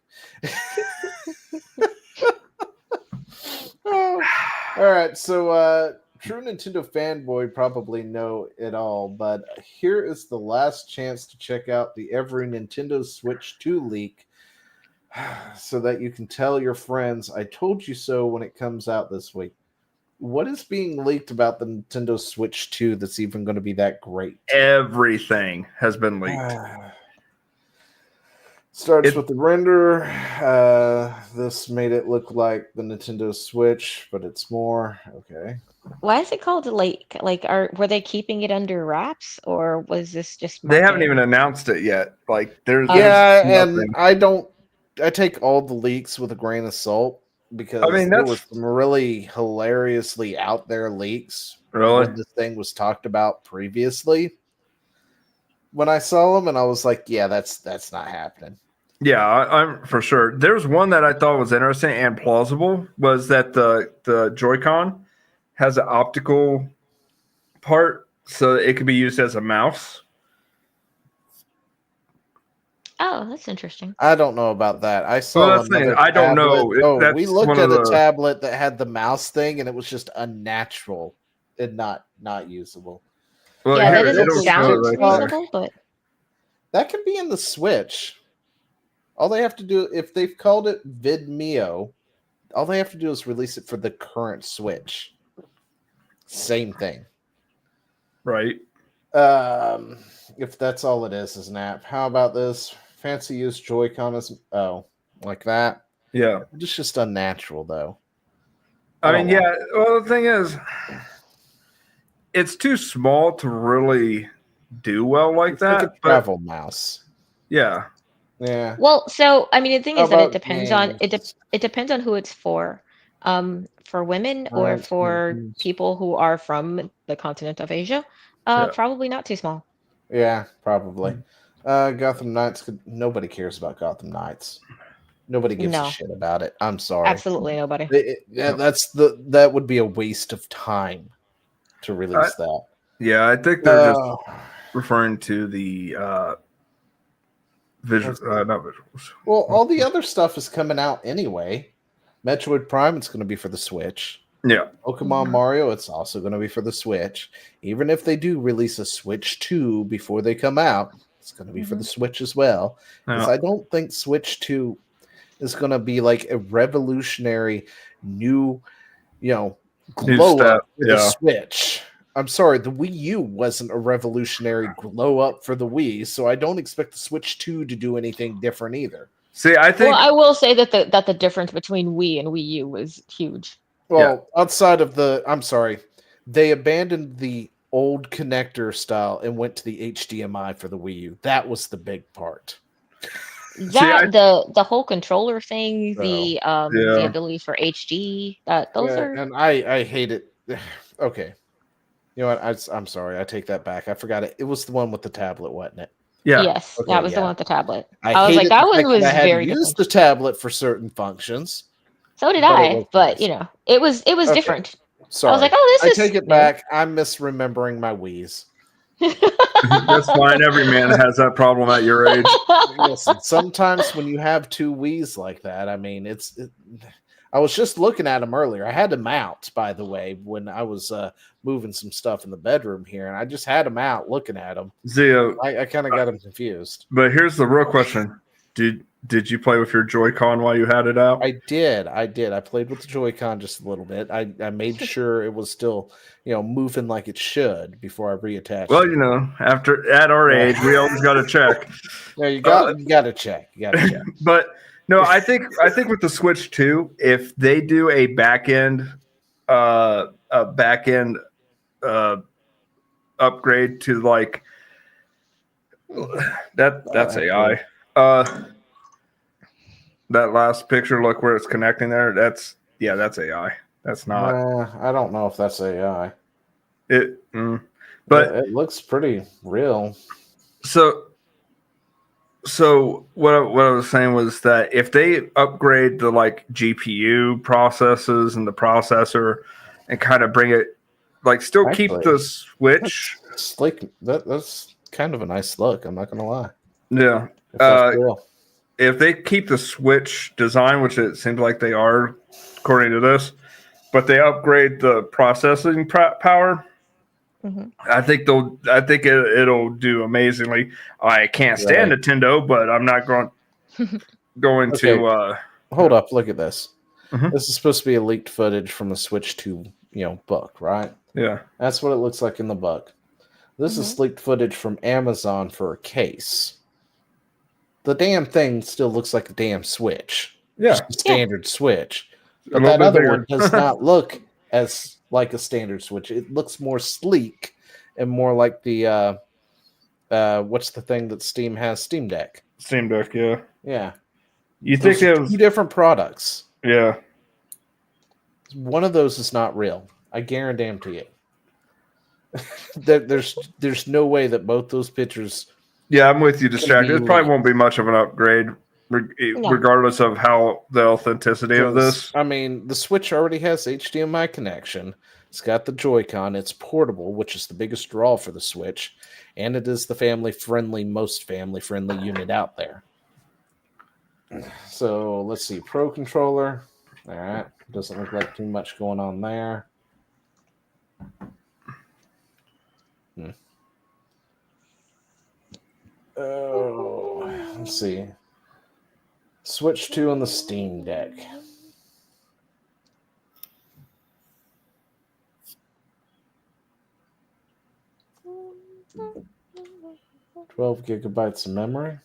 All right, so true Nintendo fanboy probably know it all, but here is the last chance to check out the every Nintendo Switch 2 leak so that you can tell your friends I told you so when it comes out this week. What is being leaked about the Nintendo Switch 2 that's even going to be that great?
Everything has been leaked.
Starts with the render. This made it look like the Nintendo Switch, but it's more. Okay.
Why is it called a leak? Like, were they keeping it under wraps, or was this just?
They haven't even announced it yet. Like, there's
and I take all the leaks with a grain of salt. Because there was some really hilariously out there leaks when this thing was talked about previously. When I saw them, and I was like, "Yeah, that's not happening."
Yeah, I'm for sure. There's one that I thought was interesting and plausible was that the Joy-Con has an optical part, so it could be used as a mouse.
Oh, that's interesting.
I don't know about that. I saw
Well, that's the thing.
another
I don't know.
tablet. We
That's
looked
one
at
of
a
the.
tablet that had the mouse thing, and it was just unnatural and not usable.
Well,
Yeah,
here,
that doesn't
it'll show
sound
it right there.
reasonable, but
That can be in the Switch. All they have to do, if they've called it VidMio, all they have to do is release it for the current Switch. Same thing.
Right.
If that's all it is an app. How about this? Fancy use Joy-Con is like that.
Yeah.
It's just unnatural though.
I mean, yeah. Well, the thing is, it's too small to really do well like
It's
that.
like a travel mouse.
Yeah.
Yeah.
well, so I mean, the thing
How
is that it
about
depends on
games?
it depends on who it's for women or
Alright,
for
games.
people who are from the continent of Asia.
Yeah.
Probably not too small.
Yeah, probably. Gotham Knights. Nobody cares about Gotham Knights. Nobody gives a
No.
shit about it. I'm sorry.
Absolutely nobody.
That would be a waste of time to release that.
Yeah, I think they're just referring to the not visuals.
Well, all the other stuff is coming out anyway. Metroid Prime, it's going to be for the Switch.
Yeah.
Pokemon Mario, it's also going to be for the Switch. Even if they do release a Switch 2 before they come out, it's going to be for the Switch as well. Because I don't think Switch 2 is going to be like a revolutionary new, glow up with the Switch. I'm sorry, the Wii U wasn't a revolutionary glow up for the Wii, so I don't expect the Switch 2 to do anything different either.
See, I think.
Well, I will say that the difference between Wii and Wii U was huge.
Well, outside of I'm sorry, they abandoned the old connector style and went to the HDMI for the Wii U. That was the big part.
The whole controller thing, the ability for HD, those are.
And I hate it. Okay, you know what? I'm sorry. I take that back. I forgot it. It was the one with the tablet, wasn't it?
Yeah.
Yes, that was the one with the tablet.
I
was like, that one was
I had
very
to use
different.
the tablet for certain functions.
So did
but it
I,
was
but
nice.
it was
Okay.
different.
Sorry.
I was like, oh,
I
this is.
take it back. I'm misremembering my Wii's.
That's fine. Every man has that problem at your age.
Listen, sometimes when you have two Wii's like that, I mean, I was just looking at them earlier. I had them out, by the way, when I was moving some stuff in the bedroom here, and I just had them out looking at them.
Zio,
I kind of got them confused.
But here's the real question: Did you play with your Joy-Con while you had it out?
I did. I played with the Joy-Con just a little bit. I made sure it was still, moving like it should before I reattached.
Well,
it.
at our age, we always got to check.
Yeah, you got to check. You got to check.
But no, I think with the Switch 2, if they do a back end upgrade to like that's AI. That last picture, look where it's connecting there. That's AI. That's not.
I don't know if that's AI.
But
it looks pretty real.
So what I was saying was that if they upgrade the like GPU processes and the processor and kind of bring it like still keep the Switch.
It's like that's kind of a nice look. I'm not gonna lie.
Yeah.
Cool.
If they keep the Switch design, which it seems like they are, according to this, but they upgrade the processing power, I think it'll do amazingly. I can't stand Nintendo, but I'm not going to.
Hold up! Look at this. This is supposed to be a leaked footage from a Switch 2, book, right?
Yeah,
that's what it looks like in the book. This is leaked footage from Amazon for a case. The damn thing still looks like a damn Switch.
Yeah.
Just a standard Switch. But that other one does not look as like a standard Switch. It looks more sleek and more like the what's the thing that Steam has? Steam Deck.
Steam Deck, yeah.
Yeah.
You think it was
2 different products.
Yeah.
One of those is not real. I guarantee you. There's no way that both those pictures.
Yeah, I'm with you, Distracted. It probably won't be much of an upgrade, regardless of how the authenticity of this.
I mean, the Switch already has HDMI connection, It's got the Joy-Con. It's portable, which is the biggest draw for the Switch, and it is the most family-friendly unit out there. So let's see, Pro Controller. All right, doesn't look like too much going on there. Oh, let's see. Switch 2 on the Steam Deck. $12 GB of memory.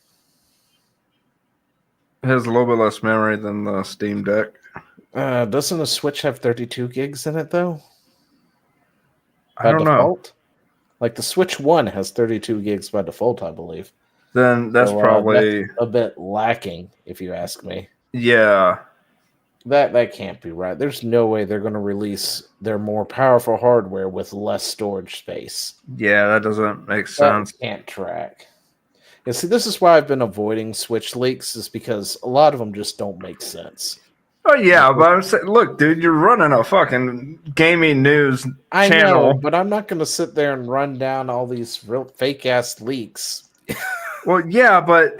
It has a little bit less memory than the Steam Deck.
Doesn't the Switch have 32 gigs in it, though?
I don't know.
Like the Switch 1 has 32 gigs by default, I believe.
Then that's probably
that's a bit lacking, if you ask me.
Yeah.
That can't be right. There's no way they're going to release their more powerful hardware with less storage space.
Yeah, that doesn't make sense.
That can't track. Yeah, see, this is why I've been avoiding Switch leaks, is because a lot of them just don't make sense.
Oh yeah, but I'm saying, look, dude, you're running a fucking gaming news channel.
I know, but I'm not going to sit there and run down all these real fake ass leaks.
Well, yeah, but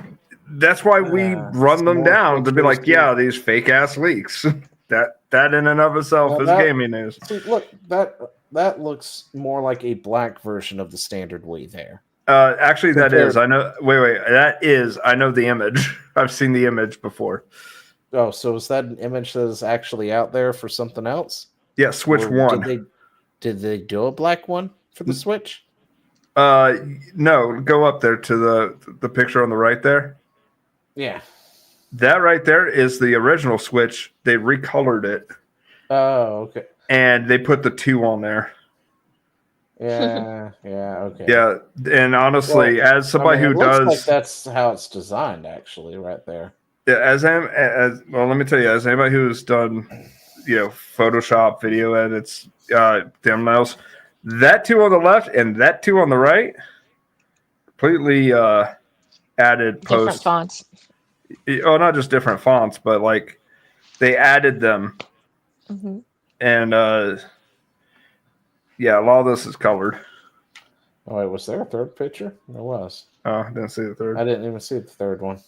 that's why we run them down to be like, yeah, these fake ass leaks. that in and of itself is gaming news.
See, look, that looks more like a black version of the standard Wii there.
Actually, that is. I know. Wait. That is. I know the image. I've seen the image before.
Oh, so is that an image that is actually out there for something else?
Yeah, Switch 1.
Did they do a black one for the Switch?
No. Go up there to the picture on the right there.
Yeah.
That right there is the original Switch. They recolored it.
Oh, okay.
And they put the 2 on there.
Yeah, okay.
Yeah, and honestly, as somebody who does,
like that's how it's designed, actually, right there.
Yeah, as well, let me tell you, as anybody who's done, Photoshop, video edits, thumbnails, that 2 on the left and that 2 on the right, completely added post
different fonts.
Oh, not just different fonts, but like they added them, and yeah, a lot of this is colored.
Oh wait, was there a third picture? There was.
Oh, I didn't see the third.
I didn't even see the third one.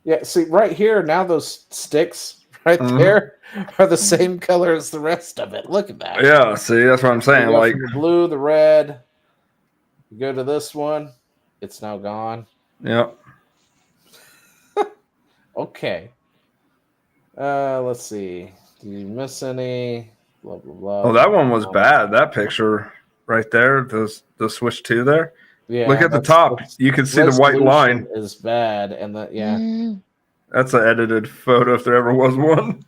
Yeah, see, right here, now those sticks right there are the same color as the rest of it. Look at that.
Yeah, see, that's what I'm saying. Like
the blue, the red. You go to this one, it's now gone.
Yep.
Okay. Let's see. Did you miss any? Blah, blah, blah.
Oh, that one was bad. That picture right there, the Switch 2 there.
Yeah,
look at the top. You can see the white line
is bad, and
that's an edited photo if there ever was one.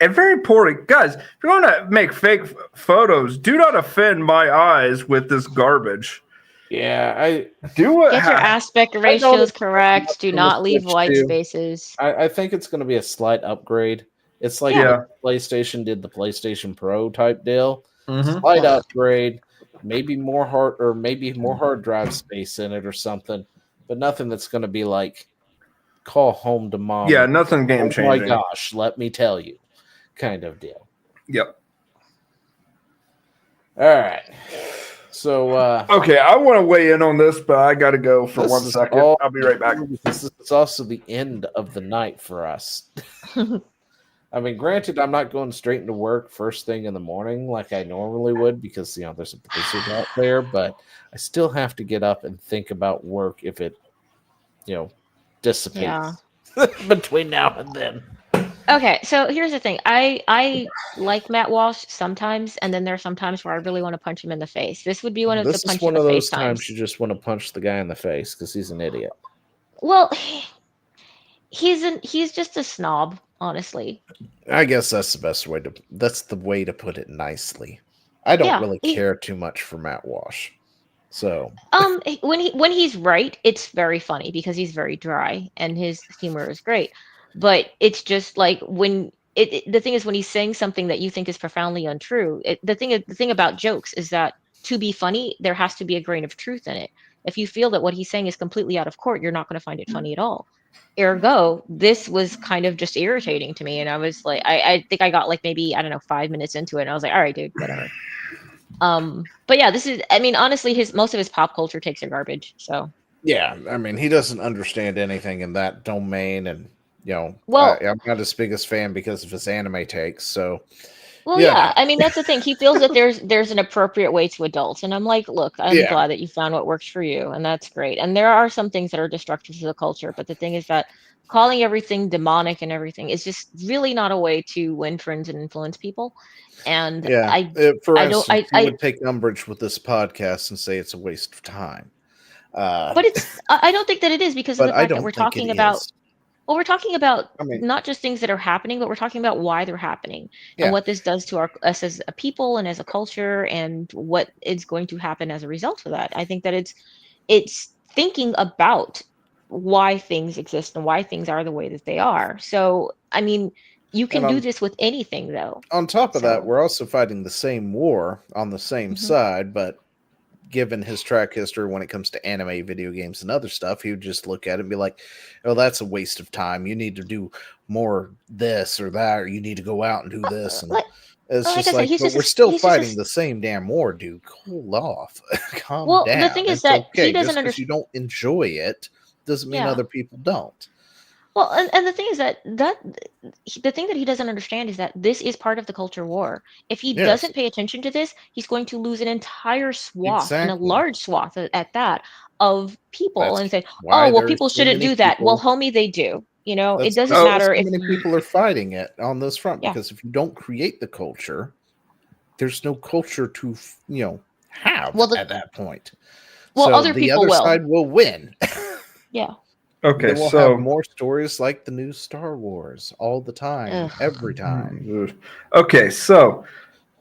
And very important, guys. If you're going to make fake photos, do not offend my eyes with this garbage.
Yeah, I
do it.
Get your aspect ratios correct. Do not leave white spaces.
I think it's going to be a slight upgrade. It's like PlayStation did the PlayStation Pro type deal. Slight upgrade. Maybe more hard drive space in it or something, but nothing that's going to be like call home to mom.
Yeah, nothing game changing.
Oh my gosh, let me tell you, kind of deal.
Yep.
All right. So
okay, I want to weigh in on this, but I got to go for 1 second. I'll be right back.
This is also the end of the night for us. I mean, granted, I'm not going straight into work first thing in the morning like I normally would because, there's a blizzard out there, but I still have to get up and think about work if it, dissipates between now and then.
Okay, so here's the thing. I like Matt Walsh sometimes, and then there are some times where I really want to punch him in the face. This would be one of the punch in the face times.
You just want to punch the guy in the face because he's an idiot.
Well, he's just a snob. Honestly,
I guess that's the way to put it nicely. I don't really care too much for Matt Walsh. So
when he's right, it's very funny because he's very dry and his humor is great. But it's just like the thing is when he's saying something that you think is profoundly untrue. The thing about jokes is that to be funny, there has to be a grain of truth in it. If you feel that what he's saying is completely out of court, you're not going to find it funny at all. Ergo, this was kind of just irritating to me, and I was like, I think I got like maybe, I don't know, 5 minutes into it, and I was like, all right, dude, whatever. But yeah, this is, I mean, honestly, most of his pop culture takes are garbage. So
Yeah, I mean, he doesn't understand anything in that domain, and
well,
I'm not his biggest fan because of his anime takes. So
well, yeah, I mean, that's the thing. He feels that there's an appropriate way to adults, and I'm like, look, I'm
Yeah.
glad that you found what works for you, and that's great. And there are some things that are destructive to the culture, but the thing is that calling everything demonic and everything is just really not a way to win friends and influence people. And
Yeah.
I
For
I don't
instance, you
I
would take umbrage with this podcast and say it's a waste of time.
but I don't think that it is, because of
But
the
I
fact that
don't
we're
think it
talking about,
is.
well, we're talking about
I mean,
not just things that are happening, but we're talking about why they're happening and
yeah.
what this does to us as a people and as a culture, and what is going to happen as a result of that. I think that it's thinking about why things exist and why things are the way that they are. So, I mean, you can
And
do this with anything, though.
on top of that,
So,
we're also fighting the same war on the same
mhm.
side, but given his track history when it comes to anime, video games, and other stuff, he would just look at it and be like, oh, that's a waste of time. You need to do more this or that, or you need to go out and do this. And it's
like
just
I said,
like, but we're still fighting the same damn war, dude. Cool off. Calm
well,
down.
the thing is
It's
that he
okay.
doesn't
Just because you don't enjoy it doesn't mean
Yeah.
other people don't.
Well, and the thing is that the thing that he doesn't understand is that this is part of the culture war. If he
Yes.
doesn't pay attention to this, he's going to lose an entire swath, and a
Exactly.
large swath at that, of people,
That's
and say,
why
oh, well,
there's
people
so
shouldn't
many
do that. Well,
people.
homie, they do. You know, it
That's
doesn't
why
matter
so
if
many people are fighting it on this front,
Yeah.
because if you don't create the culture, there's no culture to have
Well,
at that point.
well,
So
other
the
people
other
will.
side will win.
Yeah.
Okay,
Then we'll
so
have more stories like the new Star Wars all the time,
Ugh.
every time.
Okay, so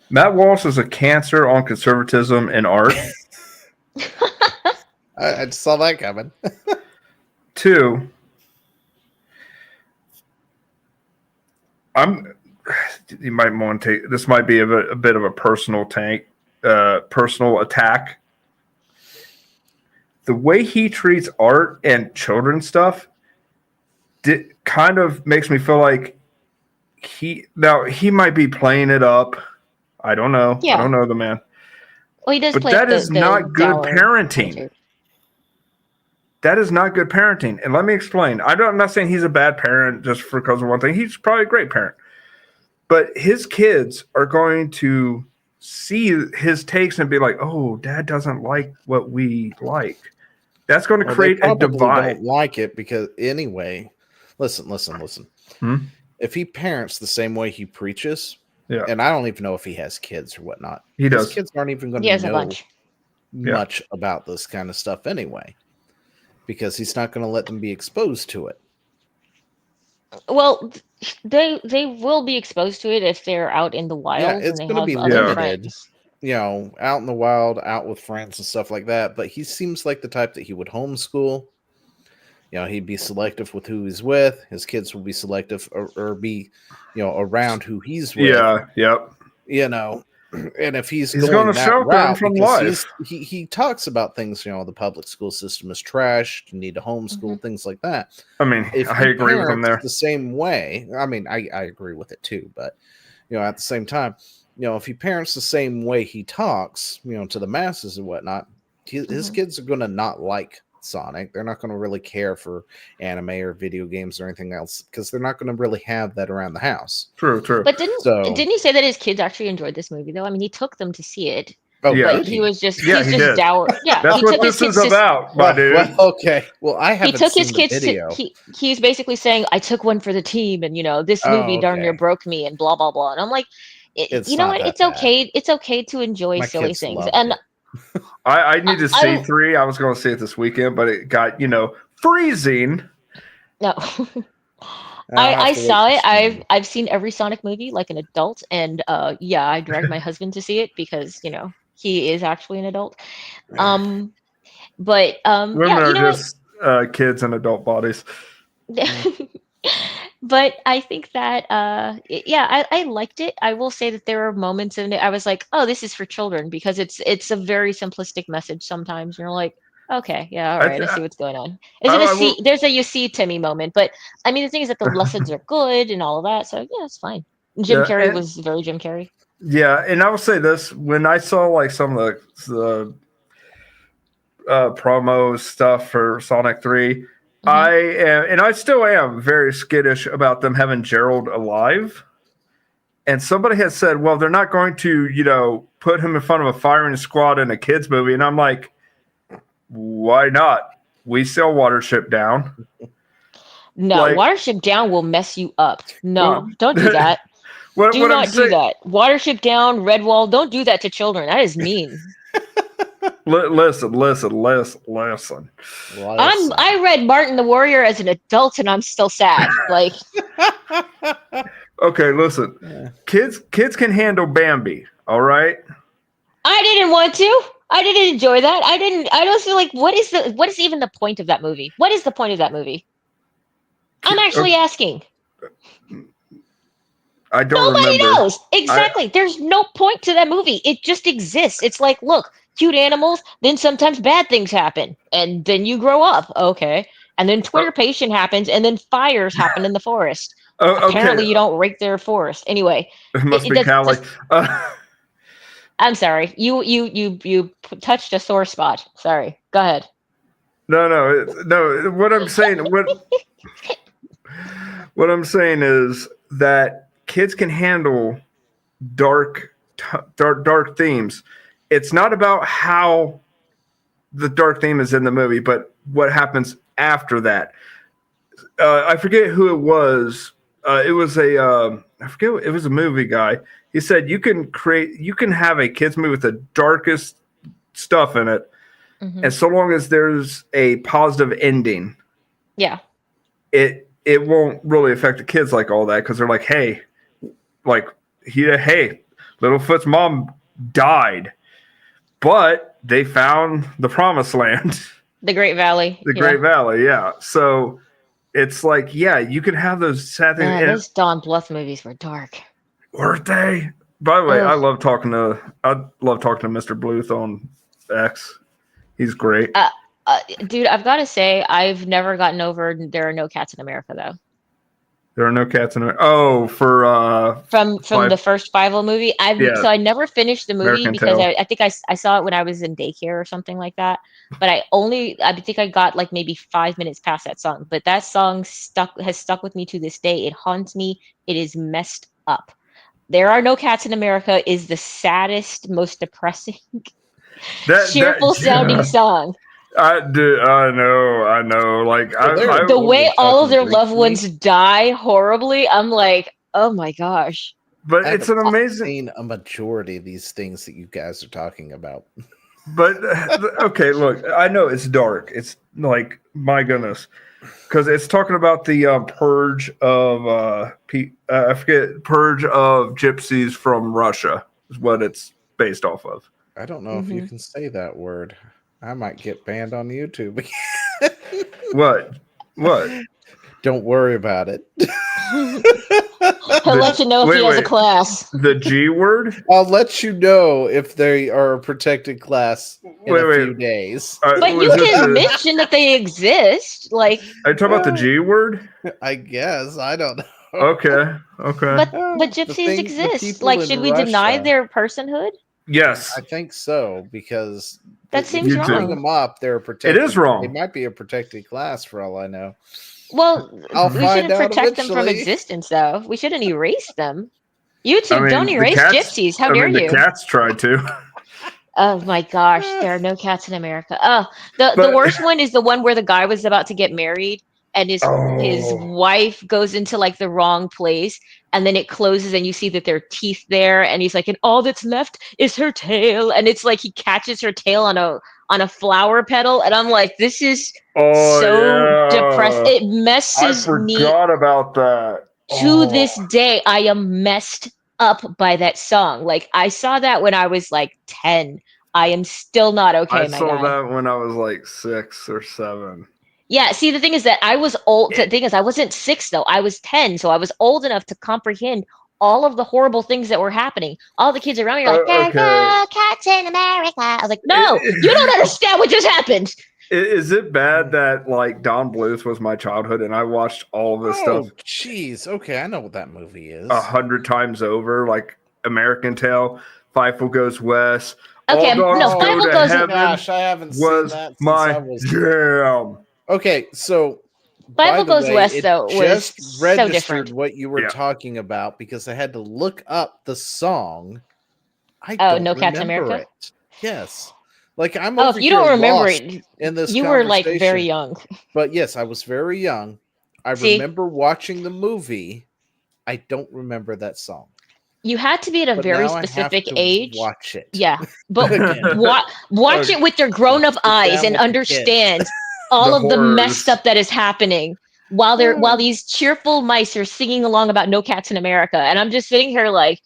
Matt Walsh is a cancer on conservatism and art.
I just saw that coming.
2, you might want to take this. Might be a bit of a personal personal attack. The way he treats art and children's stuff kind of makes me feel like he might be playing it up. I don't know.
Yeah.
I don't know the man.
Well, he does
But
play
that
the,
is
the
not good
dour
parenting.
attitude.
That is not good parenting. And let me explain. I'm not saying he's a bad parent just because of one thing. He's probably a great parent. But his kids are going to see his takes and be like, oh, dad doesn't like what we like. That's going to create a divide.
Don't like it because anyway, listen. If he parents the same way he preaches,
yeah,
and I don't even know if he has kids or whatnot.
He does.
His kids aren't even going
He
to
has a
know
bunch.
much about this kind of stuff anyway, because he's not going to let them be exposed to it.
Well, they will be exposed to it if they're out in the wild
Yeah,
and
it's
they
going to
have
be
other
limited,
friends.
out in the wild, out with friends and stuff like that. But he seems like the type that he would homeschool. He'd be selective with who he's with. His kids will be selective or be, around who he's with.
Yeah, yep.
And if he's
going
going
to
that
shelter him
route,
from
because
life.
he talks about things, the public school system is trash. You need to homeschool, things like that.
I mean, I agree with him there.
The same way. I mean, I agree with it too. But at the same time, if he parents the same way he talks, to the masses and whatnot, his kids are going to not like Sonic. They're not going to really care for anime or video games or anything else because they're not going to really have that around the house.
True.
But didn't he say that his kids actually enjoyed this movie though? I mean, he took them to see it.
Oh,
yeah.
But he was just
he did.
dour. Yeah,
that's what this is about, my dude.
Okay. Well, I haven't.
He took his
seen
kids
the video.
he's basically saying, "I took one for the team, and this movie darn near broke me," and blah blah blah. And I'm like,
It's
you know
not
what?
that
It's okay. It's okay to enjoy
My
silly
kids
things.
loved
And
it.
I need to see 3. I was going to see it this weekend, but it got freezing.
No. I saw it. I've seen every Sonic movie like an adult, and I dragged my husband to see it because he is actually an adult. But
Women are just kids in adult bodies.
But I think that I liked it. I will say that there are moments in it I was like, oh, this is for children, because it's a very simplistic message sometimes. You're like, Okay, yeah, all right. I see what's going on. There's a you see Timmy moment, but I mean the thing is that the lessons are good and all of that, so yeah, it's fine. Jim Carrey was very Jim Carrey.
Yeah, and I will say this: when I saw like some of the promo stuff for Sonic 3, I am, and I still am very skittish about them having Gerald alive. And somebody has said, well, they're not going to, put him in front of a firing squad in a kids movie. And I'm like, why not? We sell Watership Down.
No, Watership Down will mess you up. No, don't do that. Do not do that. Watership Down, Redwall, don't do that to children. That is mean.
Listen.
I read Martin the Warrior as an adult, and I'm still sad. Like,
okay, listen. Kids can handle Bambi. All right.
I didn't want to. I didn't enjoy that. I don't feel like what is even the point of that movie? What is the point of that movie? I'm actually asking.
I don't
Nobody
remember.
knows. Exactly. There's no point to that movie. It just exists. It's like, look, cute animals, then sometimes bad things happen. And then you grow up. Okay. And then Twitter patient happens, and then fires happen in the forest. Apparently you don't rake their forest. Anyway.
It must be Cali.
I'm sorry. You touched a sore spot. Sorry. Go ahead.
No. What I'm saying is that kids can handle dark themes. It's not about how the dark theme is in the movie, but what happens after that. I forget who it was. It was it was a movie guy. He said you can have a kids movie with the darkest stuff in it, and so long as there's a positive ending, it won't really affect the kids like all that, because they're like, hey, Littlefoot's mom died, but they found the promised land,
the Great Valley.
Great Valley, yeah. So it's like, yeah, you can have those sad things.
Those Don Bluth movies were dark.
Weren't they? By the way, I love talking to Mr. Bluth on X. He's great.
Dude, I've got to say, I've never gotten over There Are No Cats in America, though.
There Are No Cats in America. Oh, from
the first Fievel movie. So I never finished the movie
American
because
Tail.
I think I saw it when I was in daycare or something like that. But I think I got like maybe 5 minutes past that song. But that song has stuck with me to this day. It haunts me. It is messed up. There Are No Cats in America is the saddest, most depressing, cheerful sounding song.
I know. Like
the way all of their loved ones die horribly, I'm like, oh my gosh.
But it's an amazing.
Seen a majority of these things that you guys are talking about.
But okay, look, I know it's dark. It's like, my goodness, because it's talking about the purge of purge of gypsies from Russia is what it's based off of.
I don't know if you can say that word. I might get banned on YouTube.
What?
Don't worry about it.
He'll let you know if he has a class.
The G word?
I'll let you know if they are a protected class in a few days.
But you can mention that they exist. Like,
are you talking about the G word?
I guess. I don't know.
Okay.
But gypsies exist. Like, should we deny their personhood?
Yes.
I think so, because
that seems wrong.
Bring them up, they're protected.
It is wrong.
They might be a protected class for all I know.
Well, we shouldn't protect them from existence, though. We shouldn't erase them. YouTube, don't erase gypsies. How dare you?
The cats tried to.
Oh my gosh, there are no cats in America. Oh, the worst one is the one where the guy was about to get married, and his wife goes into like the wrong place, and then it closes, and you see that there are teeth there, and he's like, and all that's left is her tail, and it's like he catches her tail on a flower petal, and I'm like, this is depressed. It messes me.
I forgot about that.
To this day, I am messed up by that song. Like, I saw that when I was like 10. I am still not okay.
I saw that when I was like 6 or 7.
Yeah, see, the thing is that I was old. The thing is, I wasn't 6 though. I was 10, so I was old enough to comprehend all of the horrible things that were happening. All the kids around me are like, "There are no cats in America." I was like, "No, you don't understand what just happened."
Is it bad that like Don Bluth was my childhood and I watched all of this stuff?
Jeez, okay, I know what that movie is.
100 times over, like American Tail, Fievel Goes West.
Okay,
All Dogs
no,
Go
Fievel
to
Goes.
Heaven
Gosh, I haven't seen
was
that since
my
I was
jam.
Okay, so by
Fievel
the
Goes
way,
West
it
though was
just
so
registered
different.
what you were
Yeah.
talking about because I had to look up the song. I
Oh,
don't
No Cats in
remember
America?
it. Yes. Like I'm
Oh,
over
if you
here
don't remember
lost
it,
in this
you were like very
conversation.
young.
But yes, I was very young. I
See?
remember watching the movie. I don't remember that song.
You had to be at a
But
very
now I have
specific
to
age.
watch it.
Yeah, but
Again.
watch it with your grown-up
Sit
eyes
down
and
with the
understand
kids.
all
The
of the messed
horrors.
up that is happening while these cheerful mice are singing along about No Cats in America, and I'm just sitting here like,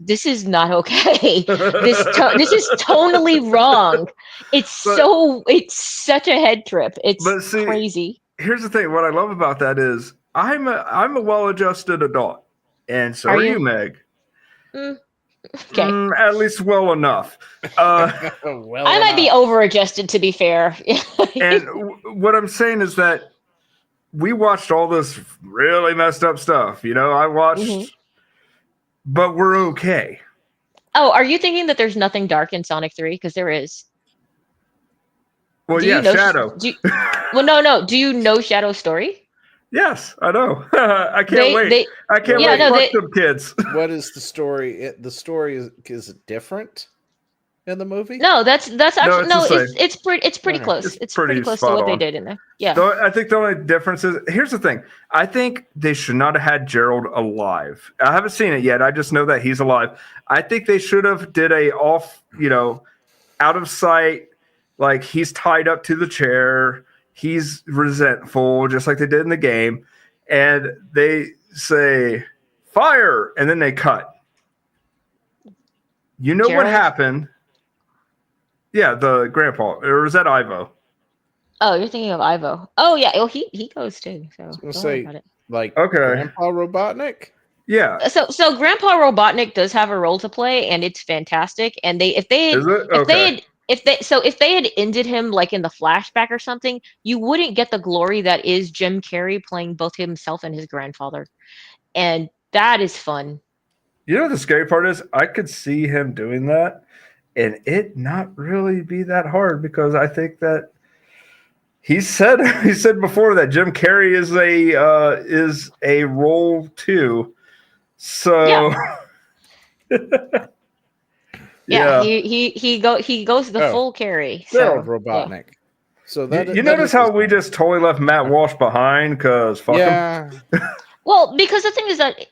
this is not okay. This is tonally wrong. It's such a head trip. It's
But see,
crazy.
here's the thing. What I love about that is I'm a well-adjusted adult, and so
Are
are
you?
you, Meg.
Okay.
At least well enough.
Well
I might be
enough.
over-adjusted, to be fair.
And what I'm saying is that we watched all this really messed up stuff. You know, I watched, but we're okay.
Oh, are you thinking that there's nothing dark in Sonic 3? Because there is.
Well,
Do
yeah,
you know
Shadow.
Well, no. Do you know Shadow's story?
Yes, I know. I can't wait. I can't wait. Fuck them kids.
What is the story? The story is it different in the movie?
No, that's actually
No,
it's pretty
Okay.
close. It's pretty close to
spot
what they
on.
did in there. Yeah.
I think the only difference is here's the thing. I think they should not have had Gerald alive. I haven't seen it yet. I just know that he's alive. I think they should have did a off, out of sight, like he's tied up to the chair. He's resentful, just like they did in the game. And they say, fire, and then they cut. You know
Gerald?
what happened? Yeah, the grandpa. Or is that Ivo?
Oh, you're thinking of Ivo. Oh yeah. Oh, he goes too. So don't worry
Say
about it.
like
Okay.
Grandpa Robotnik.
Yeah.
So Grandpa Robotnik does have a role to play, and it's fantastic. And if they had ended him like in the flashback or something, you wouldn't get the glory that is Jim Carrey playing both himself and his grandfather, and that is fun.
You know what the scary part is? I could see him doing that, and it not really be that hard because I think that he said before that Jim Carrey is a role too. So
yeah. He goes the full Carrey.
Gerald
So,
Robotnik.
yeah.
So that
you notice how we just totally left Matt Walsh behind because fuck him.
Well, because the thing is that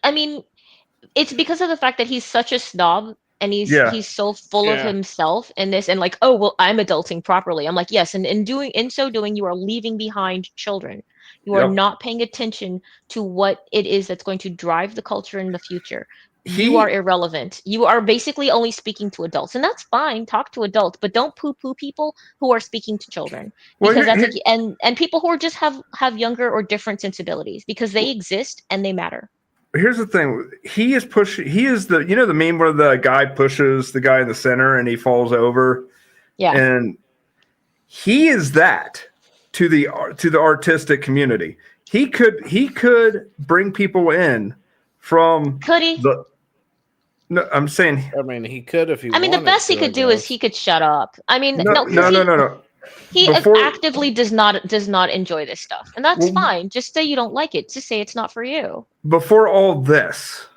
it's because of the fact that he's such a snob and he's so full of himself in this, and like, oh well, I'm adulting properly. I'm like, yes, and in so doing, you are leaving behind children. You are not paying attention to what it is that's going to drive the culture in the future. You are irrelevant. You are basically only speaking to adults, and that's fine. Talk to adults, but don't poo-poo people who are speaking to children, because and people who are just have younger or different sensibilities, because they exist and they matter.
Here's the thing. He is the meme where the guy pushes the guy in the center and he falls over.
Yeah.
And he is that to the artistic community. He could bring people in from
Could he?
No, I'm saying.
I mean, he could if he.
I mean, the best he could do is he could shut up. I mean,
no.
He actively does not enjoy this stuff, and that's fine. Just say you don't like it. Just say it's not for you.
Before all this,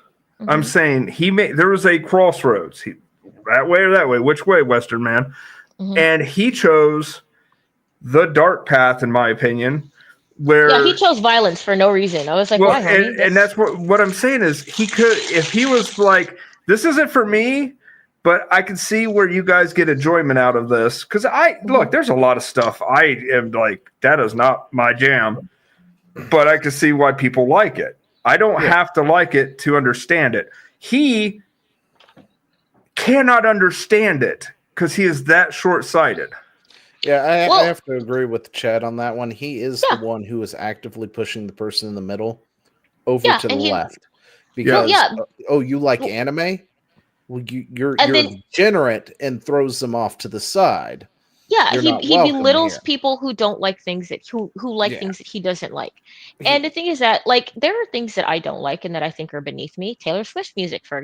I'm saying there was a crossroads. That way or that way. Which way, Western man? And he chose the dark path, in my opinion. Where
he chose violence for no reason. I was like, why?
And that's what I'm saying is he could, if he was like, this isn't for me, but I can see where you guys get enjoyment out of this. Because look, there's a lot of stuff I am like, that is not my jam, but I can see why people like it. I don't have to like it to understand it. He cannot understand it because he is that short-sighted.
Yeah, I have to agree with Chad on that one. He is the one who is actively pushing the person in the middle over to the left. Because, you like anime? Well, you're degenerate and throws them off to the side.
Yeah,
You're
he
not
he
welcome
belittles
here.
people who don't like things that who like
Yeah.
things that he doesn't like. And the thing is that like there are things that I don't like and that I think are beneath me. Taylor Swift music, for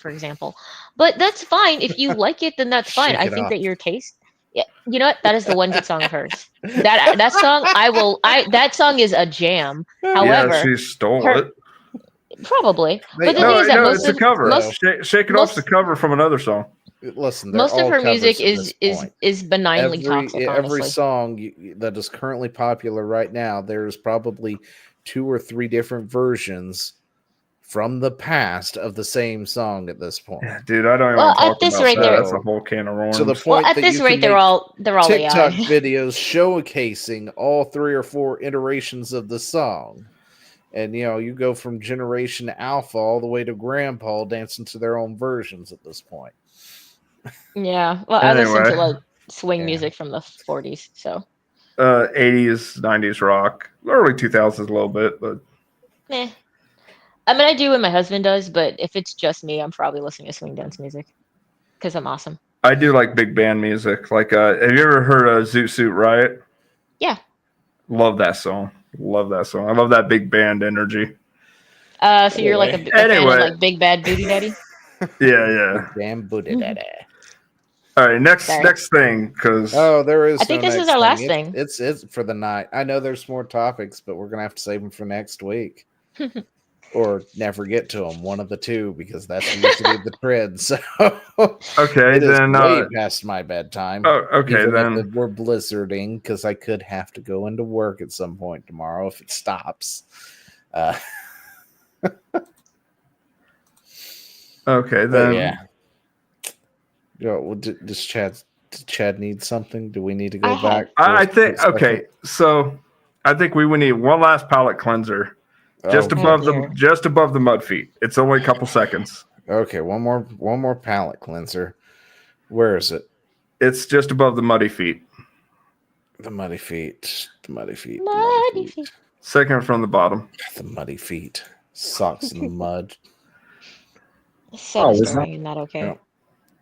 example. But that's fine if you like it, then that's fine.
Shake
I
it
think
off.
that your taste. Yeah, you know what? That is the one good song of hers. That song I will. That song is a jam.
Yeah,
However,
she stole
her
it.
probably.
They
But the thing
No,
is that
no,
most
it's a
of
cover.
most
Shake It Off's the
most
cover from another song.
Listen, they're
most of
all
her music
covers at this point.
is benignly toxic.
Every
Honestly.
song that is currently popular right now, there's probably 2 or 3 different versions from the past of the same song at this point.
Yeah, dude, I don't even
Well,
want to
at
talk
this
about
rate,
that.
they're
That's a whole can of worms.
To the
well
point
at
that
this
you
rate
can
they're
make
all
TikTok
AI.
videos showcasing all 3 or 4 iterations of the song. And you go from Generation Alpha all the way to Grandpa dancing to their own versions at this point.
Yeah. Well, I listen to
Anyway,
like swing
Yeah.
music from the 40s, so
80s, 90s rock, early 2000s a little bit, but
meh. I mean, I do when my husband does, but if it's just me, I'm probably listening to swing dance music because I'm awesome.
I do like big band music. Like, have you ever heard of Zoot Suit Riot?
Yeah.
Love that song. Love that song. I love that big band energy.
So you're like a fan of
Anyway.
like Big Bad Booty Daddy?
Yeah.
Damn booty daddy.
All right, next
Sorry.
thing, because
there is.
I think
no
this is
next
our last
It-
thing.
It's for the night. I know there's more topics, but we're gonna have to save them for next week, or never get to them. One of the two, because that's usually the trend. So
okay,
it is
then
way past my bedtime.
oh, okay,
even
then
if we're blizzarding, because I could have to go into work at some point tomorrow if it stops.
okay,
But
then
yeah. Does Chad need something? Do we need to go back?
I think okay. So I think we would need one last palate cleanser, just above the mud feet. It's only a couple seconds.
Okay, one more palate cleanser. Where is it?
It's just above the muddy feet.
The muddy feet. The muddy feet.
Muddy feet.
Second from the bottom.
The muddy feet. Socks in the mud.
So disturbing and not okay.
Yeah.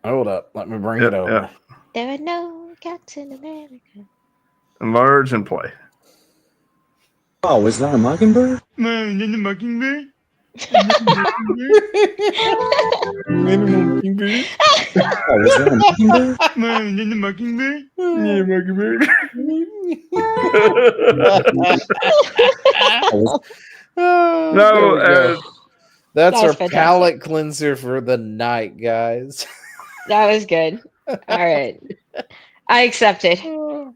Hold up. Let me bring it over.
Yeah.
There are no cats in America.
Enlarge and play.
Oh, was that a mockingbird?
The mockingbird.
Oh, was that a mockingbird?
The mockingbird. Yeah, mockingbird.
No, that's our
fantastic.
palate cleanser for the night, guys.
That was good. All right. I accept it.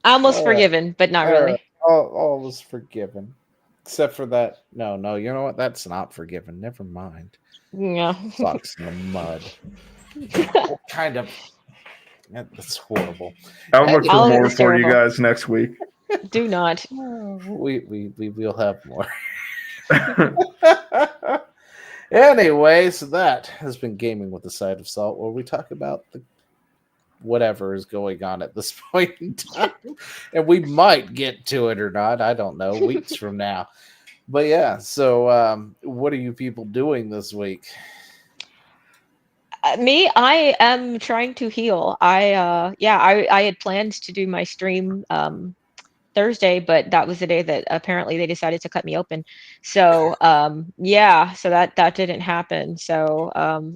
Almost forgiven, but not really.
All was forgiven. Except for that. No, you know what? That's not forgiven. Never mind.
Yeah.
Socks in the mud. Kind of. That's horrible.
I'll look for
All of it
more
is
for you
terrible.
guys next week.
Do not.
We will have more. Anyway, so that has been Gaming with a Side of Salt, where we talk about the whatever is going on at this point in time. And we might get to it or not. I don't know. Weeks from now. But yeah, so what are you people doing this week?
Me, I am trying to heal. I had planned to do my stream Thursday, but that was the day that apparently they decided to cut me open. So so that didn't happen. So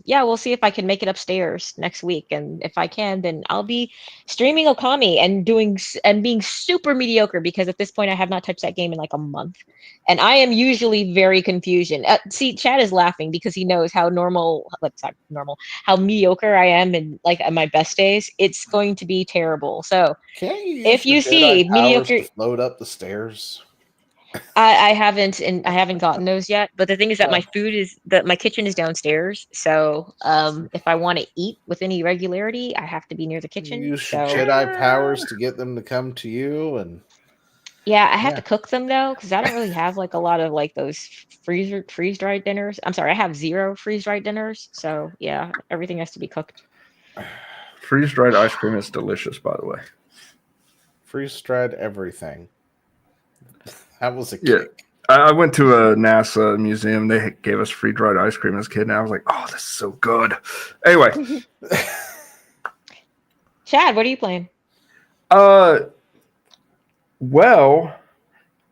we'll see if I can make it upstairs next week, and if I can, then I'll be streaming Okami and being super mediocre, because at this point I have not touched that game in like a month, and I am usually very confusion. See, Chad is laughing because he knows how how mediocre I am in like at my best days. It's going to be terrible. So if you see mediocre,
float up the stairs.
I haven't gotten those yet. But the thing is that my kitchen is downstairs. So if I want to eat with any regularity, I have to be near the kitchen.
You use your Jedi powers to get them to come to you, and
yeah, I have to cook them though, because I don't really have like a lot of like those freeze dried dinners. I'm sorry, I have 0 freeze dried dinners. So yeah, everything has to be cooked.
Freeze dried ice cream is delicious, by the way.
Freeze dried everything. That was a kick.
Yeah. I went to a NASA museum. They gave us free dried ice cream as a kid, and I was like, "Oh, this is so good." Anyway,
Chad, what are you playing?
Well,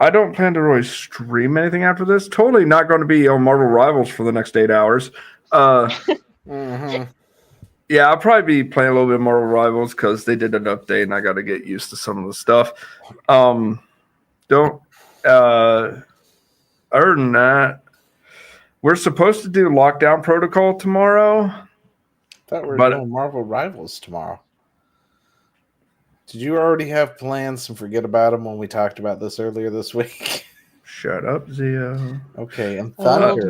I don't plan to really stream anything after this. Totally not going to be on Marvel Rivals for the next 8 hours. Yeah, I'll probably be playing a little bit of Marvel Rivals because they did an update and I got to get used to some of the stuff. Other than that, we're supposed to do Lockdown Protocol tomorrow.
I thought we were doing Marvel Rivals tomorrow. Did you already have plans and forget about them when we talked about this earlier this week?
Shut up, Zio.
Okay, and Thunder.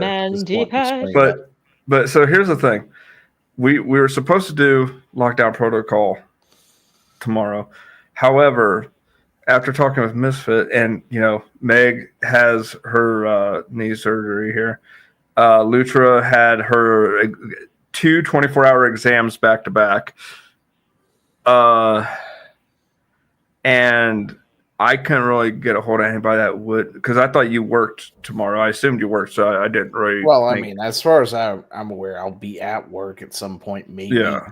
But so here's the thing. We were supposed to do Lockdown Protocol tomorrow. However, after talking with Misfit and, Meg has her knee surgery here. Lutra had her 2 24-hour exams back to back. And I couldn't really get a hold of anybody that would, because I thought you worked tomorrow. I assumed you worked, so I didn't really.
Well, I mean, as far as I'm aware, I'll be at work at some point. Maybe.
Yeah.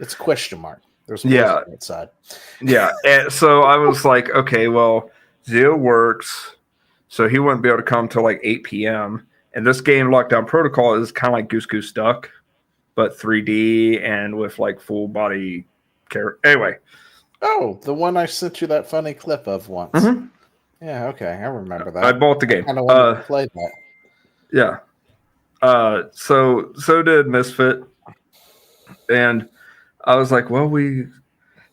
It's a question mark. There's a outside.
Yeah. And so I was like, okay, well, Zio works, so he wouldn't be able to come till like 8 p.m. And this game, Lockdown Protocol, is kind of like Goose Goose Duck, but 3D and with like full body care. Anyway.
Oh, the one I sent you that funny clip of once.
Mm-hmm.
Yeah, okay, I remember that.
I bought the game.
I kind of wanted to play that.
Yeah. So did Misfit, and I was like, well, we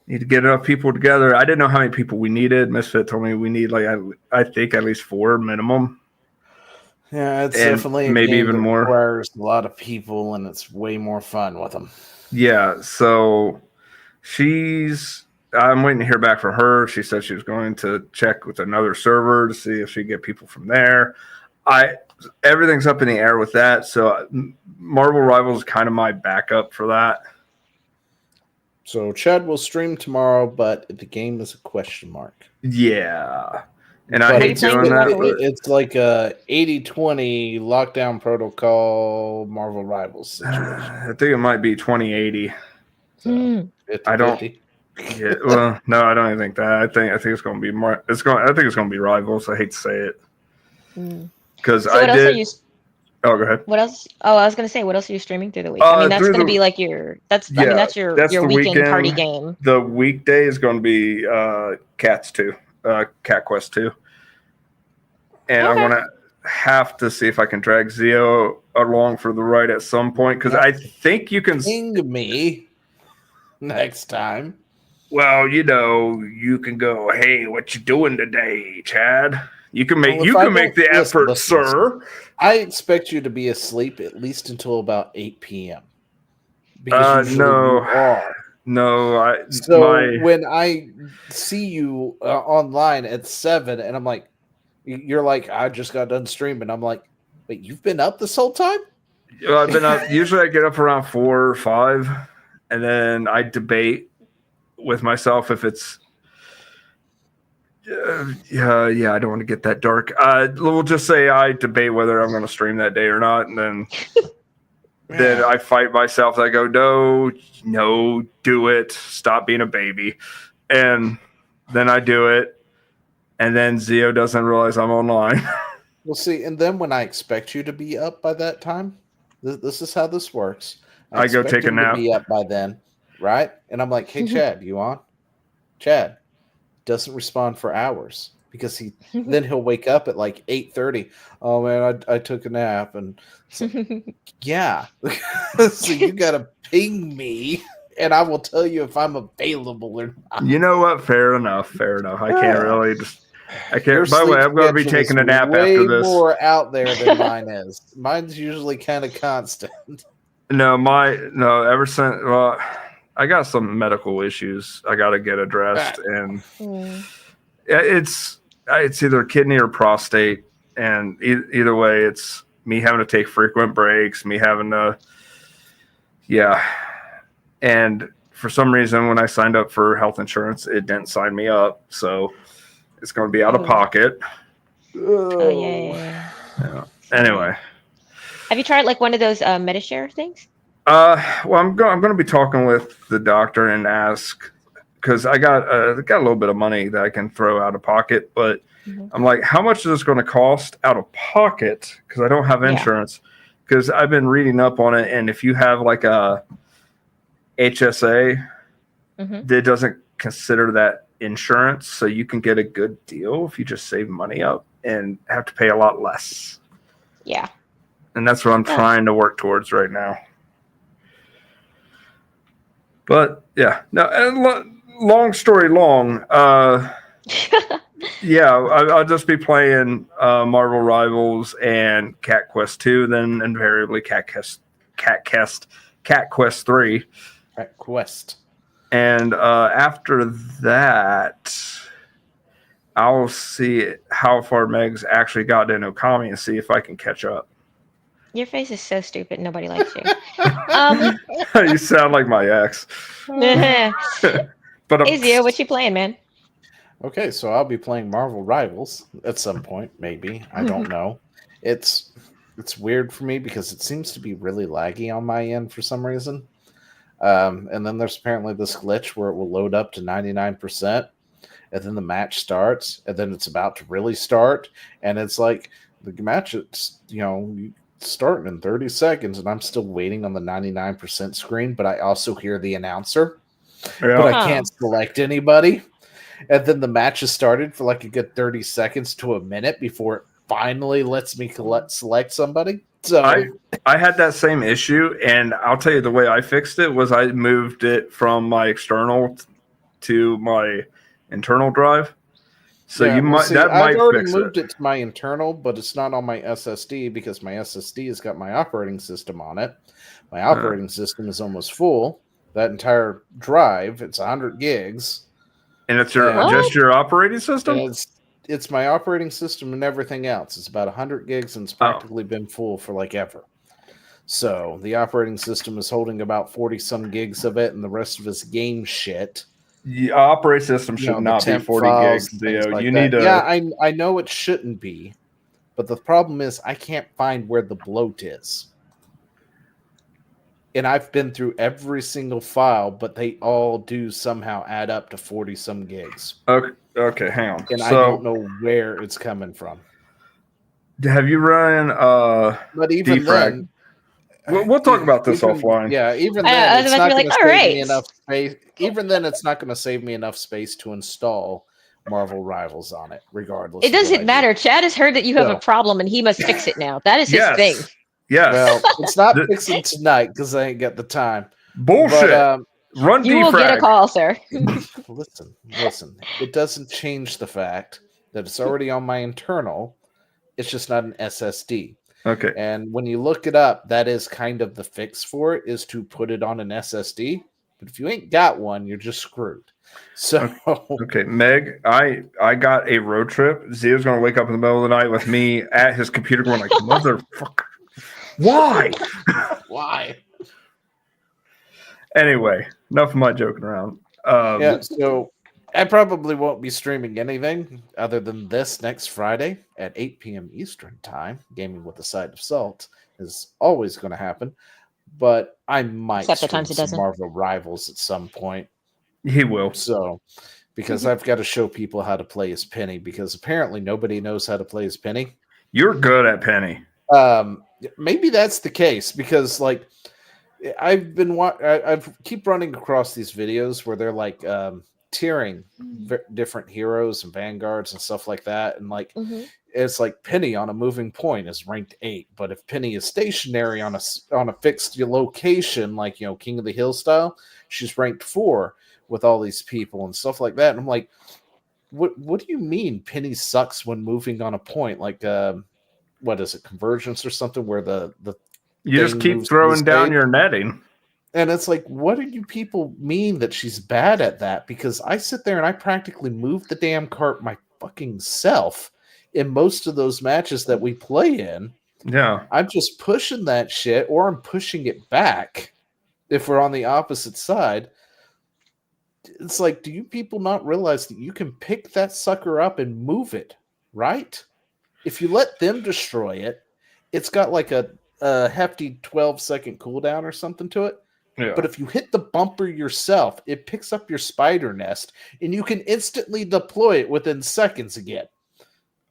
need to get enough people together. I didn't know how many people we needed. Misfit told me we need I think at least 4 minimum.
Yeah, it's
and
definitely
maybe even more.
Requires a lot of people, and it's way more fun with them.
Yeah. So I'm waiting to hear back from her. She said she was going to check with another server to see if she could get people from there. Everything's up in the air with that. So Marvel Rivals is kind of my backup for that.
So Chad will stream tomorrow, but the game is a question mark.
Yeah. And I hate doing that.
It's like a 80-20 Lockdown Protocol Marvel Rivals situation.
I think it might be 2080.
So
I don't. Yeah, well, no, I don't even think that. I think it's going to be more. I think it's going to be Rivals. I hate to say it because
so what else are you?
Oh, go ahead.
What else? Oh, I was going to say, what else are you streaming through the week? I mean, that's going to be like your. That's your weekend party game.
The weekday is going to be Cats 2, Cat Quest 2, and I'm going to have to see if I can drag Zio along for the ride at some point because I think you can
ping me next time.
Well, you can go, hey, what you doing today, Chad? You can make the effort, sir.
I expect you to be asleep at least until about 8 p.m.
No.
When I see you online at 7 and I'm like, you're like, I just got done streaming. I'm like, wait, you've been up this whole time?
I've been up. Usually I get up around 4 or 5 and then I debate with myself if it's I don't want to get that dark. We'll just say I debate whether I'm going to stream that day or not, and then then I fight myself. I go, no, do it. Stop being a baby, and then I do it, and then Zio doesn't realize I'm online.
Well, see, and then when I expect you to be up by that time, this is how this works.
I go take a nap.
To be up by then. Right? And I'm like, hey, Chad, you on? Chad doesn't respond for hours because then he'll wake up at like 8:30. Oh, man, I took a nap. And so, yeah. So you got to ping me and I will tell you if I'm available or not.
You know what? Fair enough. I can't really just... I can't. By the way, I'm going to be taking a nap after this.
Way more out there than mine is. Mine's usually kind of constant.
Ever since... Well, I got some medical issues I got to get addressed, and it's either kidney or prostate, and either way, it's me having to take frequent breaks, me having to, and for some reason, when I signed up for health insurance, it didn't sign me up, so it's going to be out of pocket.
Oh yeah.
Anyway,
have you tried like one of those MediShare things?
Well, I'm going to be talking with the doctor and ask because I got a little bit of money that I can throw out of pocket, but I'm like, how much is this going to cost out of pocket? Because I don't have insurance. Because I've been reading up on it, and if you have like a HSA, that doesn't consider that insurance, so you can get a good deal if you just save money up and have to pay a lot less.
Yeah.
And that's what I'm trying to work towards right now. But yeah, no. Long story long. Yeah, I'll just be playing Marvel Rivals and Cat Quest 2, then invariably Cat Quest 3.
Cat Quest.
And after that, I'll see how far Meg's actually got in Okami and see if I can catch up.
Your face is so stupid. Nobody likes you.
You sound like my ex. But
Izio, what you playing, man?
Okay, so I'll be playing Marvel Rivals at some point, maybe. I don't know. It's weird for me because it seems to be really laggy on my end for some reason. And then there's apparently this glitch where it will load up to 99%, and then the match starts, and then it's about to really start, and it's like the match, it's, starting in 30 seconds, and I'm still waiting on the 99% screen, but I also hear the announcer, but I can't select anybody. And then the match has started for like a good 30 seconds to a minute before it finally lets me select somebody. So
I had that same issue, and I'll tell you the way I fixed it was I moved it from my external to my internal drive. So
yeah, I've already
fix
moved it to my internal, but it's not on my SSD because my SSD has got my operating system on it. My operating system is almost full. That entire drive, it's 100 gigs.
And it's just your operating system?
It's my operating system and everything else. It's about 100 gigs, and it's practically been full for like ever. So the operating system is holding about 40-some gigs of it, and the rest of it's game shit.
The operating system should not be 40 gigs, Theo.
Like
you need to...
Yeah, I know it shouldn't be, but the problem is I can't find where the bloat is. And I've been through every single file, but they all do somehow add up to 40-some gigs.
Okay, hang on.
And I don't know where it's coming from.
Have you run
but even
defrag? Then, we'll talk about this offline.
Yeah, even then, it's not going to save me enough space. Even then, it's not going to save me enough space to install Marvel Rivals on it, regardless.
It doesn't matter. Chad has heard that you have a problem, and he must fix it now. That is his thing.
Yeah.
Well, it's not fixing tonight because I ain't got the time.
Bullshit.
But,
run
you
defrag.
Will get a call, sir.
Listen. It doesn't change the fact that it's already on my internal. It's just not an SSD.
Okay.
And when you look it up, that is kind of the fix for it, is to put it on an SSD. But if you ain't got one, you're just screwed. So
okay, Meg, I got a road trip. Zio's gonna wake up in the middle of the night with me at his computer going like, motherfucker. Why?
Why?
Anyway, enough of my joking around.
So I probably won't be streaming anything other than this next Friday at 8 p.m. Eastern Time. Gaming with a Side of Salt is always going to happen, but I might stream some Marvel Rivals at some point.
He will.
So, because I've got to show people how to play as Penny, because apparently nobody knows how to play as Penny.
You're good at Penny.
Maybe that's the case, because like I've keep running across these videos where they're like tiering different heroes and vanguards and stuff like that, and like it's like Penny on a moving point is ranked 8, but if Penny is stationary on a fixed location, like King of the Hill style, she's ranked 4 with all these people and stuff like that. And I'm like, what do you mean Penny sucks when moving on a point? Like what is it, convergence or something, where the
you just keep throwing down your netting.
And it's like, what do you people mean that she's bad at that? Because I sit there and I practically move the damn cart my fucking self in most of those matches that we play in.
Yeah.
I'm just pushing that shit, or I'm pushing it back if we're on the opposite side. It's like, do you people not realize that you can pick that sucker up and move it, right? If you let them destroy it, it's got like a hefty 12-second cooldown or something to it.
Yeah.
But if you hit the bumper yourself, it picks up your spider nest, and you can instantly deploy it within seconds again.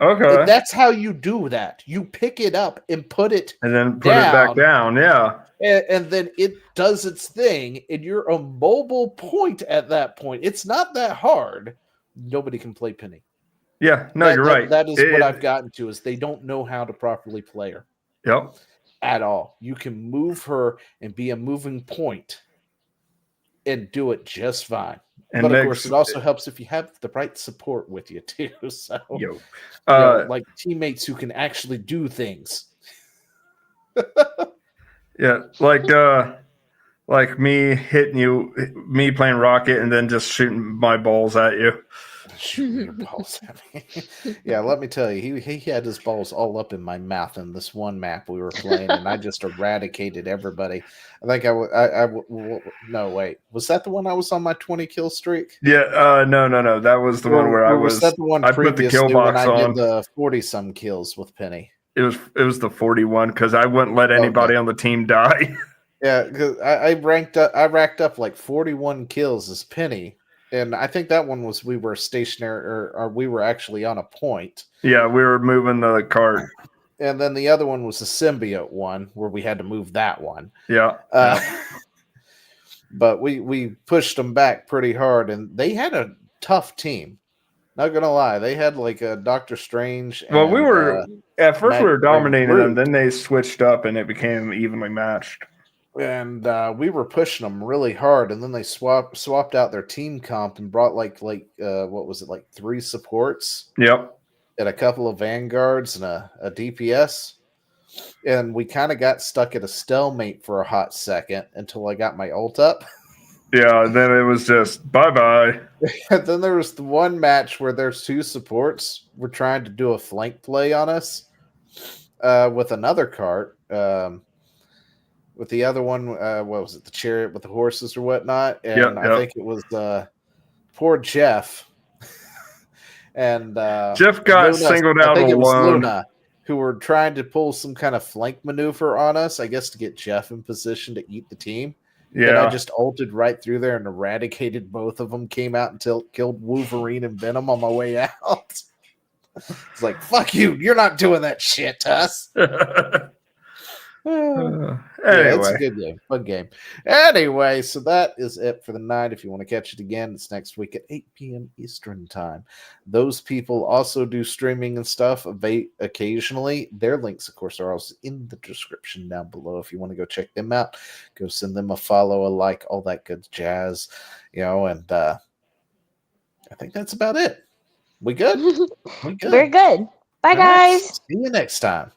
Okay.
And that's how you do that. You pick it up and put it
And then put it back down. Yeah.
and then it does its thing, and you're a mobile point at that point. It's not that hard. Nobody can play Penny.
Yeah. No, you're right.
That is what I've gotten to, is they don't know how to properly play her.
Yep.
At all. You can move her and be a moving point and do it just fine.
And
but of course, it also helps if you have the right support with you too. So, like teammates who can actually do things.
Yeah, like me hitting you, me playing Rocket, and then just shooting my balls at you.
Shooting your balls at me. Yeah, let me tell you, he had his balls all up in my mouth in this one map we were playing, and I just eradicated everybody. I think no, wait, was that the one I was on my 20 kill streak?
Yeah, no, that was the one where I was.
That the one
I put the kill box
when I
on.
did the 40-some kills with Penny.
It was the 41 because I wouldn't let anybody on the team die.
Yeah, because I racked up like 41 kills as Penny. And I think that one was we were stationary, or we were actually on a point.
Yeah, we were moving the cart.
And then the other one was the symbiote one, where we had to move that one.
Yeah.
But we pushed them back pretty hard, and they had a tough team. Not gonna lie, they had like a Doctor Strange.
Well, we were at first we were dominating them, then they switched up, and it became evenly matched.
And we were pushing them really hard, and then they swapped out their team comp and brought like what was it, like 3 supports?
Yep.
And a couple of vanguards and a DPS, and we kind of got stuck at a stalemate for a hot second until I got my ult up.
Yeah, then it was just bye.
And then there was the one match where there's 2 supports were trying to do a flank play on us with another cart. With the other one, what was it? The chariot with the horses or whatnot. And I think it was poor Jeff. And
Jeff got singled out alone. It was
Luna, who were trying to pull some kind of flank maneuver on us, I guess, to get Jeff in position to eat the team.
Yeah.
And I just ulted right through there and eradicated both of them. Came out and killed Wolverine and Venom on my way out. It's like, fuck you. You're not doing that shit to us.
Anyway,
it's a good game, fun game. Anyway, so that is it for the night. If you want to catch it again, it's next week at 8 p.m. Eastern time. Those people also do streaming and stuff occasionally. Their links, of course, are also in the description down below. If you want to go check them out, go send them a follow, a like, all that good jazz. And I think that's about it. We good?
We're good. Bye, guys.
See you next time.